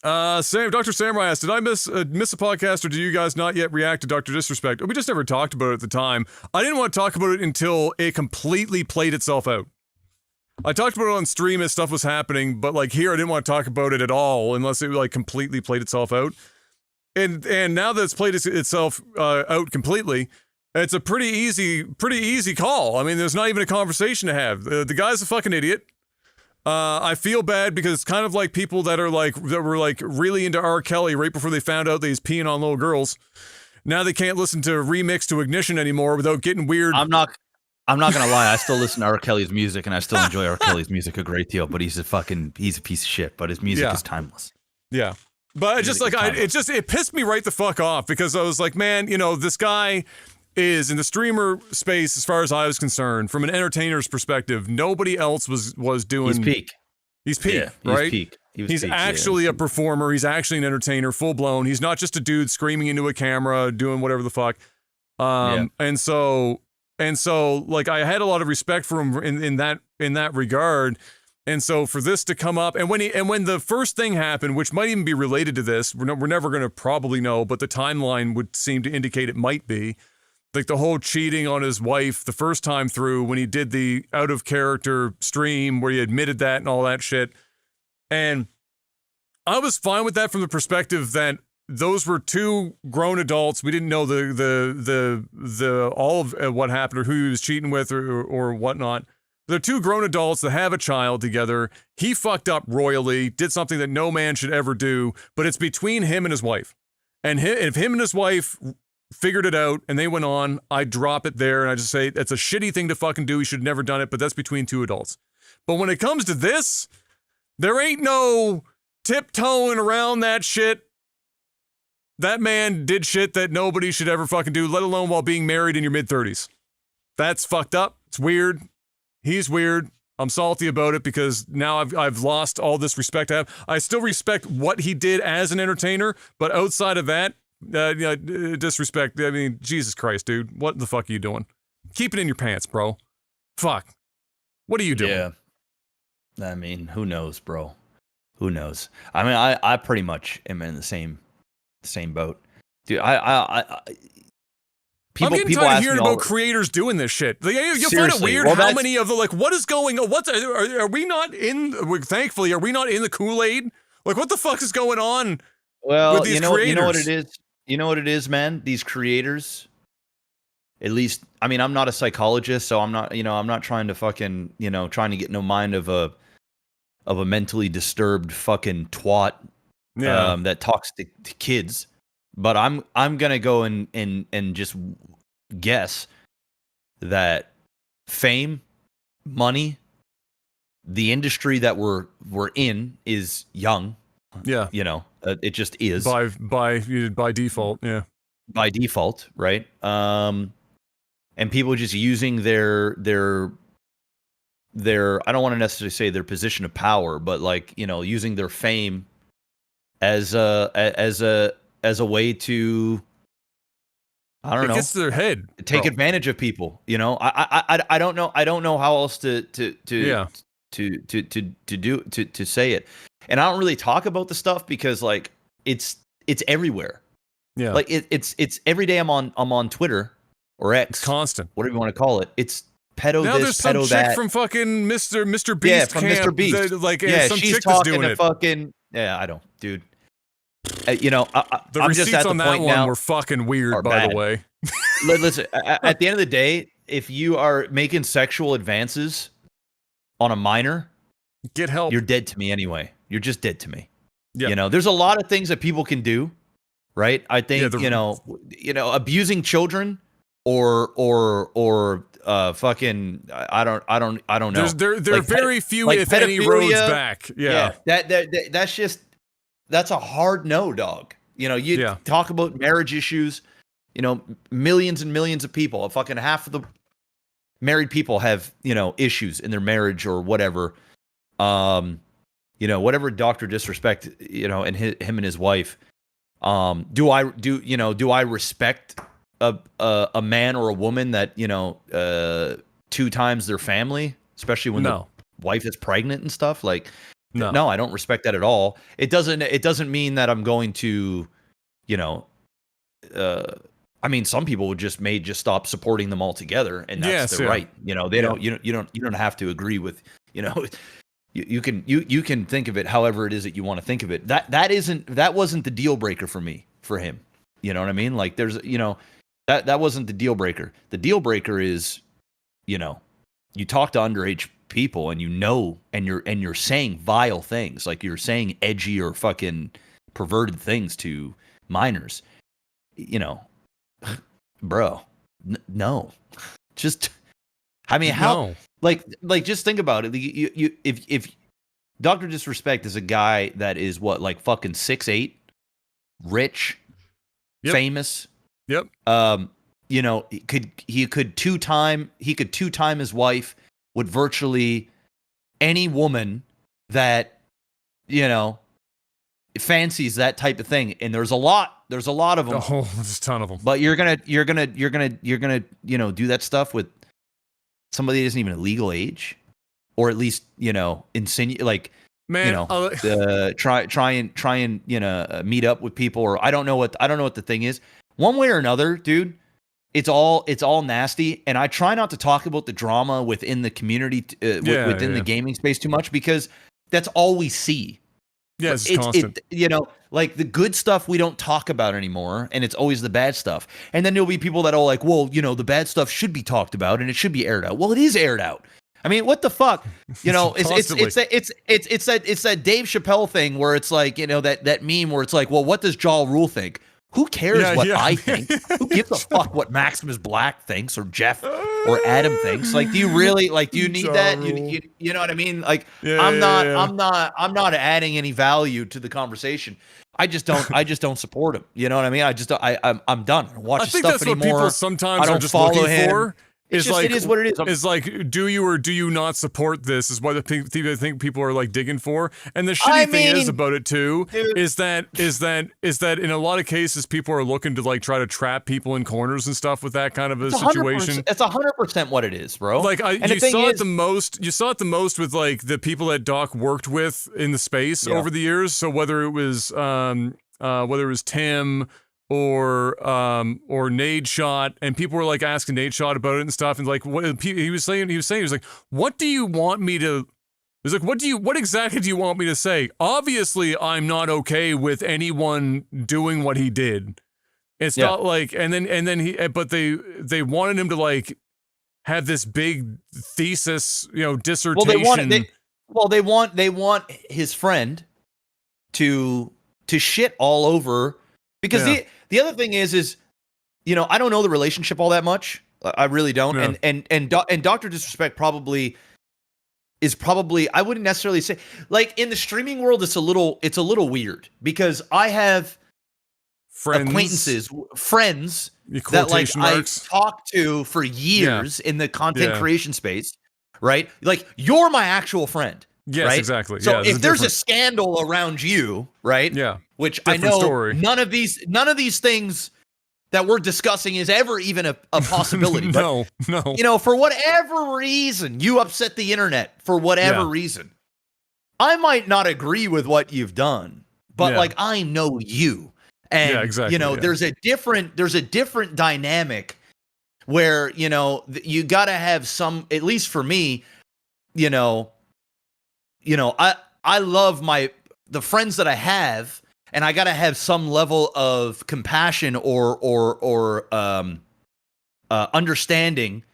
Dr. Samurai asked, did I miss a podcast, or do you guys not yet react to Dr. Disrespect? We just never talked about it at the time. I didn't want to talk about it until it completely played itself out. I talked about it on stream as stuff was happening, but here I didn't want to talk about it at all unless it completely played itself out. And now that it's played itself out completely, it's a pretty easy call. I mean, there's not even a conversation to have. The guy's a fucking idiot. I feel bad because it's kind of like people that were really into R. Kelly right before they found out that he's peeing on little girls. Now they can't listen to Remix to Ignition anymore without getting weird. I'm not gonna lie. I still listen to R. Kelly's music, and I still enjoy R. Kelly's music a great deal. But he's a piece of shit. But his music is timeless. Yeah. But it pissed me right the fuck off because I was like, man, this guy is in the streamer space, as far as I was concerned, from an entertainer's perspective, nobody else was doing. He's peak, right? He's actually a performer. He's actually an entertainer, full blown. He's not just a dude screaming into a camera, doing whatever the fuck. And so I had a lot of respect for him in that regard. And so for this to come up, and when the first thing happened, which might even be related to this, we're never going to probably know, but the timeline would seem to indicate it might be. Like the whole cheating on his wife the first time through when he did the out of character stream where he admitted that and all that shit. And I was fine with that from the perspective that those were two grown adults. We didn't know the all of what happened or who he was cheating with or whatnot. They're two grown adults that have a child together. He fucked up royally, did something that no man should ever do, but it's between him and his wife. And if him and his wife figured it out and they went on, I drop it there and I just say it's a shitty thing to fucking do. He should have never done it, but that's between two adults. But when it comes to this, there ain't no tiptoeing around that shit. That man did shit that nobody should ever fucking do, let alone while being married in your mid-30s. That's fucked up. It's weird. He's weird. I'm salty about it because now I've lost all this respect I have. I still respect what he did as an entertainer, but outside of that, disrespect. I mean, Jesus Christ, dude. What the fuck are you doing? Keep it in your pants, bro. Fuck. What are you doing? Yeah. I mean, who knows, bro? Who knows? I mean, I pretty much am in the same boat. Dude, I'm getting tired of hearing about creators doing this shit. You find it weird how many of the, like, what is going on? Are we not in, thankfully, are we not in the Kool-Aid? Like, what the fuck is going on with these creators? You know what it is? You know what it is, man? These creators, at least, I mean, I'm not a psychologist, so I'm not trying to fucking, trying to get in the mind of a mentally disturbed fucking twat that talks to kids. But I'm gonna go and just guess that fame, money, the industry that we're in is young. Yeah, it just is by default. Yeah, by default, right? And people just using their I don't want to necessarily say their position of power, but like using their fame as a way to, I don't know, it gets to their head, take advantage of people. I don't know how else to say it. And I don't really talk about the stuff because like it's everywhere. Yeah, like it's every day I'm on Twitter or X. It's constant, whatever you want to call it. It's pedo now this, there's some pedo chick that from fucking Mr. Beast. Yeah, from camp Mr. Beast. That, like, some she's chick talking is doing to it. Fucking I don't, dude. the I'm receipts just at on the that point one now were fucking weird, by the way. Listen, at the end of the day, if you are making sexual advances on a minor, get help. You're dead to me anyway. You're just dead to me. Yeah. There's a lot of things that people can do, right? I think abusing children or fucking I don't know. There are very few, like, if any, roads back. Yeah. That's a hard no, dog. You talk about marriage issues, millions and millions of people, fucking half of the married people have, issues in their marriage or whatever. Whatever Dr. Disrespect, and him and his wife. Do I respect a man or a woman that, 2 times their family, especially when the wife is pregnant and stuff? Like, no, I don't respect that at all. It doesn't mean that I'm going to, I mean, some people would just stop supporting them altogether, and that's their right. You don't have to agree with, you can think of it however it is that you want to think of it. That wasn't the deal breaker for him. You know what I mean? Like there's, that wasn't the deal breaker. The deal breaker is, you talk to underage people and you're saying vile things, like you're saying edgy or fucking perverted things to minors, bro. No, just, I mean, how, like just think about it. If Dr. Disrespect is a guy that is what, like fucking 6'8", rich, famous. Yep. He could two-time his wife with virtually any woman that, fancies that type of thing. And there's a lot of them. Oh, there's a ton of them. But you're gonna, do that stuff with somebody that isn't even a legal age, or at least, insinuate, like, man, try and meet up with people, or I don't know what the thing is. One way or another, dude, it's all nasty, and I try not to talk about the drama within the community, within the gaming space too much, because that's all we see. Yeah, it's constant. Like the good stuff we don't talk about anymore, and it's always the bad stuff. And then there'll be people that are like, well, the bad stuff should be talked about and it should be aired out. Well, it is aired out. I mean, what the fuck? It's that Dave Chappelle thing where it's like, that meme where it's like, well, what does Ja Rule think? Who cares I think? Who gives a fuck what Maximus Black thinks, or Jeff or Adam thinks? Like, do you really, do you need that? You know what I mean? Like, I'm not adding any value to the conversation. I just don't support him. You know what I mean? I'm done. I don't watch his stuff anymore. I think that's what people sometimes are just looking for. It's just, it is what it is. It's like, do you or do you not support this? Is what I think people are like digging for. And the shitty thing is about it too, dude, is that in a lot of cases people are looking to like try to trap people in corners and stuff with that kind of a situation. It's 100% what it is, bro. Like you saw it the most. You saw it the most with like the people that Doc worked with in the space over the years. So whether it was Tim or Nadeshot, and people were like asking Nadeshot about it and stuff, and like what he was saying, like, what do you want me to? He's like, what exactly do you want me to say? Obviously, I'm not okay with anyone doing what he did. It's not like, and then but they wanted him to like have this big thesis, dissertation. They want his friend to shit all over, because the other thing is I don't know the relationship all that much. I really don't. Yeah. And Dr. Disrespect is probably I wouldn't necessarily say, like, in the streaming world it's a little weird, because I have acquaintances, friends that like I've talked to for years in the content creation space, right? Like, you're my actual friend. Yes, right? Exactly. So if there's a scandal around you, right? Yeah. Which I know none of these things that we're discussing is ever even a possibility. No. For whatever reason, you upset the internet for whatever reason. I might not agree with what you've done, but like, I know you. And there's a different dynamic where, you got to have some, at least for me, I love the friends that I have, and I got to have some level of compassion or understanding.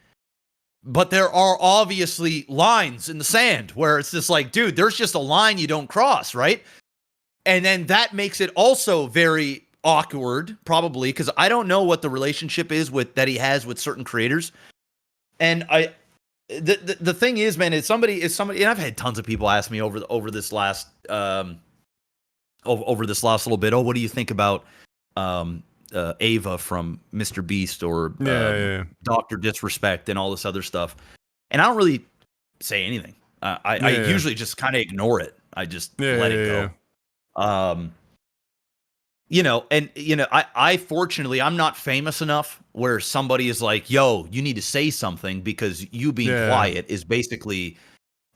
But there are obviously lines in the sand where it's just like, dude, there's just a line you don't cross, right? And then that makes it also very awkward, probably, because I don't know what the relationship is that he has with certain creators. And the thing is, man, is somebody, and I've had tons of people ask me over this last little bit, what do you think about Ava from Mr. Beast or Dr. Disrespect and all this other stuff? And I don't really say anything. I usually just kind of ignore it. I just let it go. I fortunately, I'm not famous enough where somebody is like, yo, you need to say something, because you being quiet is basically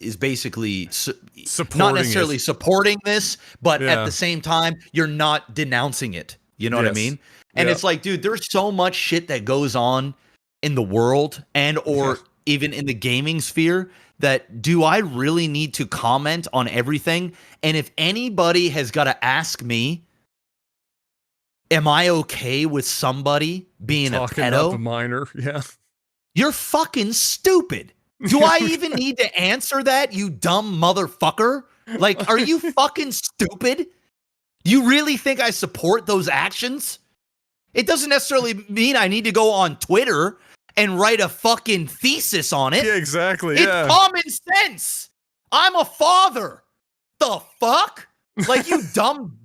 not necessarily supporting this, but at the same time, you're not denouncing it. You know what I mean? And it's like, dude, there's so much shit that goes on in the world and or even in the gaming sphere that, do I really need to comment on everything? And if anybody has got to ask me, am I okay with somebody being talking a pedo? Up a minor, You're fucking stupid. Do I even need to answer that, you dumb motherfucker? Like, are you fucking stupid? You really think I support those actions? It doesn't necessarily mean I need to go on Twitter and write a fucking thesis on it. Yeah, exactly. It's common sense. I'm a father. The fuck? Like, you dumb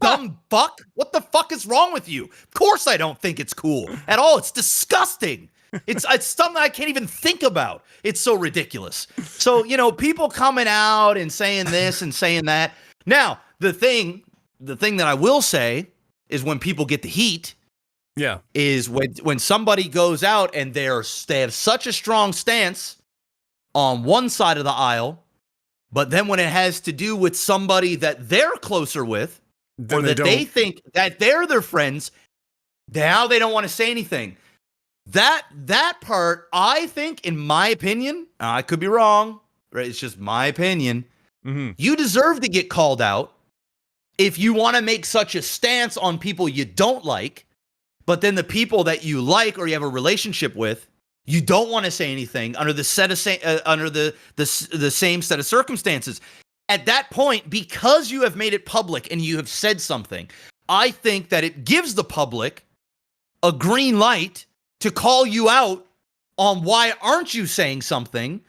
fuck? What the fuck is wrong with you? Of course I don't think it's cool at all. It's disgusting. It's something I can't even think about. It's so ridiculous. So, people coming out and saying this and saying that. Now, the thing that I will say is, when people get the heat, is when somebody goes out and they have such a strong stance on one side of the aisle, but then when it has to do with somebody that they're closer with, or that they think that they're their friends, now they don't want to say anything. That part, I think, in my opinion, I could be wrong, right? It's just my opinion. Mm-hmm. You deserve to get called out if you want to make such a stance on people you don't like, but then the people that you like or you have a relationship with, you don't want to say anything under the same set of circumstances. At that point, because you have made it public and you have said something, I think that it gives the public a green light to call you out on why aren't you saying something.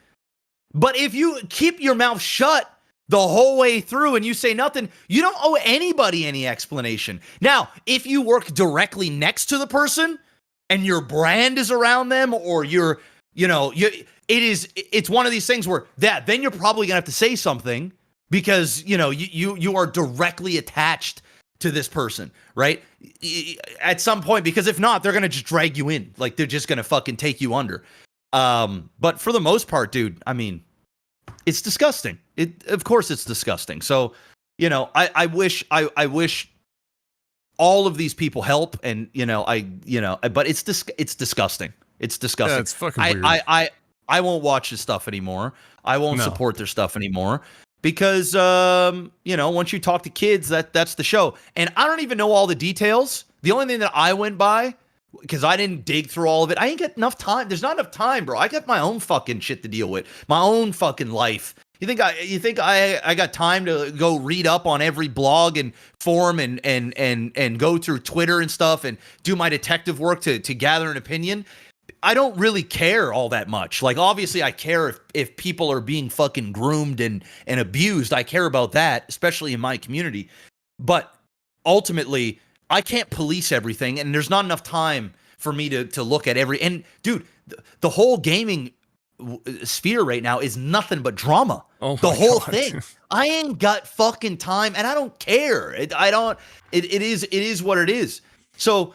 But if you keep your mouth shut the whole way through and you say nothing, you don't owe anybody any explanation. Now, if you work directly next to the person and your brand is around them, or you're it's one of these things where then you're probably gonna have to say something because you are directly attached to this person, right? At some point, because if not, they're gonna just drag you in, like they're just gonna fucking take you under. But for the most part, dude, I mean, it's disgusting. Of course it's disgusting. So, I wish all of these people help, and but it's disgusting. It's disgusting. Yeah, it's fucking weird. I won't watch this stuff anymore. I won't support their stuff anymore because once you talk to kids, that's the show. And I don't even know all the details. The only thing that I went by, because I didn't dig through all of it, I ain't got enough time. There's not enough time, bro. I got my own fucking shit to deal with, my own fucking life. You think I got time to go read up on every blog and forum and go through Twitter and stuff and do my detective work to gather an opinion? I don't really care all that much. Like, obviously I care if people are being fucking groomed and abused. I care about that, especially in my community. But ultimately, I can't police everything, and there's not enough time for me to look at every. And dude, the whole gaming sphere right now is nothing but drama. Oh, the whole thing. I ain't got fucking time, and I don't care. It is what it is. So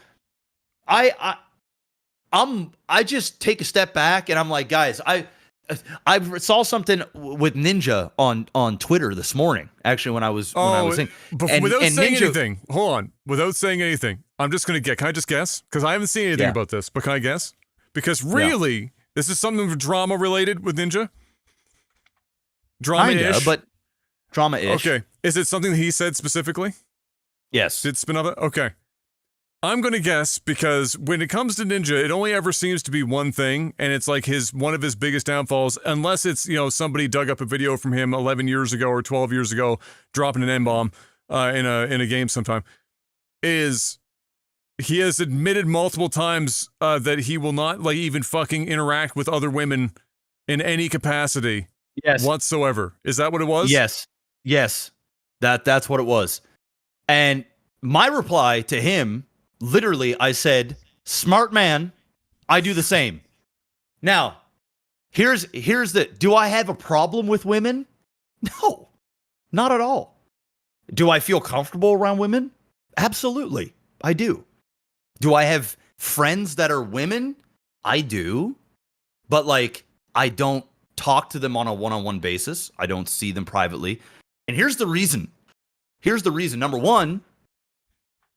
I just take a step back, and I'm like, guys, I saw something with Ninja on Twitter this morning, actually, when I was saying, without saying anything, hold on, without saying anything, I'm just gonna can I just guess? Because I haven't seen anything about this, but can I guess? Because really, this is something drama related with Ninja. Drama-ish, but drama-ish. Okay, is it something that he said specifically? Yes. Did spin off it? Okay. I'm going to guess, because when it comes to Ninja, it only ever seems to be one thing, and it's like one of his biggest downfalls, unless it's, somebody dug up a video from him 11 years ago or 12 years ago, dropping an N-bomb in a game sometime, is he has admitted multiple times that he will not, like, even fucking interact with other women in any capacity whatsoever. Is that what it was? Yes. That's what it was. And my reply to him, literally, I said, smart man, I do the same. Now, here's do I have a problem with women? No, not at all. Do I feel comfortable around women? Absolutely, I do. Do I have friends that are women? I do. But, like, I don't talk to them on a one-on-one basis. I don't see them privately. And here's the reason. Number one,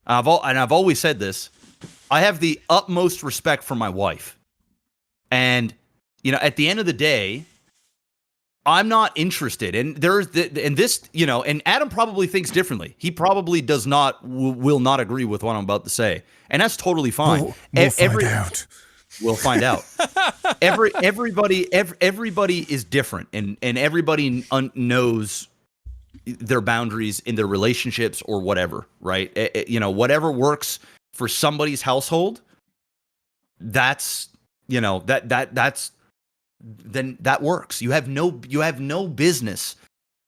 I've always said this, I have the utmost respect for my wife. And, at the end of the day, I'm not interested. And and Adam probably thinks differently. He probably will not agree with what I'm about to say. And that's totally fine. We'll find out. We'll find out. Everybody is different, and everybody knows their boundaries in their relationships or whatever, right? Whatever works for somebody's household, that works. You have no business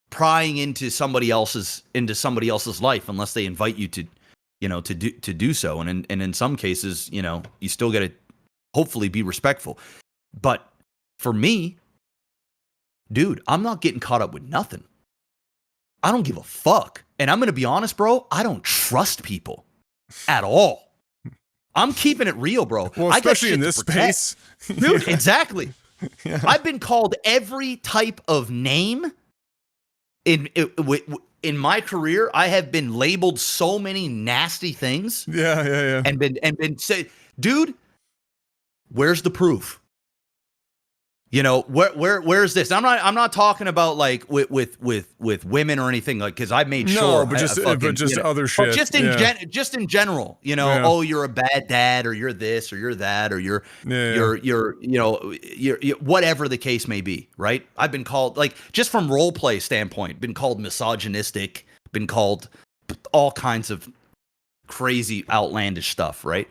prying into somebody else's life unless they invite you to do so. And in some cases, you still got to hopefully be respectful. But for me, dude, I'm not getting caught up with nothing. I don't give a fuck. And I'm going to be honest, bro, I don't trust people at all. I'm keeping it real, bro. Well, especially in this space. Dude, exactly. Yeah. I've been called every type of name in my career. I have been labeled so many nasty things. Yeah. And been said, dude, where's the proof? Where's this? I'm not talking about like with women or anything, like, because I made sure. But just other shit. Just in general, oh, you're a bad dad, or you're this, or you're that, or you're whatever the case may be, right? I've been called, like, just from role play standpoint, been called misogynistic, been called all kinds of crazy, outlandish stuff, right?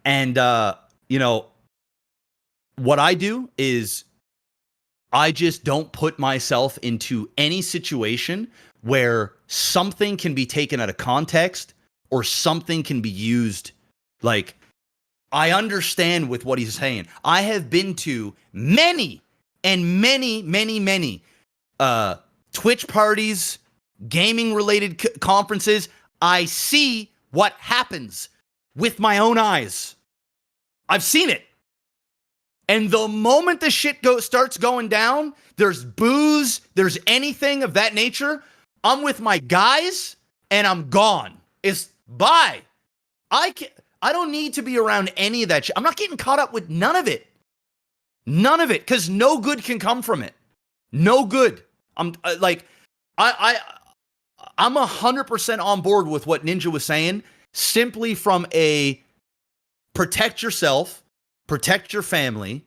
And what I do is I just don't put myself into any situation where something can be taken out of context or something can be used, like, I understand with what he's saying. I have been to many and many Twitch parties, gaming related conferences. I see what happens with my own eyes. I've seen it. And the moment the shit starts going down, there's booze, there's anything of that nature, I'm with my guys and I'm gone. It's bye. I don't need to be around any of that shit. I'm not getting caught up with none of it. None of it, because no good can come from it. No good. I'm 100% on board with what Ninja was saying, simply from a protect yourself, protect your family,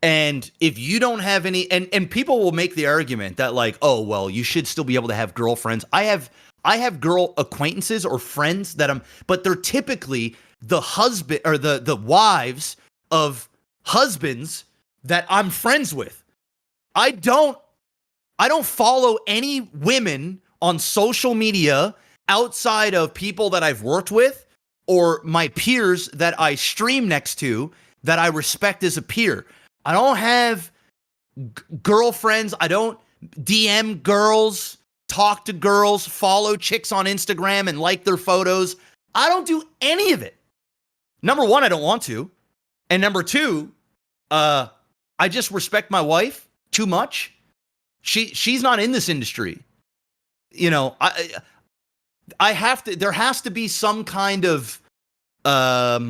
and if you don't have any, and people will make the argument that like, oh, well, you should still be able to have girlfriends. I have girl acquaintances or friends but they're typically the husband or the wives of husbands that I'm friends with. I don't follow any women on social media outside of people that I've worked with or my peers that I stream next to that I respect as a peer. I don't have girlfriends. I don't DM girls, talk to girls, follow chicks on Instagram and like their photos. I don't do any of it. Number one, I don't want to. And number two, I just respect my wife too much. She's not in this industry. You know, I have to, there has to be some kind of, at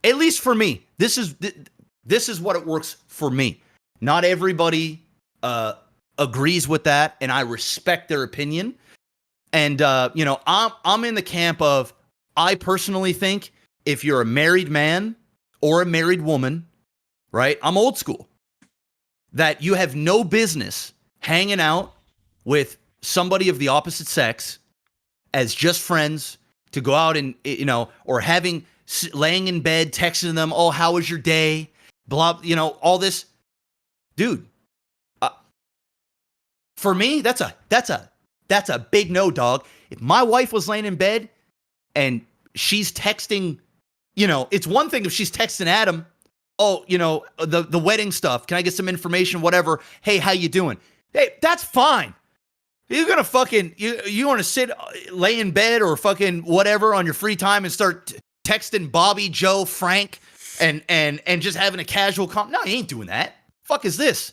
least for me, this is what it works for me. Not everybody agrees with that, and I respect their opinion. And you know, I'm in the camp of, I personally think if you're a married man or a married woman, right? I'm old school. That you have no business hanging out with somebody of the opposite sex as just friends, to go out and, you know, or laying in bed, texting them, oh, how was your day? Blah, you know, all this. Dude, for me, that's a big no, dog. If my wife was laying in bed and she's texting, you know, it's one thing if she's texting Adam, oh, you know, the wedding stuff. Can I get some information? Whatever. Hey, how you doing? Hey, that's fine. You're gonna fucking you want to sit, lay in bed or fucking whatever on your free time and start texting Bobby, Joe, Frank, and just having a casual No, you ain't doing that. Fuck is this?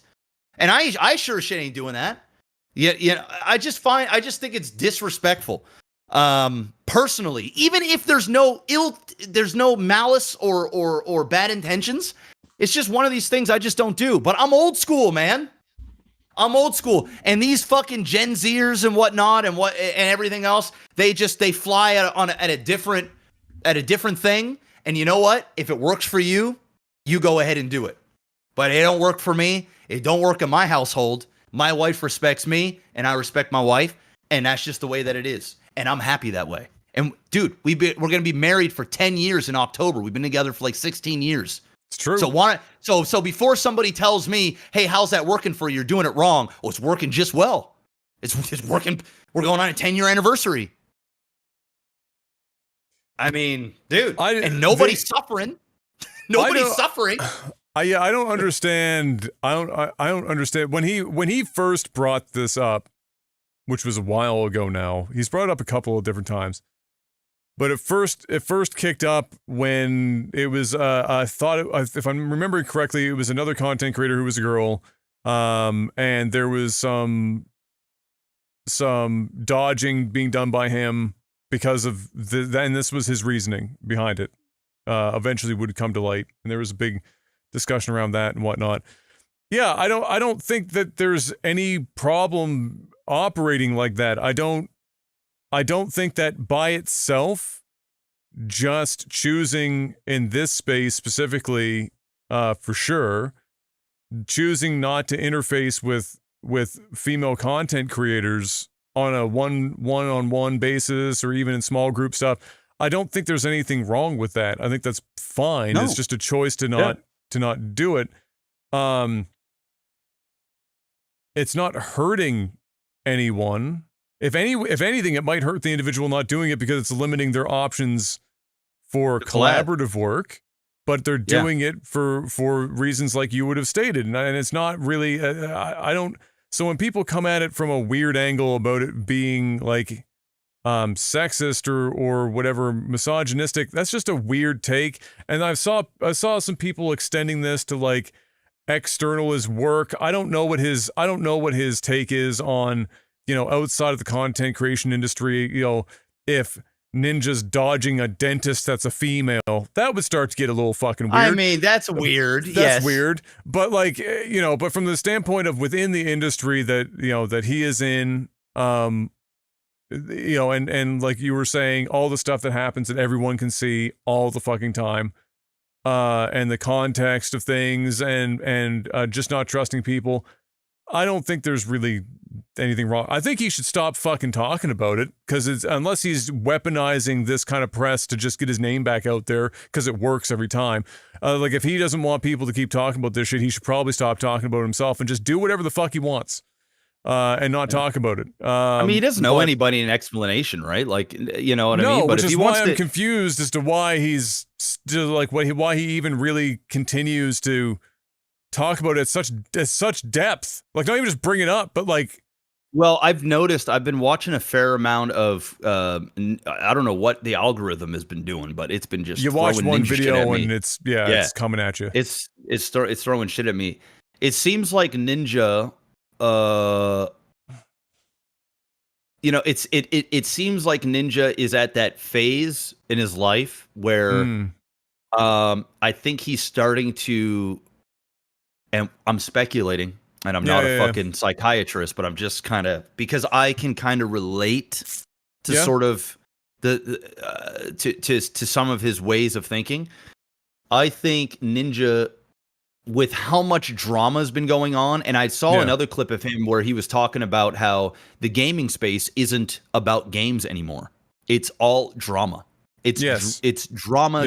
And I sure shit ain't doing that. Yeah. I just think it's disrespectful. Personally, even if there's no malice or bad intentions, it's just one of these things I just don't do. But I'm old school, man. I'm old school, and these fucking Gen Zers and whatnot and everything else, they fly at a different thing. And you know what? If it works for you, you go ahead and do it. But it don't work for me. It don't work in my household. My wife respects me, and I respect my wife, and that's just the way that it is. And I'm happy that way. And dude, we're gonna be married for 10 years in October. We've been together for like 16 years. It's true. So before somebody tells me, hey, how's that working for you? You're doing it wrong. Oh, it's working just well. It's working. We're going on a 10-year anniversary. I mean, dude, and nobody's suffering. Nobody's suffering. I don't understand. I don't understand when he first brought this up, which was a while ago now. He's brought it up a couple of different times. But it first kicked up when it was, I thought, if I'm remembering correctly, it was another content creator who was a girl, and there was some dodging being done by him because of and this was his reasoning behind it. Eventually would come to light, and there was a big discussion around that and whatnot. Yeah, I don't think that there's any problem operating like that. I don't think that by itself, just choosing in this space specifically, for sure, choosing not to interface with female content creators on a one-on-one basis or even in small group stuff, I don't think there's anything wrong with that. I think that's fine. No. It's just a choice to not do it. It's not hurting anyone. If anything, it might hurt the individual not doing it because it's limiting their options for collaborative work. but they're doing it for reasons like you would have stated, and it's not really. I don't. So when people come at it from a weird angle about it being like sexist or whatever, misogynistic, that's just a weird take. And I saw some people extending this to like external his work. I don't know what his take is on, outside of the content creation industry. If Ninja's dodging a dentist that's a female, that would start to get a little fucking weird. I mean, that's weird. That's weird. But like, but from the standpoint of within the industry that, that he is in, and like you were saying, all the stuff that happens that everyone can see all the fucking time, and the context of things and just not trusting people. I don't think there's really anything wrong. I think he should stop fucking talking about it, because unless he's weaponizing this kind of press to just get his name back out there because it works every time. Like if he doesn't want people to keep talking about this shit, he should probably stop talking about it himself and just do whatever the fuck he wants. And not talk about it. I mean, he doesn't owe anybody an explanation, right? Like, you know what I mean? But which is why I'm confused as to why he's still like why he even really continues to talk about it at such depth. Like, not even just bring it up, but like. Well, I've noticed. I've been watching a fair amount of. I don't know what the algorithm has been doing, but it's been just. You watch one video and it's coming at you. It's throwing shit at me. It seems like Ninja. It seems like Ninja is at that phase in his life where I think he's starting to, and I'm speculating, and I'm not a fucking psychiatrist, but I'm just kind of, because I can kind of relate to sort of to some of his ways of thinking. I think Ninja, with how much drama has been going on, and I saw another clip of him where he was talking about how the gaming space isn't about games anymore. It's all drama. It's drama.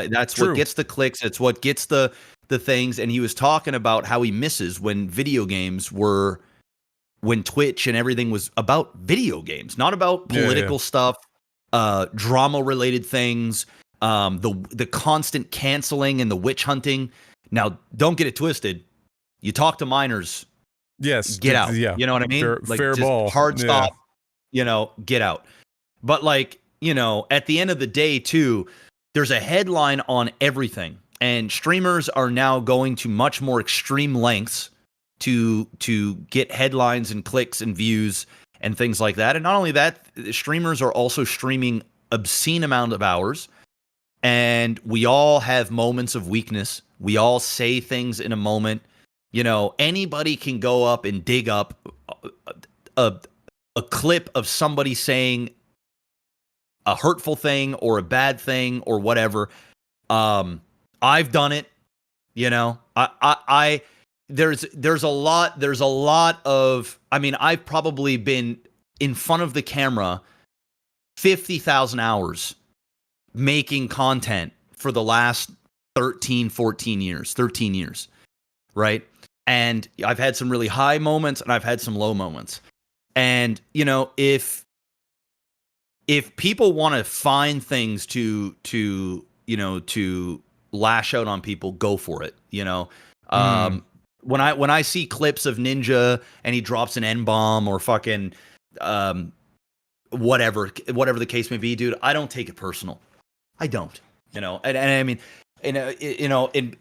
That's what gets the clicks. It's what gets the things. And he was talking about how he misses when video games were, when Twitch and everything was about video games, not about political stuff, drama related things, the constant canceling and the witch hunting. Now, don't get it twisted. You talk to minors. Yes. Get out. Yeah. You know what I mean? Fair ball. Hard stop. Get out. But like, at the end of the day too, there's a headline on everything. And streamers are now going to much more extreme lengths to get headlines and clicks and views and things like that. And not only that, streamers are also streaming obscene amount of hours. And we all have moments of weakness. We all say things in a moment. Anybody can go up and dig up a clip of somebody saying a hurtful thing or a bad thing or whatever. I've done it. There's a lot of, I mean, I've probably been in front of the camera 50,000 hours making content for the last 13 years, right? And I've had some really high moments and I've had some low moments. And, if people want to find things to lash out on people, go for it. When I see clips of Ninja and he drops an N-bomb or fucking whatever the case may be, dude, I don't take it personal. I don't, and I mean, and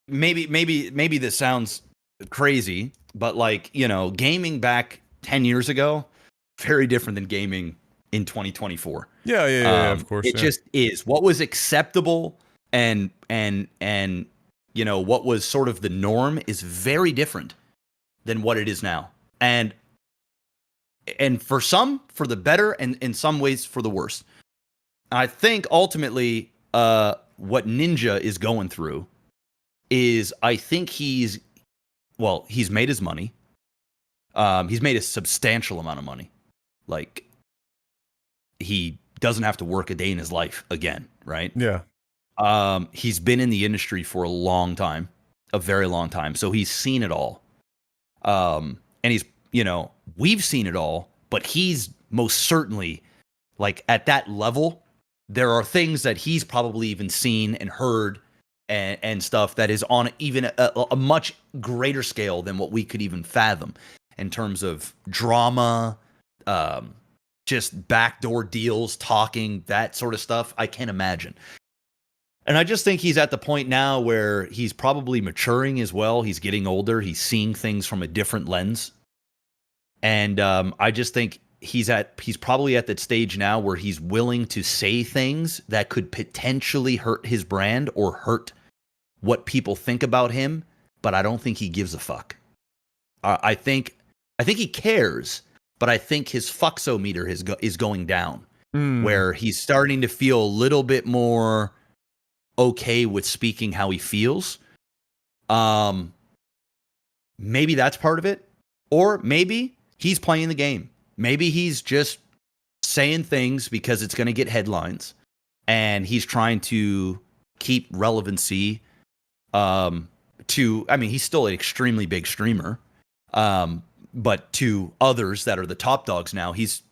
maybe this sounds crazy, but like, gaming back 10 years ago, very different than gaming in 2024. Yeah, of course. It just is. What was acceptable and what was sort of the norm is very different than what it is now. And for some, for the better, and in some ways for the worse. I think ultimately what Ninja is going through is, I think he's made his money. He's made a substantial amount of money. Like, he doesn't have to work a day in his life again, right? Yeah. He's been in the industry for a long time, a very long time. So he's seen it all. And he's, we've seen it all, but he's most certainly, like, at that level, there are things that he's probably even seen and heard and stuff that is on even a much greater scale than what we could even fathom in terms of drama, just backdoor deals, talking, that sort of stuff. I can't imagine. And I just think he's at the point now where he's probably maturing as well. He's getting older. He's seeing things from a different lens. And I just think he's probably at that stage now where he's willing to say things that could potentially hurt his brand or hurt what people think about him. But I don't think he gives a fuck. I think he cares, but I think his fucksometer is going down, where he's starting to feel a little bit more okay with speaking how he feels. Maybe that's part of it, or maybe he's playing the game. Maybe he's just saying things because it's going to get headlines, and he's trying to keep relevancy. He's still an extremely big streamer, but to others that are the top dogs now, he's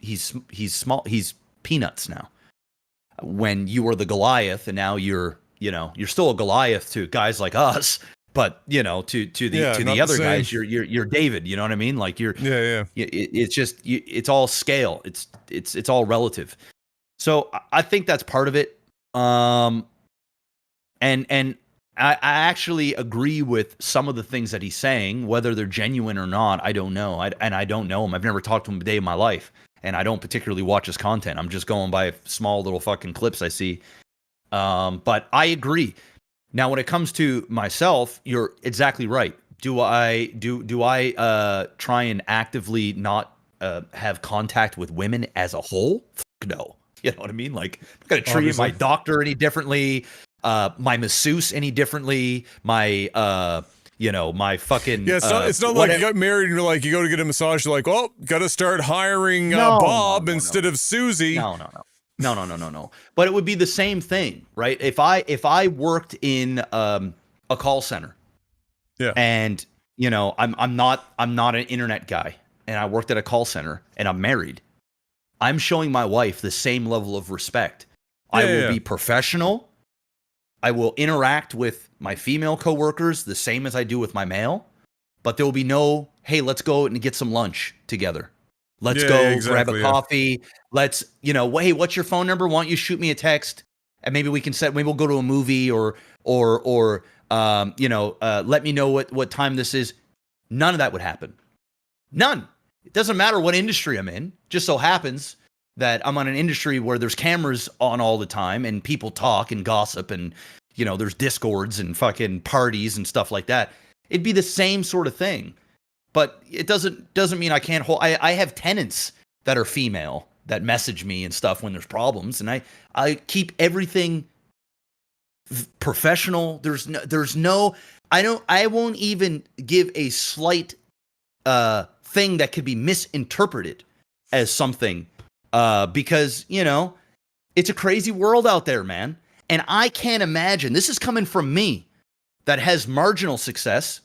small. He's peanuts now. When you were the Goliath, and now you're still a Goliath to guys like us, but to the other guys, you're David. You know what I mean? Like it's just it's all scale. It's all relative. So I think that's part of it. And I actually agree with some of the things that he's saying, whether they're genuine or not. I don't know. I don't know him. I've never talked to him a day in my life, and I don't particularly watch his content. I'm just going by small little fucking clips I see. But I agree. Now, when it comes to myself, you're exactly right. Do I try and actively not have contact with women as a whole? Fuck no. You know what I mean? Like, I'm gonna treat my doctor any differently, my masseuse any differently, my my fucking it's not like you got married and you're like, you go to get a massage, you're like, well, gotta start hiring Bob instead of Susie. No. But it would be the same thing, right? If I worked in a call center, and I'm not an internet guy, and I worked at a call center, and I'm married, I'm showing my wife the same level of respect. I will be professional. I will interact with my female coworkers the same as I do with my male, but there will be no, hey, let's go and get some lunch together. Let's go grab a coffee. Let's, hey, what's your phone number? Why don't you shoot me a text? And maybe we can maybe we'll go to a movie or let me know what time this is. None of that would happen. None. It doesn't matter what industry I'm in. Just so happens that I'm on an industry where there's cameras on all the time and people talk and gossip and, there's discords and fucking parties and stuff like that. It'd be the same sort of thing. But it doesn't mean I can't hold. I have tenants that are female that message me and stuff when there's problems, and I keep everything professional. I won't even give a slight thing that could be misinterpreted as something because it's a crazy world out there, man. And I can't imagine, this is coming from me that has marginal success.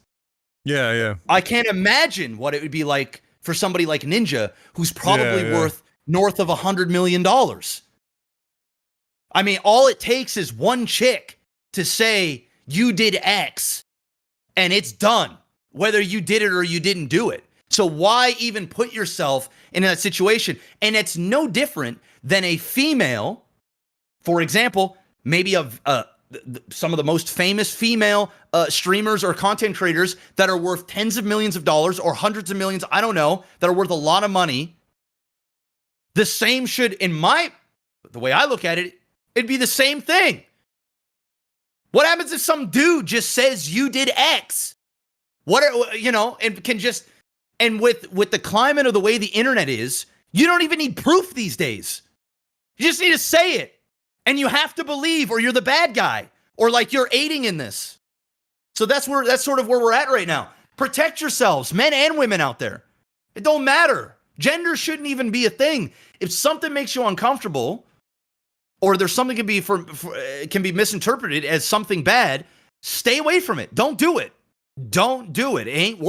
Yeah. I can't imagine what it would be like for somebody like Ninja, who's probably worth north of $100 million. I mean, all it takes is one chick to say you did X and it's done, whether you did it or you didn't do it. So why even put yourself in that situation? And it's no different than a female, for example, maybe some of the most famous female streamers or content creators that are worth tens of millions of dollars or hundreds of millions, I don't know, that are worth a lot of money. The same should, the way I look at it, it'd be the same thing. What happens if some dude just says you did X? And can just, and with the climate of the way the internet is, you don't even need proof these days. You just need to say it. And you have to believe, or you're the bad guy, or like you're aiding in this. So that's sort of where we're at right now. Protect yourselves, men and women out there. It don't matter. Gender shouldn't even be a thing. If something makes you uncomfortable, or there's something can be misinterpreted as something bad, stay away from it. Don't do it. Don't do it. It ain't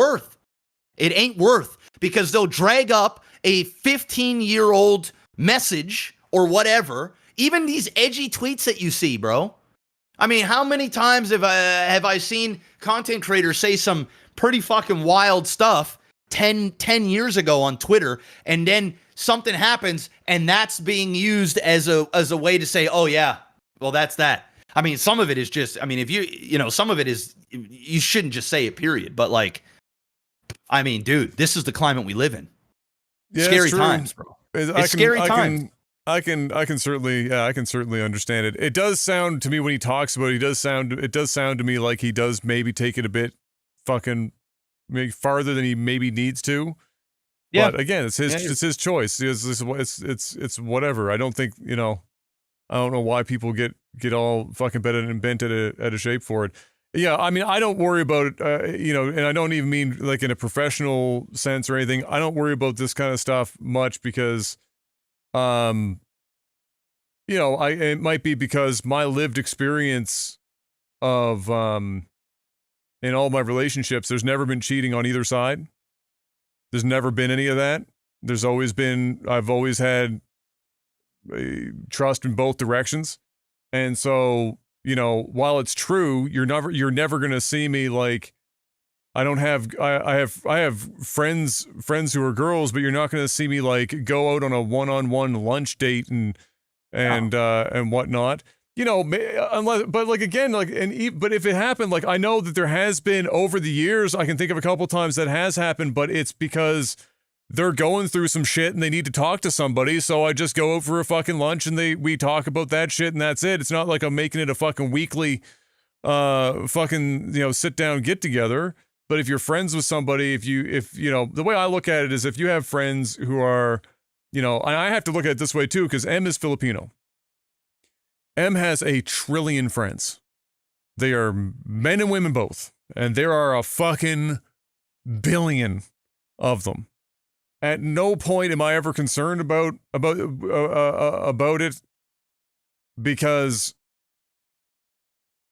worth. Because they'll drag up a 15-year-old message or whatever. Even these edgy tweets that you see, bro. I mean, how many times have I seen content creators say some pretty fucking wild stuff 10 years ago on Twitter, and then something happens and that's being used as a way to say, oh yeah, well that's that. I mean, some of it is just, I mean, if some of it is, you shouldn't just say it, period. But like, I mean, dude, this is the climate we live in. Yeah, scary times, bro. It's scary times. I can certainly understand it. It does sound to me when he talks about it, it does sound to me like he does maybe take it a bit fucking maybe farther than he maybe needs to. Yeah. But again, it's his choice. It's whatever. I don't think, I don't know why people get all fucking bent at a shape for it. Yeah, I mean, I don't worry about it, and I don't even mean like in a professional sense or anything. I don't worry about this kind of stuff much because, it might be because my lived experience of, in all my relationships, there's never been cheating on either side. There's never been any of that. I've always had trust in both directions. And so, while it's true, you're never going to see me like, I have friends who are girls, but you're not going to see me like go out on a one-on-one lunch date and whatnot, unless, but like, again, like, but if it happened, like, I know that there has been over the years, I can think of a couple times that has happened, but it's because they're going through some shit and they need to talk to somebody. So I just go out for a fucking lunch and we talk about that shit and that's it. It's not like I'm making it a fucking weekly, sit down, get together. But if you're friends with somebody, the way I look at it is if you have friends who are, and I have to look at it this way too, because M is Filipino. M has 1 trillion friends. They are men and women both. And there are a fucking billion of them. At no point am I ever concerned about it because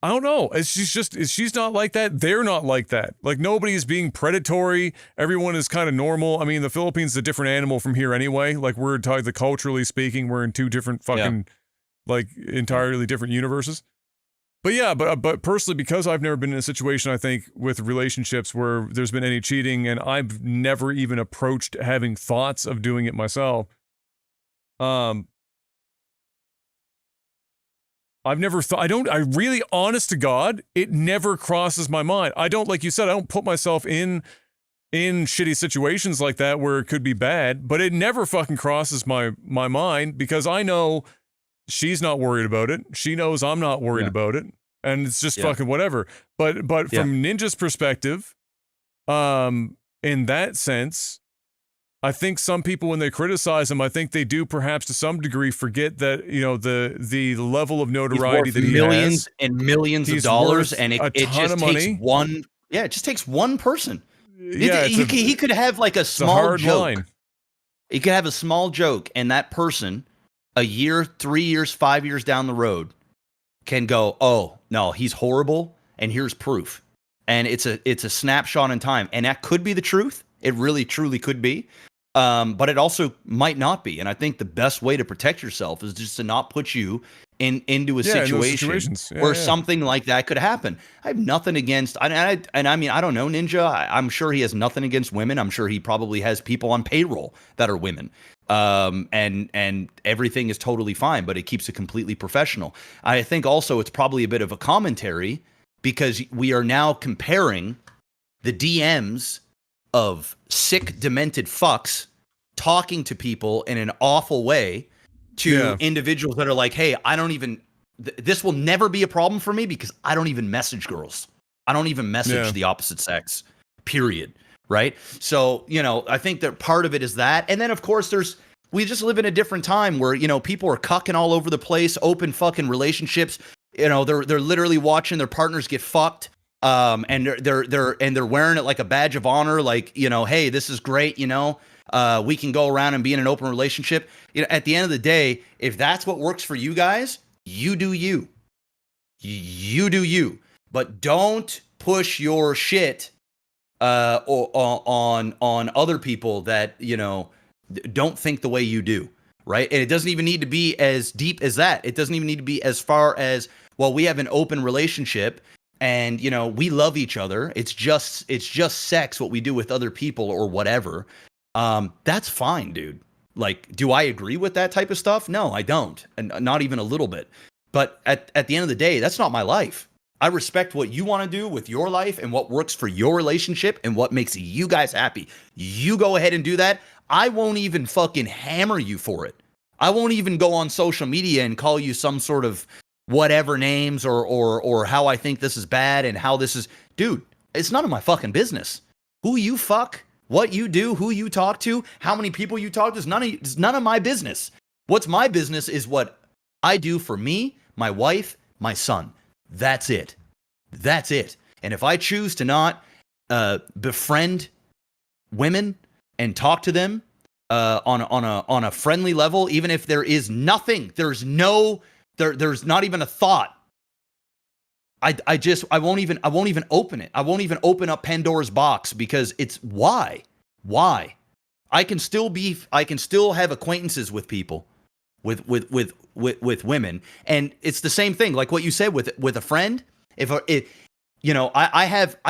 I don't know. She's not like that. They're not like that. Like, nobody is being predatory. Everyone is kind of normal. I mean, the Philippines is a different animal from here anyway. Like, we're culturally speaking, we're in two different fucking, like, entirely different universes. But yeah, but personally, because I've never been in a situation, I think, with relationships where there's been any cheating, and I've never even approached having thoughts of doing it myself. I've never thought, I really, honest to God, it never crosses my mind. I don't, like you said, I don't put myself in shitty situations like that where it could be bad, but it never fucking crosses my mind because I know she's not worried about it. She knows I'm not worried about it. And it's just fucking whatever. But from Ninja's perspective, in that sense, I think some people, when they criticize him, I think they do perhaps to some degree forget that, the level of notoriety that he millions has. And millions of dollars, and it just takes one. Yeah, it just takes one person. Yeah, he could have like a small joke. Line. He could have a small joke, and that person, a year, 3 years, 5 years down the road, can go, oh no, he's horrible, and here's proof. And it's a snapshot in time, and that could be the truth. It really, truly could be. But it also might not be. And I think the best way to protect yourself is just to not put you into a situation where something like that could happen. I have nothing against, and I mean, I don't know Ninja. I'm sure he has nothing against women. I'm sure he probably has people on payroll that are women. And everything is totally fine, but it keeps it completely professional. I think also it's probably a bit of a commentary because we are now comparing the DMs of sick, demented fucks talking to people in an awful way to individuals that are like, hey, I don't even, this will never be a problem for me because I don't even message girls. I don't even message the opposite sex, period. Right. So, I think that part of it is that. And then, of course, we just live in a different time where, people are cucking all over the place, open fucking relationships. They're literally watching their partners get fucked. And they're wearing it like a badge of honor, like, hey, this is great, we can go around and be in an open relationship. At the end of the day, if that's what works for you guys, you do you. You do you. But don't push your shit on other people that, don't think the way you do, right? And it doesn't even need to be as deep as that. It doesn't even need to be as far as well, we have an open relationship and, you know, we love each other. It's just sex, what we do with other people or whatever. That's fine, dude. Like, do I agree with that type of stuff? No, I don't. And not even a little bit. But at the end of the day, that's not my life. I respect what you want to do with your life and what works for your relationship and what makes you guys happy. You go ahead and do that. I won't even fucking hammer you for it. I won't even go on social media and call you some sort of whatever names or how I think this is bad and how this is. Dude, it's none of my fucking business. Who you fuck, what you do, who you talk to, how many people you talk to, it's none of my business. What's my business is what I do for me, my wife, my son. That's it. That's it. And if I choose to not befriend women and talk to them on a friendly level, even if there is nothing, there's not even a thought. I won't even open it. I won't even open up Pandora's box because it's why? I can still have acquaintances with people. With women, and it's the same thing, like what you said with a friend. I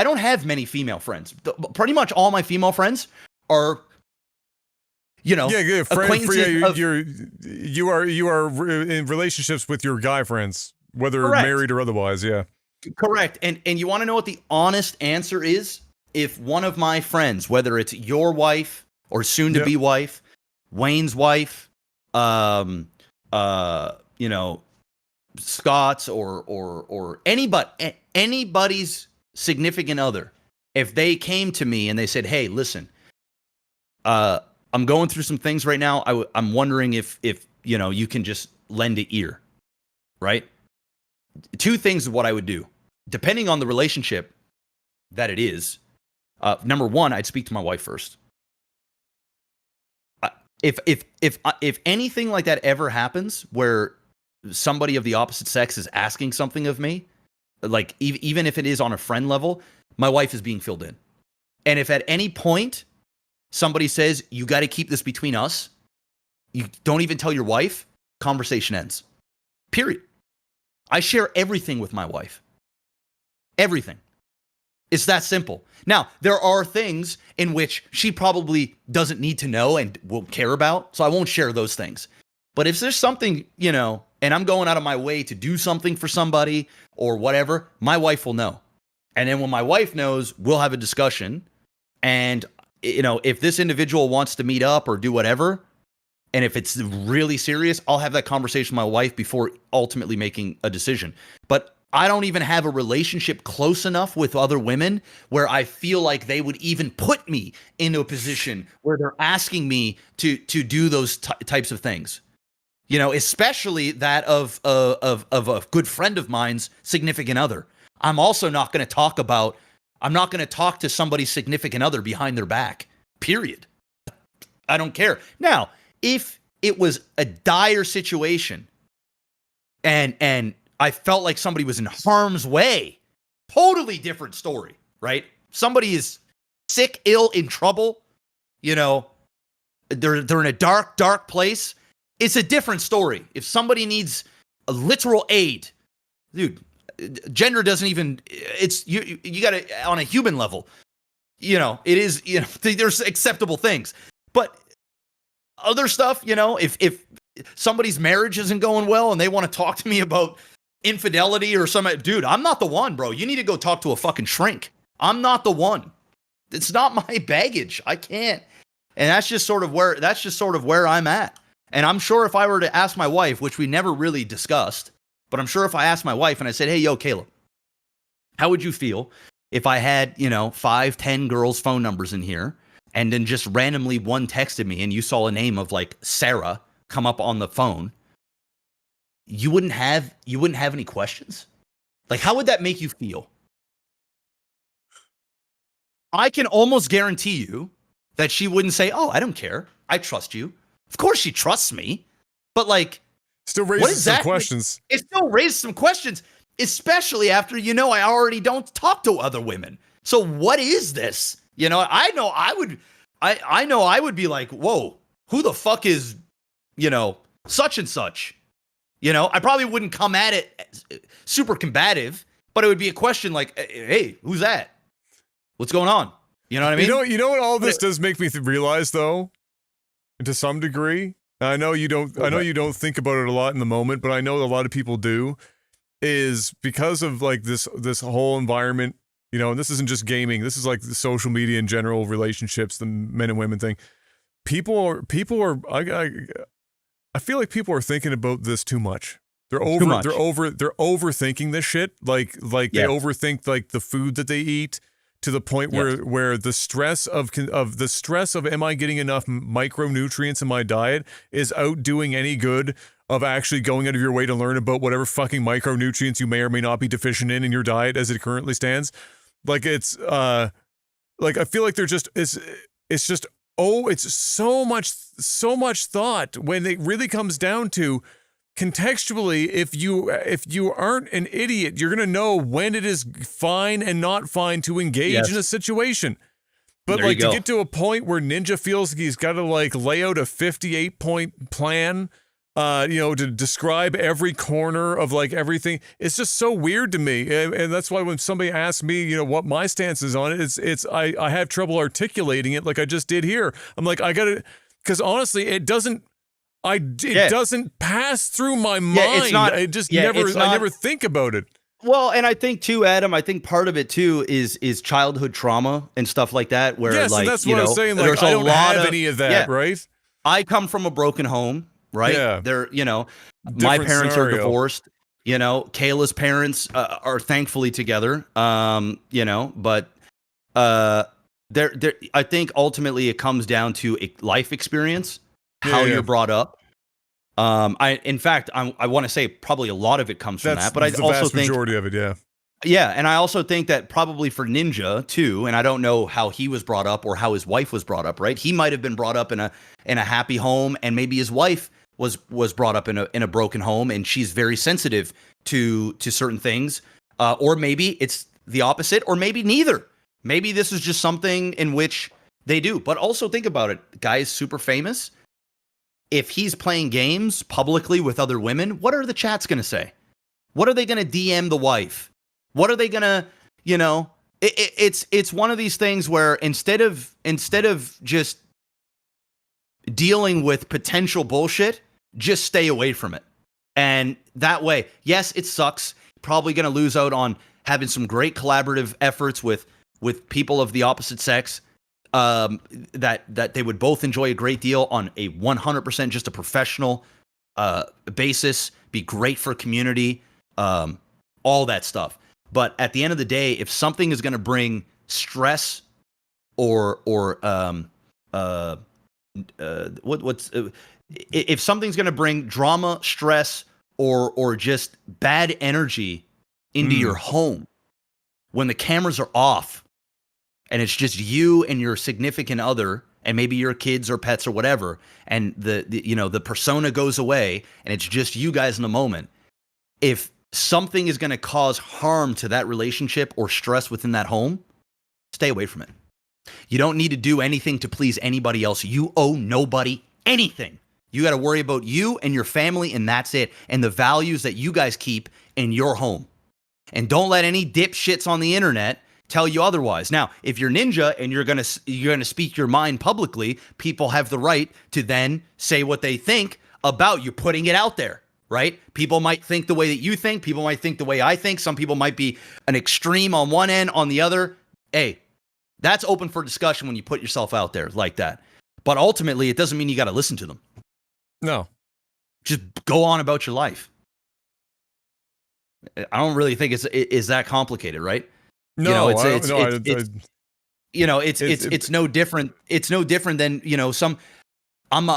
don't have many female friends. Pretty much all my female friends are, acquaintances. You are in relationships with your guy friends, whether Correct. Married or otherwise. Yeah, correct. And you want to know what the honest answer is? If one of my friends, whether it's your wife or soon to be wife, Wayne's wife, Scott's or anybody's significant other, if they came to me and they said, "Hey, listen, I'm going through some things right now. I'm wondering if you can just lend an ear," right? Two things is what I would do, depending on the relationship that it is. Number one, I'd speak to my wife first. If anything like that ever happens where somebody of the opposite sex is asking something of me, like even if it is on a friend level, my wife is being filled in. And if at any point somebody says, "You got to keep this between us," you don't even tell your wife, conversation ends. Period. I share everything with my wife. Everything. It's that simple. Now, there are things in which she probably doesn't need to know and won't care about, so I won't share those things. But if there's something, and I'm going out of my way to do something for somebody or whatever, my wife will know. And then when my wife knows, we'll have a discussion. And, if this individual wants to meet up or do whatever, and if it's really serious, I'll have that conversation with my wife before ultimately making a decision. But I don't even have a relationship close enough with other women where I feel like they would even put me into a position where they're asking me to do those types of things. Especially that of a good friend of mine's significant other. I'm also not going to talk to somebody's significant other behind their back. Period. I don't care. Now, if it was a dire situation and I felt like somebody was in harm's way, totally different story, right? Somebody is sick, ill, in trouble, they're in a dark place. It's a different story. If somebody needs a literal aid, dude, gender doesn't even, it's, you got to, on a human level, it is, there's acceptable things. But other stuff, if somebody's marriage isn't going well and they want to talk to me about infidelity or something, dude, I'm not the one, bro. You need to go talk to a fucking shrink. I'm not the one. It's not my baggage. I can't. And that's just sort of where I'm at. And I'm sure if I were to ask my wife, which we never really discussed, but I'm sure if I asked my wife and I said, "Hey, yo, Kayla, how would you feel if I had, 5, 10 girls' phone numbers in here and then just randomly one texted me and you saw a name of like Sarah come up on the phone?" You wouldn't have any questions? Like, how would that make you feel? I can almost guarantee you that she wouldn't say, "Oh, I don't care. I trust you." Of course she trusts me. But like, still raises some questions. It still raises some questions, especially after, I already don't talk to other women. So what is this? I know I would be like, "Whoa, who the fuck is, such and such?" You know, I probably wouldn't come at it super combative, but it would be a question like, hey, who's that? What's going on? You know what I mean? You know what all this does make me realize, though, to some degree. I know you don't. I know you don't think about it a lot in the moment, but I know a lot of people do. Is because of like this whole environment. You know, and this isn't just gaming. This is like the social media in general, relationships, the men and women thing. People are. I feel like people are thinking about this too much. They're overthinking this shit. Like they overthink like the food that they eat. To the point where the stress of am I getting enough micronutrients in my diet is outdoing any good of actually going out of your way to learn about whatever fucking micronutrients you may or may not be deficient in your diet as it currently stands. Like it's like I feel like they're just it's so much thought when it really comes down to contextually, if you aren't an idiot, you're gonna know when it is fine and not fine to engage in a situation. But like to get to a point where Ninja feels he's got to like lay out a 58-point plan, to describe every corner of like everything, it's just so weird to me. And that's why when somebody asks me, what my stance is on it, I have trouble articulating it like I just did here. I'm like, I gotta, because honestly, it doesn't pass through my mind. It's not, I just never think about it. Well, and I think too, Adam, I think part of it too is childhood trauma and stuff like that. Where so that's what I was saying. Like, I don't have any of that, right? I come from a broken home, right? Yeah. They're, my parents are divorced. Kayla's parents are thankfully together. But I think ultimately it comes down to a life experience, how you're brought up. In fact, I want to say probably a lot of it comes from that, but I also think majority of it, and I also think that probably for Ninja too, and I don't know how he was brought up or how his wife was brought up, right? He might have been brought up in a happy home, and maybe his wife was brought up in a broken home, and she's very sensitive to certain things, or maybe it's the opposite, or maybe neither. Maybe this is just something in which they do. But also think about it, the guy is super famous. If he's playing games publicly with other women, what are the chats going to say? What are they going to DM the wife? What are they going to, it's one of these things where instead of just dealing with potential bullshit, just stay away from it. And that way, yes, it sucks. Probably going to lose out on having some great collaborative efforts with people of the opposite sex. That they would both enjoy a great deal on a 100% just a professional basis, be great for community, all that stuff. But at the end of the day, if something is going to bring stress or if something's going to bring drama, stress, or just bad energy into your home when the cameras are off, and it's just you and your significant other, and maybe your kids or pets or whatever, and the persona goes away, and it's just you guys in the moment. If something is going to cause harm to that relationship or stress within that home, stay away from it. You don't need to do anything to please anybody else. You owe nobody anything. You got to worry about you and your family, and that's it. And the values that you guys keep in your home. And don't let any dipshits on the internet tell you otherwise. Now, if you're Ninja and you're gonna speak your mind publicly, people have the right to then say what they think about you putting it out there, right? People might think the way that you think. People might think the way I think. Some people might be an extreme on one end, on the other. Hey, that's open for discussion when you put yourself out there like that. But ultimately, it doesn't mean you got to listen to them. No. Just go on about your life. I don't really think it's that complicated, right? No, it's no different. It's no different than I'm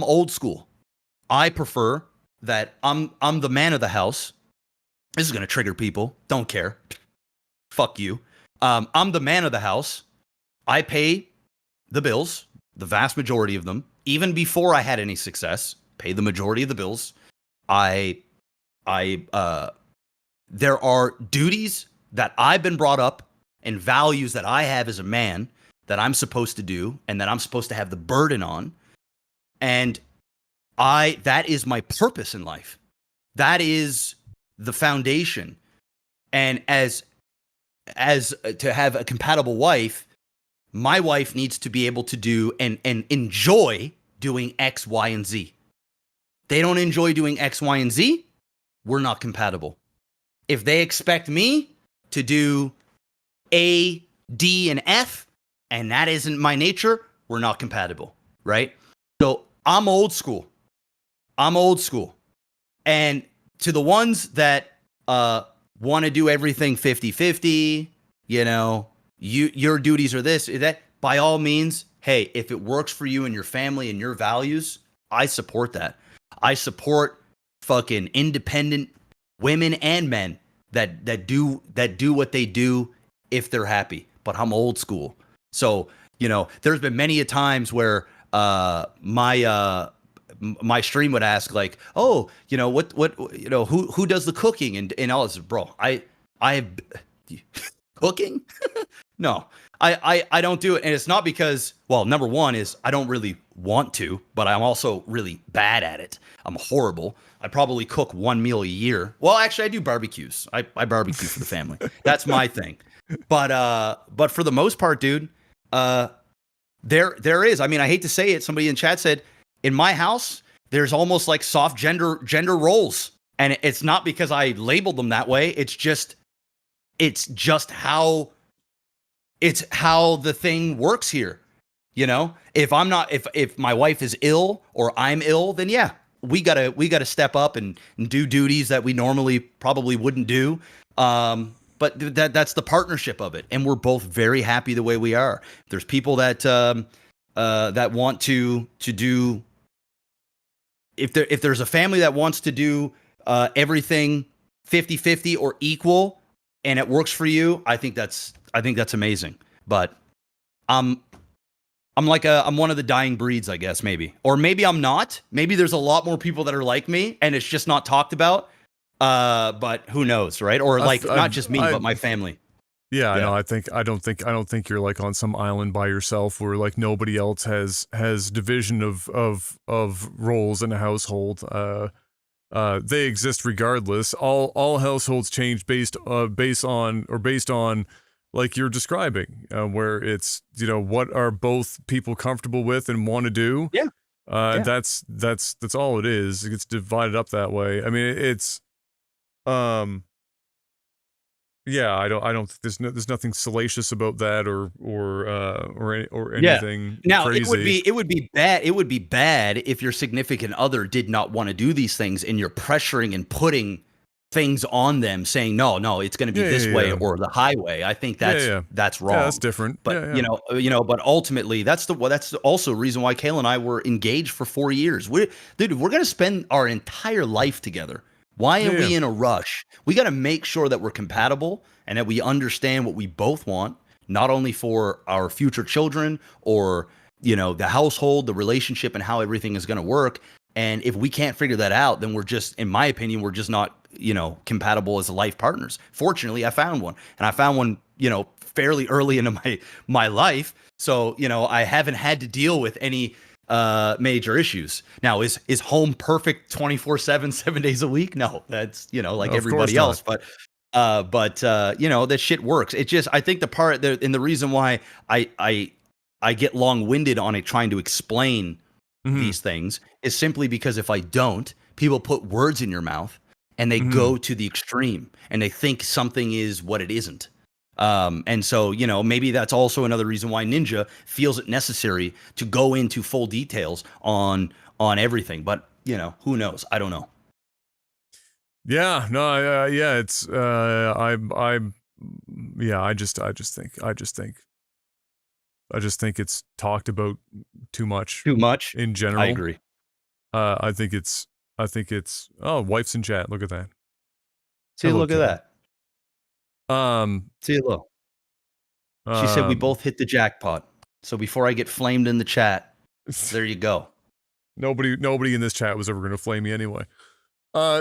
old school. I prefer that I'm the man of the house. This is gonna trigger people. Don't care. Fuck you. I'm the man of the house. I pay the bills, the vast majority of them, even before I had any success. Pay the majority of the bills. There are duties that I've been brought up and values that I have as a man that I'm supposed to do and that I'm supposed to have the burden on. And that is my purpose in life. That is the foundation. And as to have a compatible wife, my wife needs to be able to do and enjoy doing X, Y, and Z. They don't enjoy doing X, Y, and Z, we're not compatible. If they expect me to do A, D, and F, and that isn't my nature, we're not compatible, right? So I'm old school. And to the ones that want to do everything 50-50, your duties are this, that, by all means, hey, if it works for you and your family and your values, I support that. I support fucking independent women and men that do what they do if they're happy. But I'm old school. So, there's been many a times where my stream would ask like, oh, who does the cooking and all this, bro. I cooking? No, I don't do it. And it's not because, well, number one is I don't really want to, but I'm also really bad at it. I'm horrible. I probably cook one meal a year. Well, actually I do barbecues. I barbecue for the family. That's my thing. But for the most part, dude, there is, I mean, I hate to say it. Somebody in chat said in my house, there's almost like soft gender roles. And it's not because I labeled them that way. It's just how the thing works here. If my wife is ill or I'm ill, then yeah, we gotta step up and do duties that we normally probably wouldn't do. But that's the partnership of it, and we're both very happy the way we are. There's people that want to do. If there's a family that wants to do everything 50-50 or equal, and it works for you, I think that's amazing. But I'm one of the dying breeds, I guess, maybe. Or maybe I'm not. Maybe there's a lot more people that are like me and it's just not talked about. But who knows, right? Or not just me, but my family. Yeah, I know. I don't think you're like on some island by yourself where like nobody else has division of roles in a household. They exist regardless. All households change based on like you're describing, where it's what are both people comfortable with and want to do. Yeah. That's all it is. It gets divided up that way. I mean, it's yeah. I don't. There's nothing salacious about that or anything. Now crazy. it would be bad. It would be bad if your significant other did not want to do these things and you're pressuring and putting things on them saying no it's going to be this way or the highway. I think that's wrong. Yeah, that's different. But but ultimately that's also a reason why Kayla and I were engaged for 4 years. We're going to spend our entire life together. Why are we in a rush? We got to make sure that we're compatible and that we understand what we both want, not only for our future children or the household, the relationship, and how everything is going to work. And if we can't figure that out, then we're just, in my opinion, we're just not, compatible as life partners. Fortunately, I found one, and I found one, fairly early into my life. So, I haven't had to deal with any major issues. Now, is home perfect 24/7, 7 days a week? No, that's, like everybody else. But that shit works. It just, I think the reason why I get long-winded on it trying to explain these things is simply because if I don't, people put words in your mouth and they go to the extreme and they think something is what it isn't. And so, maybe that's also another reason why Ninja feels it necessary to go into full details on everything. But, who knows? I don't know. Yeah, no, it's, I just think it's talked about too much. Too much? In general. I agree. I think it's, oh, wife's in chat. Look at that. See, look at that. See, look. She said we both hit the jackpot. So before I get flamed in the chat, there you go. Nobody in this chat was ever going to flame me anyway. I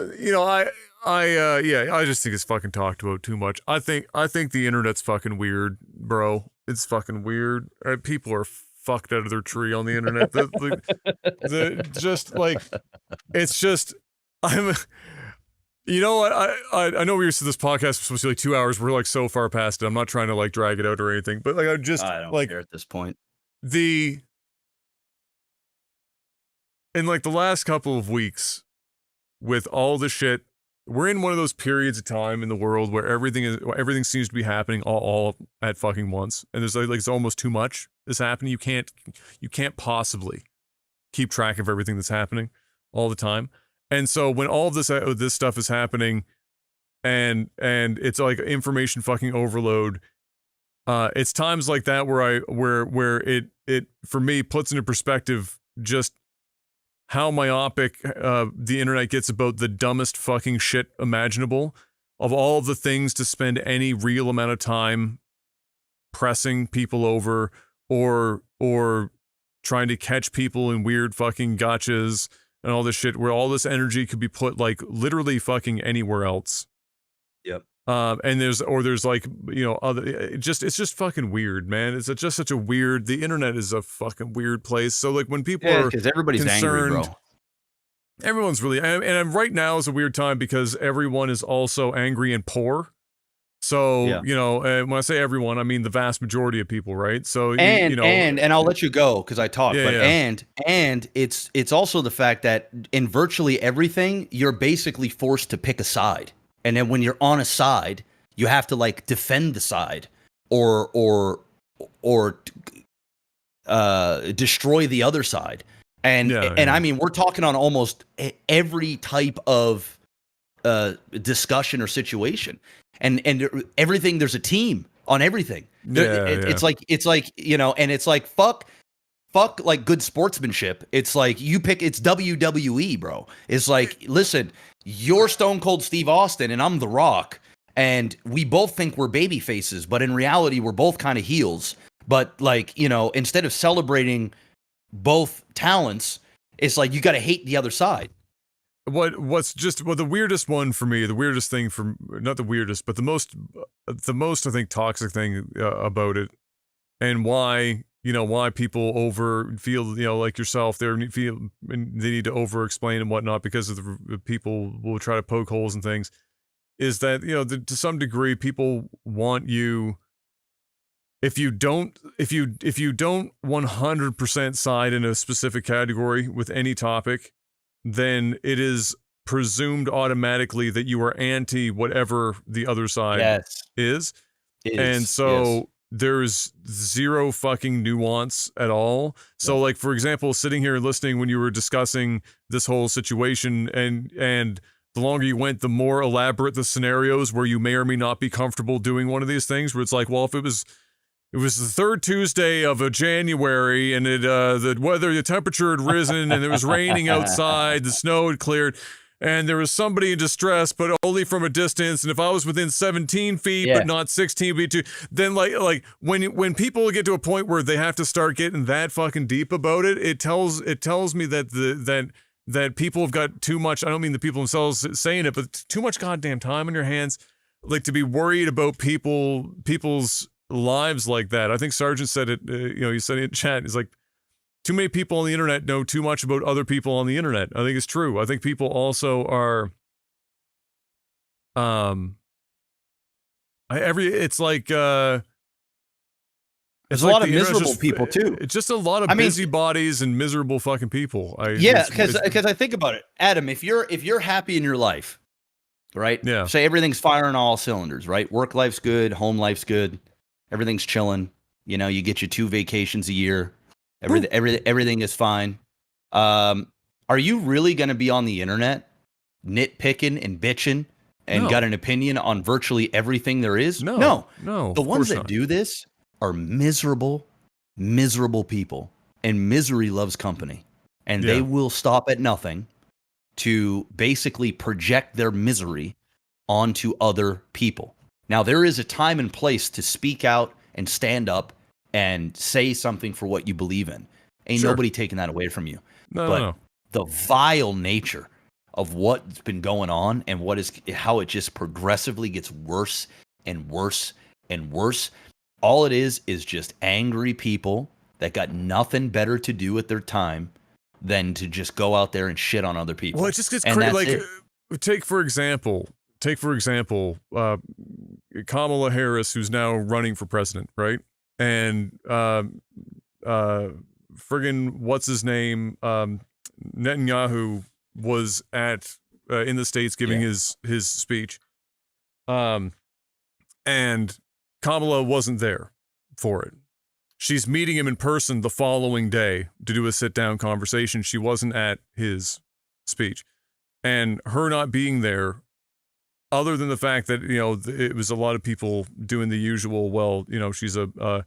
just think it's fucking talked about too much. I think the internet's fucking weird, bro. It's fucking weird. People are fucked out of their tree on the internet. The just like, it's just, I'm, you know what? I know we used to this podcast was supposed to be like 2 hours. We're like so far past it. I'm not trying to like drag it out or anything, but like, I don't care at this point. In like the last couple of weeks with all the shit, we're in one of those periods of time in the world where everything seems to be happening all at fucking once. And there's like it's almost too much is happening. You can't possibly keep track of everything that's happening all the time. And so when all of this stuff is happening and it's like information fucking overload, it's times like that where it for me puts into perspective just how myopic the internet gets about the dumbest fucking shit imaginable, of all the things to spend any real amount of time pressing people over or trying to catch people in weird fucking gotchas and all this shit, where all this energy could be put like literally fucking anywhere else. Yep. And there's like, you know, it's just fucking weird, man. It's just such a weird, the internet is a fucking weird place. So like when people are because everybody's concerned, angry, bro. Everyone's really, and right now is a weird time because everyone is also angry and poor. So, you know, when I say everyone, I mean the vast majority of people, right? So, and you know, and I'll let you go because I talk, and it's also the fact that in virtually everything, you're basically forced to pick a side. And then when you're on a side, you have to like defend the side or destroy the other side. And I mean, we're talking on almost every type of discussion or situation. And everything, there's a team on everything. It's like, you know, and it's like fuck like good sportsmanship. It's like it's WWE, bro. It's like, listen, you're Stone Cold Steve Austin and I'm The Rock, and we both think we're baby faces, but in reality we're both kind of heels. But like, you know, instead of celebrating both talents, it's like you got to hate the other side. The weirdest one for me, the weirdest thing not the weirdest, but the most I think toxic thing about it, and why people feel, you know, like yourself, they need to over explain and whatnot because of the people will try to poke holes in things, is that, you know, to some degree people want you, if you don't 100% side in a specific category with any topic, then it is presumed automatically that you are anti whatever the other side is. And so there's zero fucking nuance at all. So like, for example, sitting here listening when you were discussing this whole situation, and the longer you went, the more elaborate the scenarios where you may or may not be comfortable doing one of these things, where it's like, well, if it was the third Tuesday of a January and the temperature had risen and it was raining outside, the snow had cleared, and there was somebody in distress, but only from a distance. And if I was within 17 feet, but not 16 feet, then like when people get to a point where they have to start getting that fucking deep about it, it tells me that that people have got too much. I don't mean the people themselves saying it, but too much goddamn time on your hands, like to be worried about people's lives like that. I think Sargent said it. You know, he said it in chat. He's like, too many people on the internet know too much about other people on the internet. I think it's true. I think people also are, it's like, there's a lot of miserable people too. It's just a lot of busybodies and miserable fucking people. Because I think about it, Adam. If you're happy in your life, right? Yeah. Say everything's firing all cylinders, right? Work life's good, home life's good, everything's chilling. You know, you get your 2 vacations a year. Everything is fine. Are you really going to be on the internet nitpicking and bitching and got an opinion on virtually everything there is? No. The ones that do this are miserable people, and misery loves company, and they will stop at nothing to basically project their misery onto other people. Now, there is a time and place to speak out and stand up and say something for what you believe in. Ain't nobody taking that away from you. But the vile nature of what's been going on and how it just progressively gets worse and worse and worse. All it is just angry people that got nothing better to do with their time than to just go out there and shit on other people. Well, it just gets crazy. Like, take for example, Kamala Harris, who's now running for president, right? And friggin' what's his name? Netanyahu was at in the States giving his speech, and Kamala wasn't there for it. She's meeting him in person the following day to do a sit-down conversation. She wasn't at his speech, and her not being there, other than the fact that, you know, it was a lot of people doing the usual, well, you know, she's a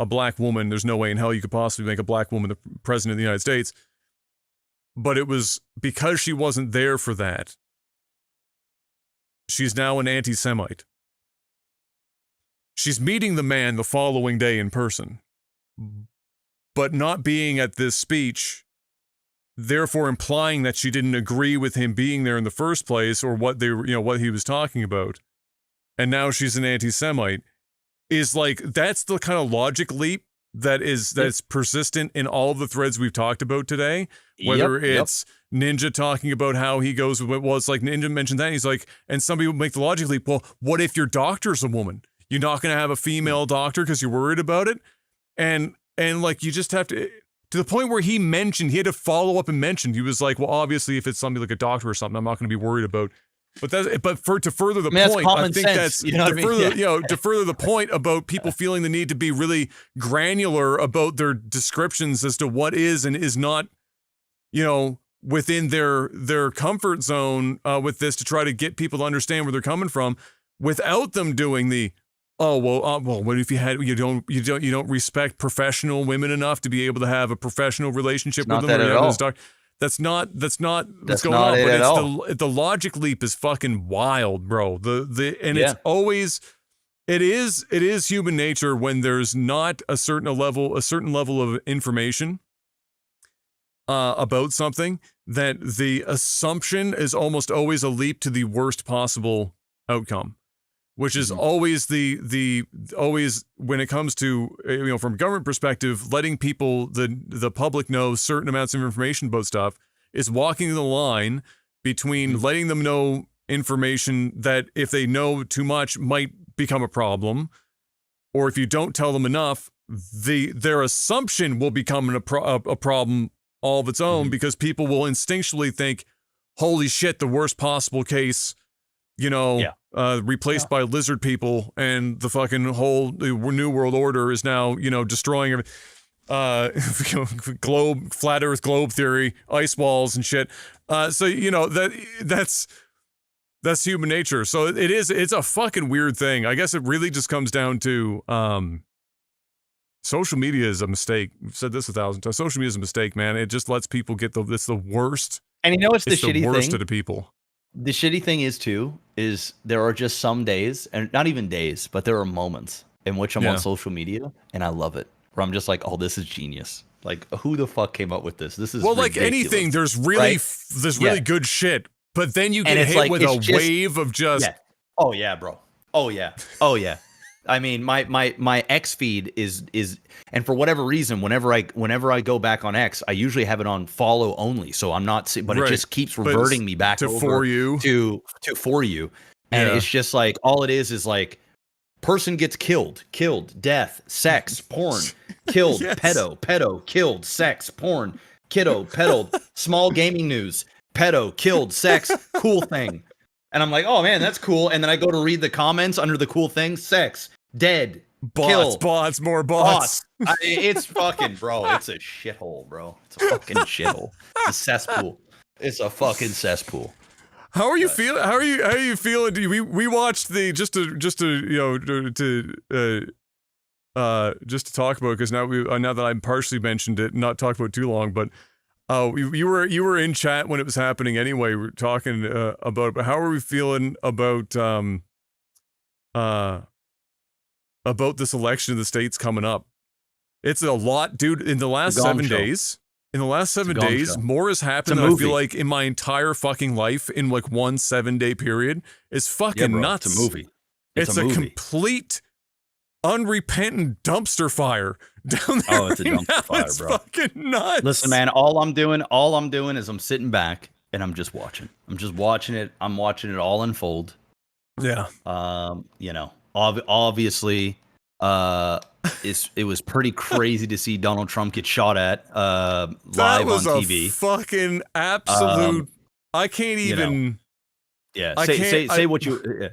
black woman, there's no way in hell you could possibly make a black woman the president of the United States. But it was because she wasn't there for that. She's now an anti-Semite. She's meeting the man the following day in person, but not being at this speech, therefore implying that she didn't agree with him being there in the first place, or what they were, you know, what he was talking about. And now she's an anti-Semite. Is like, that's the kind of logic leap that's persistent in all the threads we've talked about today. Whether it's Ninja talking about how he goes, well, it's like Ninja mentioned that, he's like, and some people make the logic leap, well, what if your doctor's a woman? You're not going to have a female doctor because you're worried about it? And like, you just have to the point where he had to follow up and mention, he was like, well, obviously if it's somebody like a doctor or something, I'm not going to be worried about. But to further the point, I think that's, you know, to further the point about people feeling the need to be really granular about their descriptions as to what is and is not, you know, within their comfort zone with this, to try to get people to understand where they're coming from, without them doing the, well, what if you don't respect professional women enough to be able to have a professional relationship with them? Not that at all. That's not what's going on. But it's the logic leap is fucking wild, bro. It's always, it is human nature when there's not a certain level of information about something, that the assumption is almost always a leap to the worst possible outcome, which is always always when it comes to, you know, from a government perspective, letting people, the public know certain amounts of information about stuff, is walking the line between letting them know information that if they know too much might become a problem, or if you don't tell them enough, their assumption will become a problem all of its own, because people will instinctually think, holy shit, the worst possible case, you know, replaced by lizard people, and the fucking whole new world order is now, you know, destroying everything. Flat Earth globe theory, ice walls and shit. So, you know, that's human nature. So it's a fucking weird thing. I guess it really just comes down to, social media is a mistake. We've said this 1,000 times. Social media is a mistake, man. It just lets people get it's the worst. And you know what's the shitty worst thing? of the people. The shitty thing is there are just some days, and not even days, but there are moments in which I'm on social media and I love it. Where I'm just like, oh, this is genius. Like, who the fuck came up with this? This is ridiculous. Like anything, there's really good shit, but then you get hit with a wave of just. Yeah. Oh yeah, bro. Oh yeah. Oh yeah. I mean, my X feed is, and for whatever reason, whenever I go back on X, I usually have it on follow only, so I'm not. But it just keeps reverting me back to over For You to For You, and it's just like all it is like, person gets killed, death, sex, porn, killed, pedo, killed, sex, porn, kiddo, peddled, small gaming news, pedo, killed, sex, cool thing. And I'm like, oh man, that's cool. And then I go to read the comments under the cool thing, sex, dead, bots, more bots. It's fucking, bro, it's a shithole, bro. It's a fucking shithole. It's a cesspool. It's a fucking cesspool. How are you feeling? How are you feeling? We watched the just to talk about, because now that I partially mentioned it, not talk about it too long, but you were in chat when it was happening anyway. We were talking about, but how are we feeling about this election in the States coming up? It's a lot, dude. In the last 7 days. In the last 7 days, more has happened than I feel like in my entire fucking life in like 1 7 day period. It's fucking nuts. It's a movie. It's a complete unrepentant dumpster fire down there. Oh, it's a dumpster fire, it's bro. Fucking nuts. Listen, man, all I'm doing is I'm sitting back and I'm just watching. I'm just watching it. I'm watching it all unfold. Yeah. You know, obviously, it was pretty crazy to see Donald Trump get shot at live on TV. A fucking absolute. I can't even. You know, yeah, say what you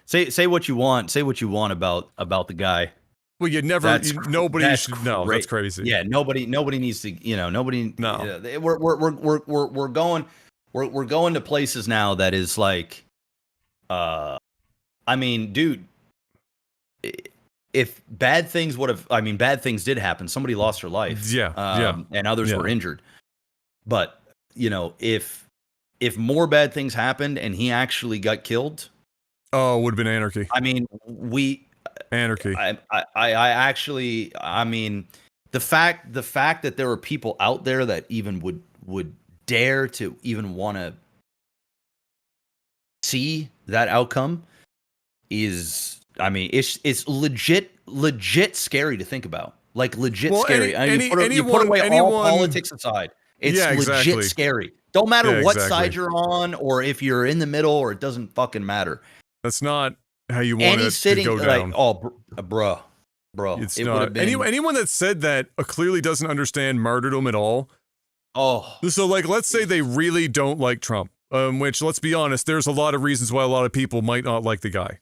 say what you want. Say what you want about the guy. Well, nobody should know. That's crazy. Yeah, nobody needs to. You know, nobody. No, we're going to places now that is like, I mean, dude, if bad things bad things did happen. Somebody lost their life. Yeah. And others were injured. But you know, if more bad things happened and he actually got killed, oh, it would have been anarchy. I mean, anarchy. I mean, the fact that there are people out there that even would dare to even want to see that outcome is, I mean, it's legit scary to think about. Like legit scary. You put away all politics aside. It's legit scary. Don't matter what side you're on or if you're in the middle, or it doesn't fucking matter. That's not how you want it to go down. Like, bro. It's not. Anyone that said that clearly doesn't understand martyrdom at all. Oh. So, like, let's say they really don't like Trump, which, let's be honest, there's a lot of reasons why a lot of people might not like the guy.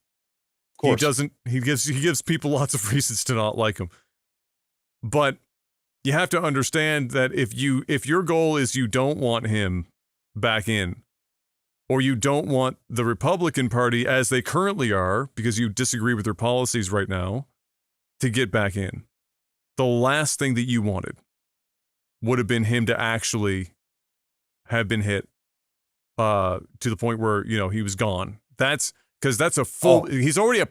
Of course. He gives people lots of reasons to not like him. But you have to understand that if your goal is you don't want him back in, or you don't want the Republican Party as they currently are, because you disagree with their policies right now, to get back in, the last thing that you wanted would have been him to actually have been hit to the point where, you know, he was gone. That's because that's a full. He's already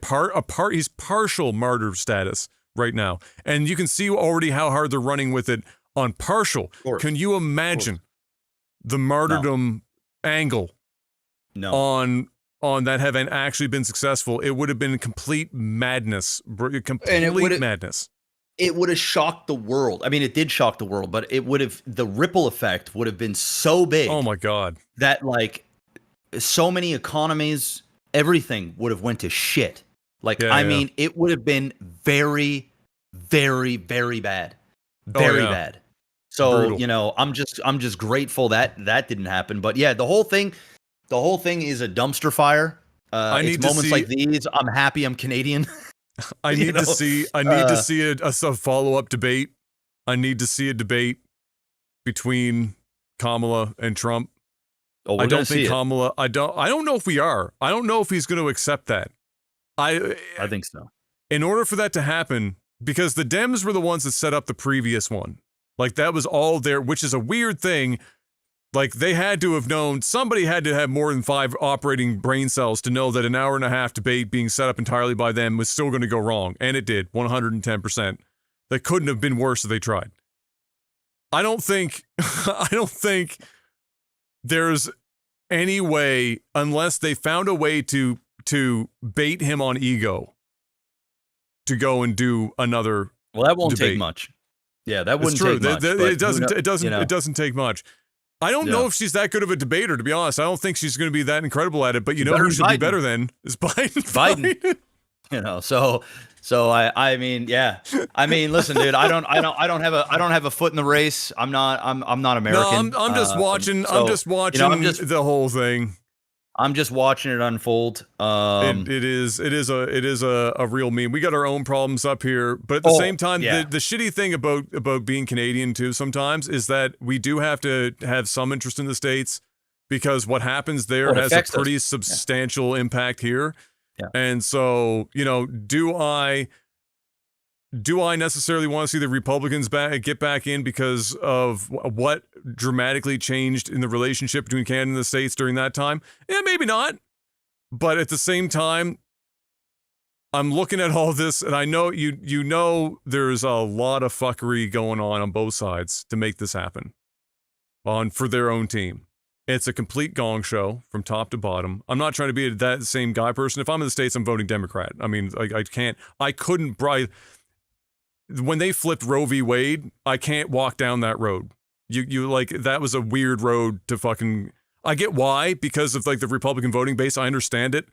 he's partial martyr status right now, and you can see already how hard they're running with it on partial. Can you imagine the martyrdom angle? No. On that having actually been successful, it would have been complete madness. Madness. It would have shocked the world. I mean, it did shock the world, but the ripple effect would have been so big. Oh my God. That like so many economies, everything would have went to shit. Like, I mean, it would have been very, very, very bad. Very bad. So, brutal. You know, I'm just grateful that didn't happen. But yeah, the whole thing is a dumpster fire. It's moments like these. I'm happy I'm Canadian. I need to see a follow-up debate. I need to see a debate between Kamala and Trump. Oh, I don't think Kamala. I don't know if we are. I don't know if he's going to accept that. I think so. In order for that to happen, because the Dems were the ones that set up the previous one. Like, that was all there, which is a weird thing. Like, they had to have known, somebody had to have more than 5 operating brain cells to know that an hour and a half debate being set up entirely by them was still going to go wrong. And it did, 110%. That couldn't have been worse if they tried. I don't think there's any way, unless they found a way to bait him on ego, to go and do another. Well, that won't debate. take much. Yeah, that wouldn't take much. It doesn't take much. I don't know if she's that good of a debater, to be honest. I don't think she's going to be that incredible at it. But you know who should be better than is Biden. You know, so I mean, yeah. I mean, listen, dude. I don't have a foot in the race. I'm not American. No, I'm just watching. I'm just watching the whole thing. I'm just watching it unfold. It is a real meme. We got our own problems up here, but at the same time, the shitty thing about being Canadian too sometimes is that we do have to have some interest in the States, because what happens there has a pretty substantial impact here. Yeah. And so, you know, do I necessarily want to see the Republicans get back in because of what dramatically changed in the relationship between Canada and the States during that time? Yeah, maybe not. But at the same time, I'm looking at all this, and I know you know there's a lot of fuckery going on both sides to make this happen for their own team. It's a complete gong show from top to bottom. I'm not trying to be that same guy person. If I'm in the States, I'm voting Democrat. I mean, I couldn't when they flipped Roe v. Wade, I can't walk down that road. You like, that was a weird road to fucking, I get why, because of like the Republican voting base, I understand it.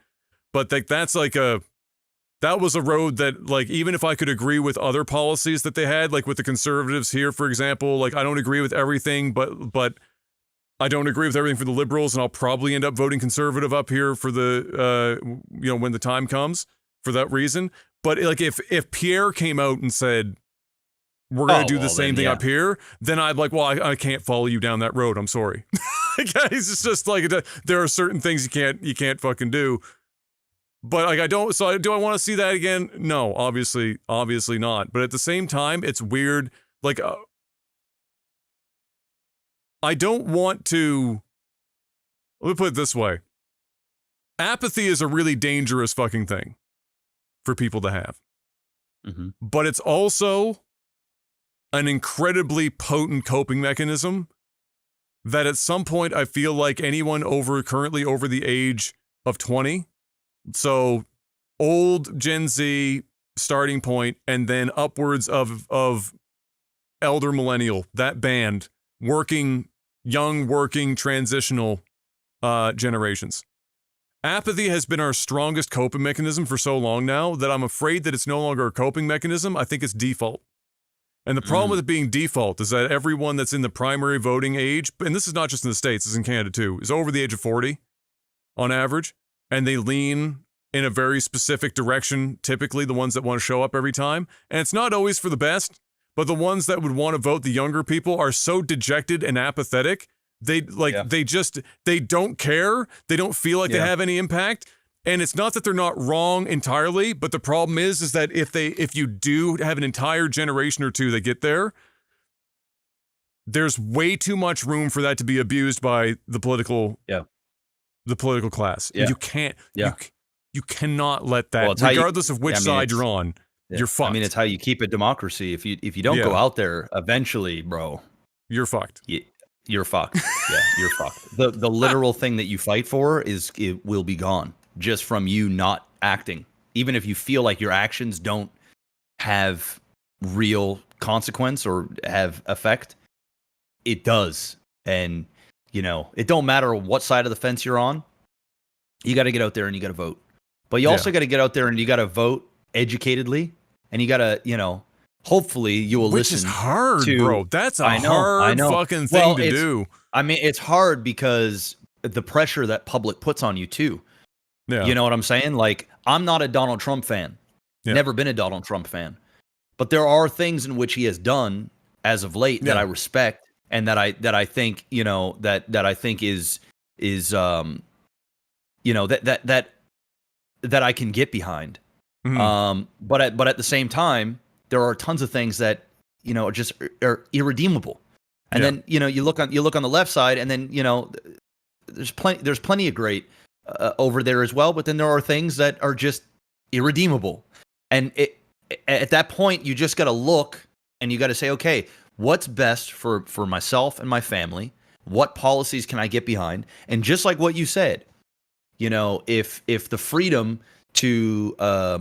But like, that was a road that, like, even if I could agree with other policies that they had, like with the conservatives here, for example, like I don't agree with everything, but I don't agree with everything for the liberals, and I'll probably end up voting conservative up here for the, when the time comes for that reason. But like, if Pierre came out and said, we're going to do the same thing up here, then I'd like, well, I can't follow you down that road. I'm sorry. It's just like, there are certain things you can't fucking do. But like, do I want to see that again? No, obviously not. But at the same time, it's weird. Like, I don't want to, let me put it this way. Apathy is a really dangerous fucking thing for people to have. Mm-hmm. But it's also an incredibly potent coping mechanism that at some point I feel like anyone currently over the age of 20, so old Gen Z starting point, and then upwards of elder millennial, that band, working transitional generations. Apathy has been our strongest coping mechanism for so long now that I'm afraid that it's no longer a coping mechanism. I think it's default. And the problem with it being default is that everyone that's in the primary voting age, and this is not just in the States, it's in Canada too, is over the age of 40 on average, and they lean in a very specific direction, typically the ones that want to show up every time. And it's not always for the best, but the ones that would want to vote, the younger people, are so dejected and apathetic. They don't care. They don't feel like they have any impact. And it's not that they're not wrong entirely, but the problem is that if you do have an entire generation or two that get there, there's way too much room for that to be abused by the political class. Yeah. You can't. You cannot let that, regardless of which side you're on. You're fucked. I mean, it's how you keep a democracy. If you don't go out there, eventually, bro, you're fucked. You're fucked. Yeah, you're fucked. The literal thing that you fight for it will be gone just from you not acting. Even if you feel like your actions don't have real consequence or have effect, it does. And it don't matter what side of the fence you're on. You got to get out there and you got to vote. But you also got to get out there and you got to vote educatedly, and you got to, hopefully you will listen. Which is hard, bro. That's a hard fucking thing to do. I mean, it's hard because the pressure that public puts on you too. Yeah. You know what I'm saying? Like, I'm not a Donald Trump fan. Yeah. Never been a Donald Trump fan. But there are things in which he has done as of late that I respect, and that I think, that I think is that I can get behind. Mm-hmm. But at the same time, there are tons of things that just are irredeemable. And then you look on the left side, and then there's plenty of great over there as well. But then there are things that are just irredeemable. And at that point, you just got to look, and you got to say, okay, what's best for myself and my family? What policies can I get behind? And just like what you said, if the freedom to a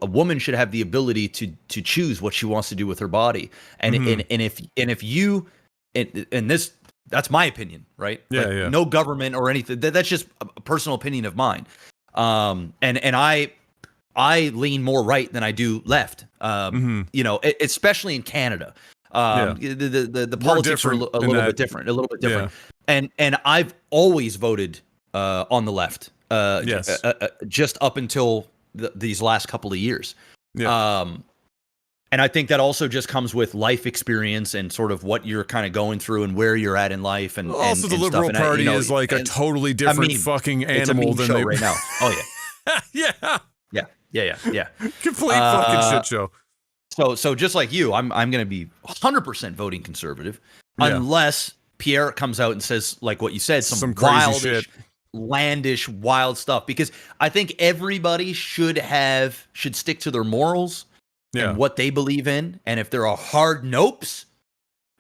woman should have the ability to choose what she wants to do with her body, and if you this, that's my opinion, right? No government or anything. That's just a personal opinion of mine. And I lean more right than I do left. Especially in Canada. The politics are a little bit different. And I've always voted on the left. Just up until these last couple of years. And I think that also just comes with life experience and sort of what you're kind of going through and where you're at in life. And also, the Liberal Party is like a totally different fucking animal than they right now. Oh yeah. yeah. Complete fucking shit show. So just like you, I'm going to be 100% voting conservative, unless Pierre comes out and says, like what you said, some crazy shit, outlandish, wild stuff. Because I think everybody should stick to their morals and what they believe in. And if there are hard nopes,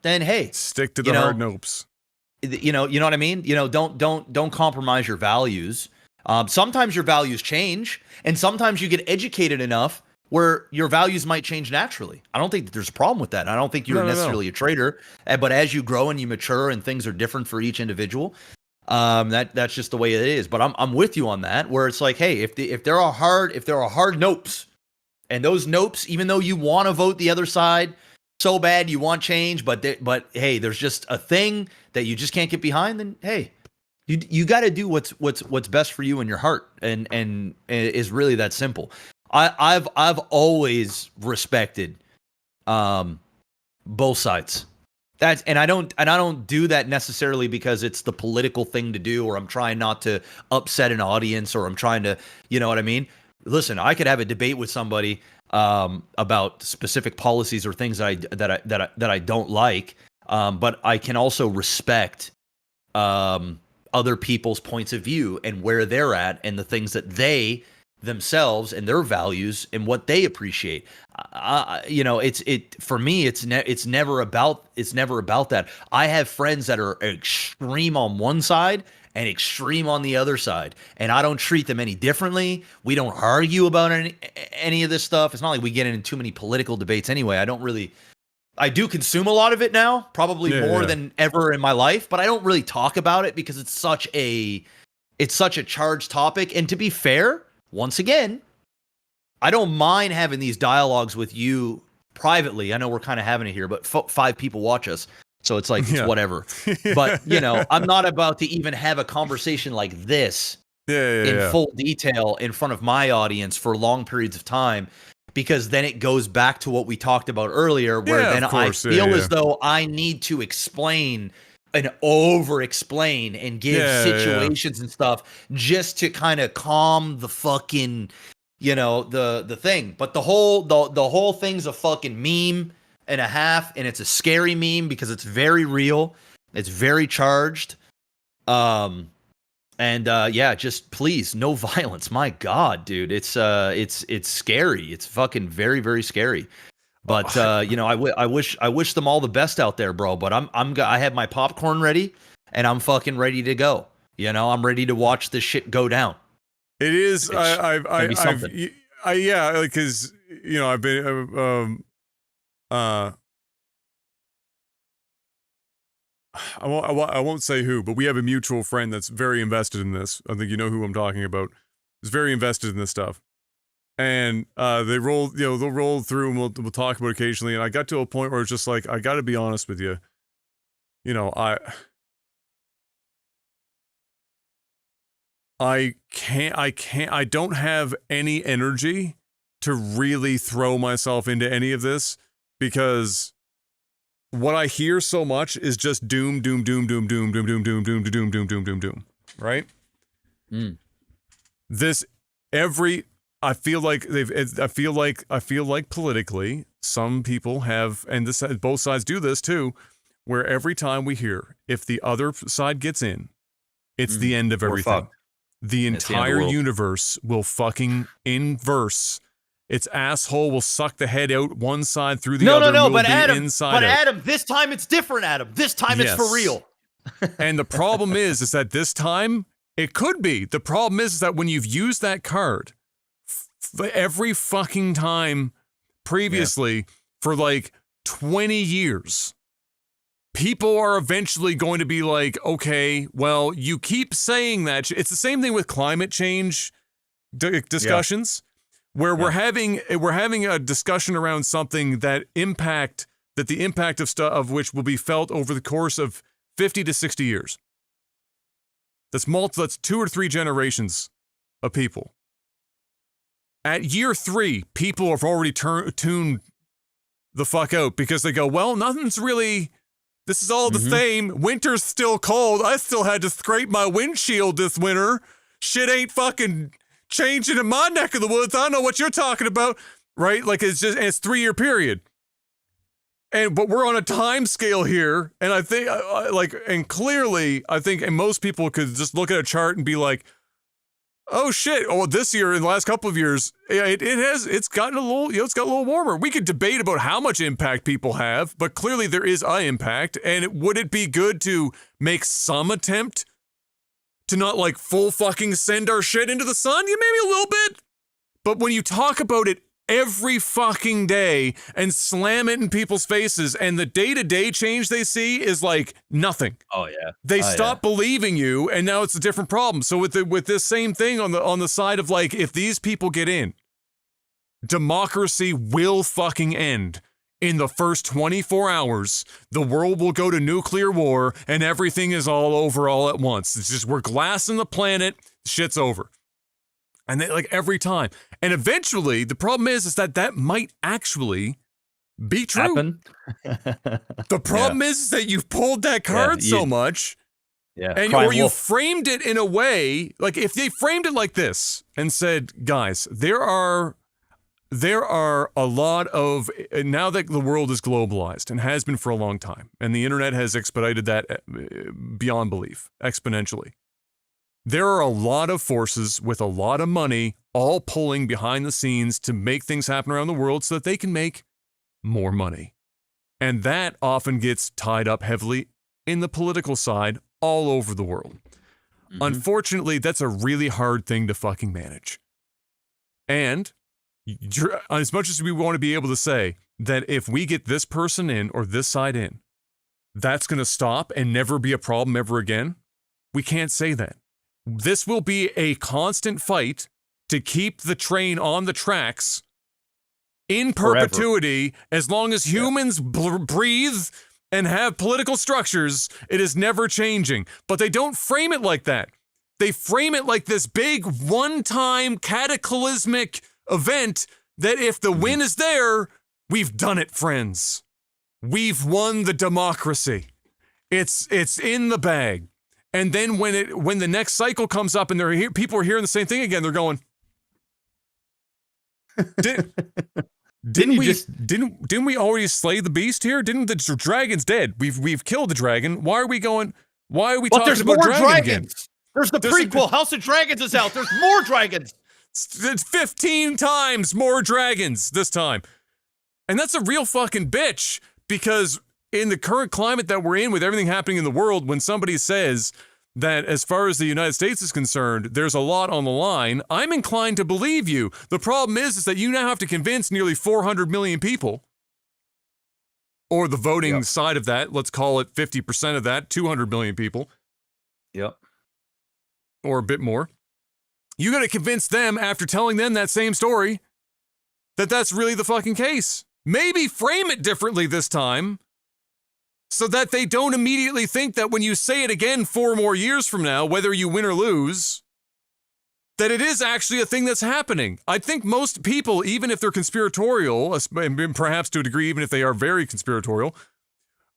then hey, stick to the hard nopes. you know what I mean? You know, don't compromise your values. Sometimes your values change, and sometimes you get educated enough where your values might change naturally. I don't think that there's a problem with that. I don't think you're necessarily a traitor, but as you grow and you mature and things are different for each individual, that's just the way it is. But I'm with you on that, where it's like, hey, if there are hard nopes, and those nopes, even though you want to vote the other side so bad, you want change, but hey, there's just a thing that you just can't get behind, then hey, you got to do what's best for you in your heart, and is really that simple. I've always respected both sides. I don't do that necessarily because it's the political thing to do, or I'm trying not to upset an audience, or I'm trying to, you know what I mean? Listen, I could have a debate with somebody about specific policies or things that I don't like, but I can also respect other people's points of view and where they're at and the things that they themselves and their values and what they appreciate. You know, for me, it's never about that. I have friends that are extreme on one side and extreme on the other side, and I don't treat them any differently. We don't argue about any of this stuff. It's not like we get into too many political debates anyway. I do consume a lot of it now, probably more than ever in my life, but I don't really talk about it because it's such a charged topic. And to be fair, once again, I don't mind having these dialogues with you privately. I know we're kind of having it here, but 5 people watch us, so it's like it's whatever. But you know, I'm not about to even have a conversation like this in full detail in front of my audience for long periods of time, because then it goes back to what we talked about earlier, where then I feel as though I need to explain and over-explain and give situations and stuff just to kind of calm the fucking, you know, the thing. But the whole thing's a fucking meme and a half, and it's a scary meme because it's very real, it's very charged, just please, no violence. My God, dude, it's scary. It's fucking very, very scary. But you know, I wish them all the best out there, bro. But I have my popcorn ready, and I'm fucking ready to go. You know, I'm ready to watch this shit go down. It is. Because you know, I've been I won't say who, but we have a mutual friend that's very invested in this. I think you know who I'm talking about. Is very invested in this stuff. And they'll roll through, and we'll talk about it occasionally. And I got to a point where it's just like, I got to be honest with you. You know, I don't have any energy to really throw myself into any of this, because what I hear so much is just doom, doom, doom, doom, doom, doom, doom, doom, doom, doom, doom, doom, doom, doom, right? I feel like politically, some people have, and this both sides do this too, where every time we hear, if the other side gets in, it's the end of everything. The entire universe will fucking inverse. Its asshole will suck the head out one side through the other. But Adam, this time it's different, Adam. This time it's for real. And the problem is that this time it could be. The problem is that when you've used that card every fucking time previously for like 20 years, people are eventually going to be like, okay, well, you keep saying that. It's the same thing with climate change discussions, where we're having a discussion around something that the impact of which will be felt over the course of 50 to 60 years. That's 2 or 3 generations of people. At year 3, people have already tuned the fuck out, because they go, well, nothing's really, this is all the same. Winter's still cold. I still had to scrape my windshield this winter. Shit ain't fucking changing in my neck of the woods. I don't know what you're talking about, right? Like, it's 3-year period. But we're on a time scale here, and I think, and clearly, I think, and most people could just look at a chart and be like, oh shit, oh, this year, in the last couple of years, it's gotten a little, it's got a little warmer. We could debate about how much impact people have, but clearly there is an impact, and would it be good to make some attempt to not like full fucking send our shit into the sun? Yeah, maybe a little bit. But when you talk about it every fucking day and slam it in people's faces, and the day-to-day change they see is like nothing. Oh yeah. They stop believing you, and now it's a different problem. So with this same thing on the side of like, if these people get in, democracy will fucking end. In the first 24 hours, the world will go to nuclear war, and everything is all over all at once. It's just, we're glassing the planet, shit's over. And they, like, every time. And eventually, the problem is that might actually be true. The problem is that you've pulled that card so much. Yeah. And or you framed it in a way, like if they framed it like this and said, guys, there are a lot of, now that the world is globalized and has been for a long time, and the internet has expedited that beyond belief, exponentially. There are a lot of forces with a lot of money all pulling behind the scenes to make things happen around the world so that they can make more money. And that often gets tied up heavily in the political side all over the world. Mm-hmm. Unfortunately, that's a really hard thing to fucking manage. And as much as we want to be able to say that if we get this person in or this side in, that's going to stop and never be a problem ever again, we can't say that. This will be a constant fight to keep the train on the tracks in perpetuity. Forever. As long as humans breathe and have political structures, it is never changing. But they don't frame it like that. They frame it like this big one-time cataclysmic event that if the win is there, we've done it, friends. We've won the democracy. It's in the bag. And then when the next cycle comes up and people are hearing the same thing again, they're going, didn't we already slay the beast here? Didn't the dragon's dead? We've killed the dragon. Why are we talking about dragon again? There's the prequel. House of Dragons is out. There's more dragons. It's 15 times more dragons this time. And that's a real fucking bitch, because in the current climate that we're in with everything happening in the world, when somebody says that as far as the United States is concerned, there's a lot on the line, I'm inclined to believe you. The problem is that you now have to convince nearly 400 million people, or the voting side of that, let's call it 50% of that, 200 million people. Yep. Or a bit more. You got to convince them after telling them that same story that that's really the fucking case. Maybe frame it differently this time, so that they don't immediately think that when you say it again 4 more years from now, whether you win or lose, that it is actually a thing that's happening. I think most people, even if they're conspiratorial, and perhaps to a degree, even if they are very conspiratorial,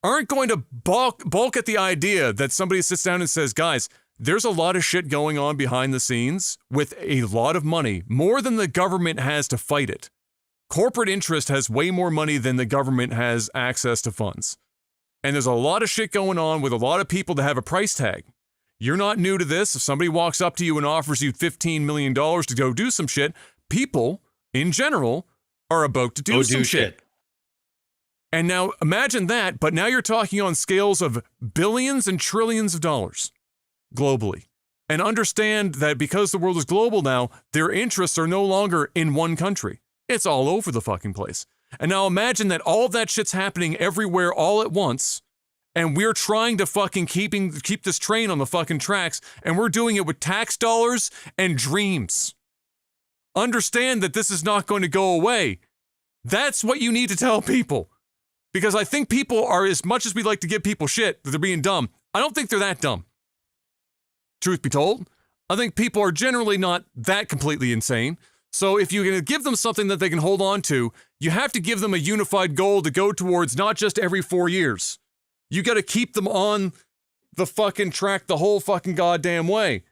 aren't going to balk at the idea that somebody sits down and says, guys, there's a lot of shit going on behind the scenes with a lot of money, more than the government has to fight it. Corporate interest has way more money than the government has access to funds. And there's a lot of shit going on with a lot of people that have a price tag. You're not new to this. If somebody walks up to you and offers you $15 million to go do some shit, people, in general, are about to do some shit. And now imagine that, but now you're talking on scales of billions and trillions of dollars globally. And understand that because the world is global now, their interests are no longer in one country. It's all over the fucking place. And now imagine that all of that shit's happening everywhere all at once, and we're trying to fucking keep this train on the fucking tracks, and we're doing it with tax dollars and dreams. Understand that this is not going to go away. That's what you need to tell people. Because I think people are, as much as we like to give people shit that they're being dumb, I don't think they're that dumb. Truth be told, I think people are generally not that completely insane. So if you're going to give them something that they can hold on to, you have to give them a unified goal to go towards, not just every 4 years. You got to keep them on the fucking track the whole fucking goddamn way.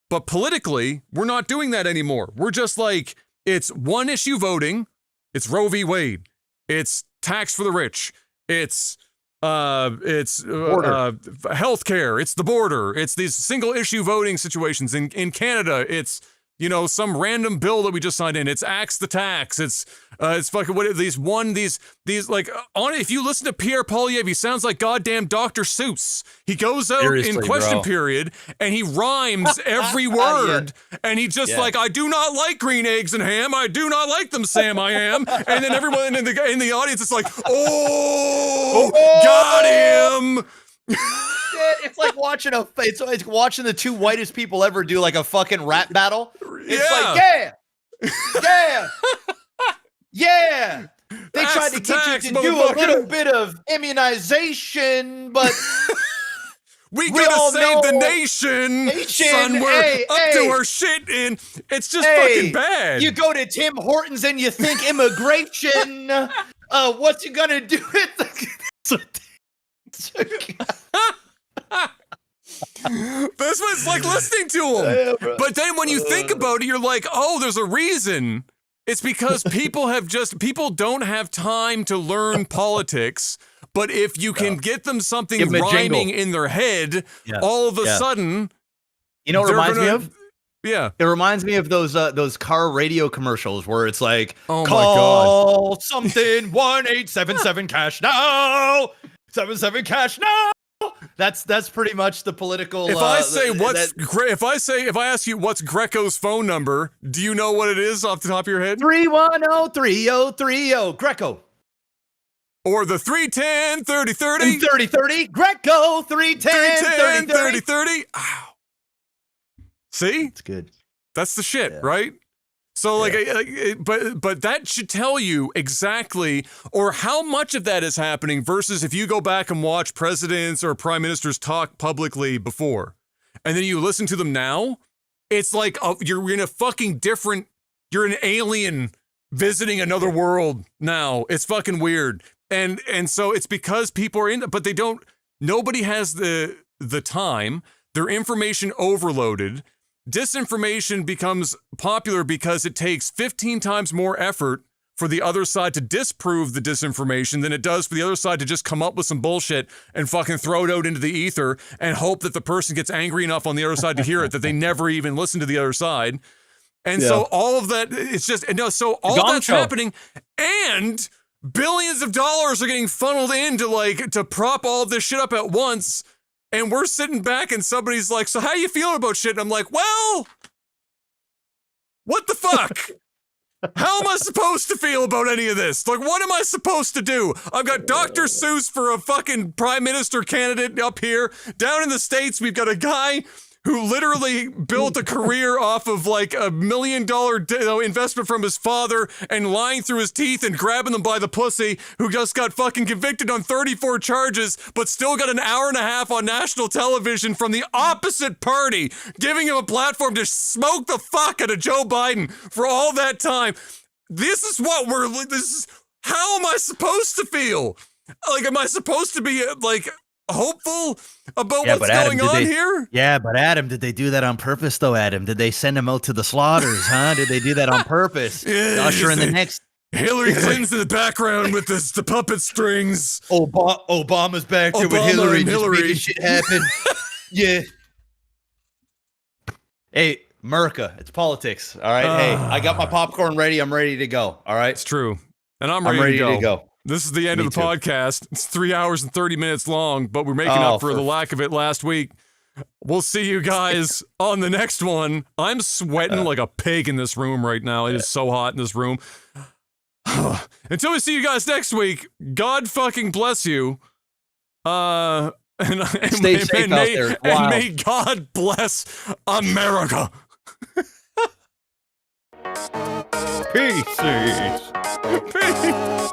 But politically, we're not doing that anymore. We're just like, it's one issue voting. It's Roe v. Wade. It's tax for the rich. It's healthcare. It's the border. It's these single issue voting situations. In Canada, it's You know, some random bill that we just signed in. It's axe the tax. It's fucking what these like on. If you listen to Pierre Poilievre, he sounds like goddamn Dr. Seuss. He goes out in question period and he rhymes every word, and he just like, I do not like green eggs and ham. I do not like them, Sam. I am. And then everyone in the audience is like, oh, got him. It's like watching it's like watching the two whitest people ever do like a fucking rap battle. It's like, yeah. They tried to get you to do a little bit of immunization, but we gotta save the nation, son. We're up to our shit, and it's just fucking bad. You go to Tim Hortons and you think immigration. What's you gonna do? This was like listening to him. Yeah, but then when you think about it, you're like, oh, there's a reason. It's because people don't have time to learn politics. But if you can get them something rhyming in their head, all of a sudden, you know what it reminds me of? Yeah. It reminds me of those car radio commercials where it's like, oh call my God. Something 1877 cash now. 77 cash now. That's pretty much the political. If I ask you what's Greco's phone number, do you know what it is off the top of your head? 310-3030 Greco. Or the 310-3030. 3030 Greco 310-3030. Ow. See? It's good. That's the shit, right? So but that should tell you exactly or how much of that is happening versus if you go back and watch presidents or prime ministers talk publicly before and then you listen to them now, it's like you're in a fucking different, you're an alien visiting another world now. It's fucking weird. And so it's because people are in, but nobody has the time. Their information overloaded. Disinformation becomes popular because it takes 15 times more effort for the other side to disprove the disinformation than it does for the other side to just come up with some bullshit and fucking throw it out into the ether and hope that the person gets angry enough on the other side to hear it that they never even listen to the other side. And so all of that, it's just, so all that's happening and billions of dollars are getting funneled in to prop all of this shit up at once. And we're sitting back and somebody's like, so how you feeling about shit? And I'm like, well, what the fuck? How am I supposed to feel about any of this? Like, what am I supposed to do? I've got Dr. Seuss for a fucking prime minister candidate up here. Down in the States, we've got a guy who literally built a career off of like $1 million investment from his father and lying through his teeth and grabbing them by the pussy, who just got fucking convicted on 34 charges, but still got an hour and a half on national television from the opposite party, giving him a platform to smoke the fuck out of Joe Biden for all that time. This is how am I supposed to feel? Like, am I supposed to be like hopeful about what's going on here? Yeah, but Adam, did they do that on purpose though, Adam? Did they send him out to the slaughters, huh? Did they do that on purpose? Usher in the next... Hillary Clinton's in the background with the puppet strings. Obama's back there with Hillary. Just making shit happen. Yeah. Hey, America, it's politics, all right? Hey, I got my popcorn ready. I'm ready to go, all right? It's true. And I'm ready to go. This is the end of the podcast. It's 3 hours and 30 minutes long, but we're making up for the lack of it last week. We'll see you guys on the next one. I'm sweating like a pig in this room right now. It is so hot in this room. Until we see you guys next week, God fucking bless you. Stay safe out there. And may God bless America. Peace. Peace.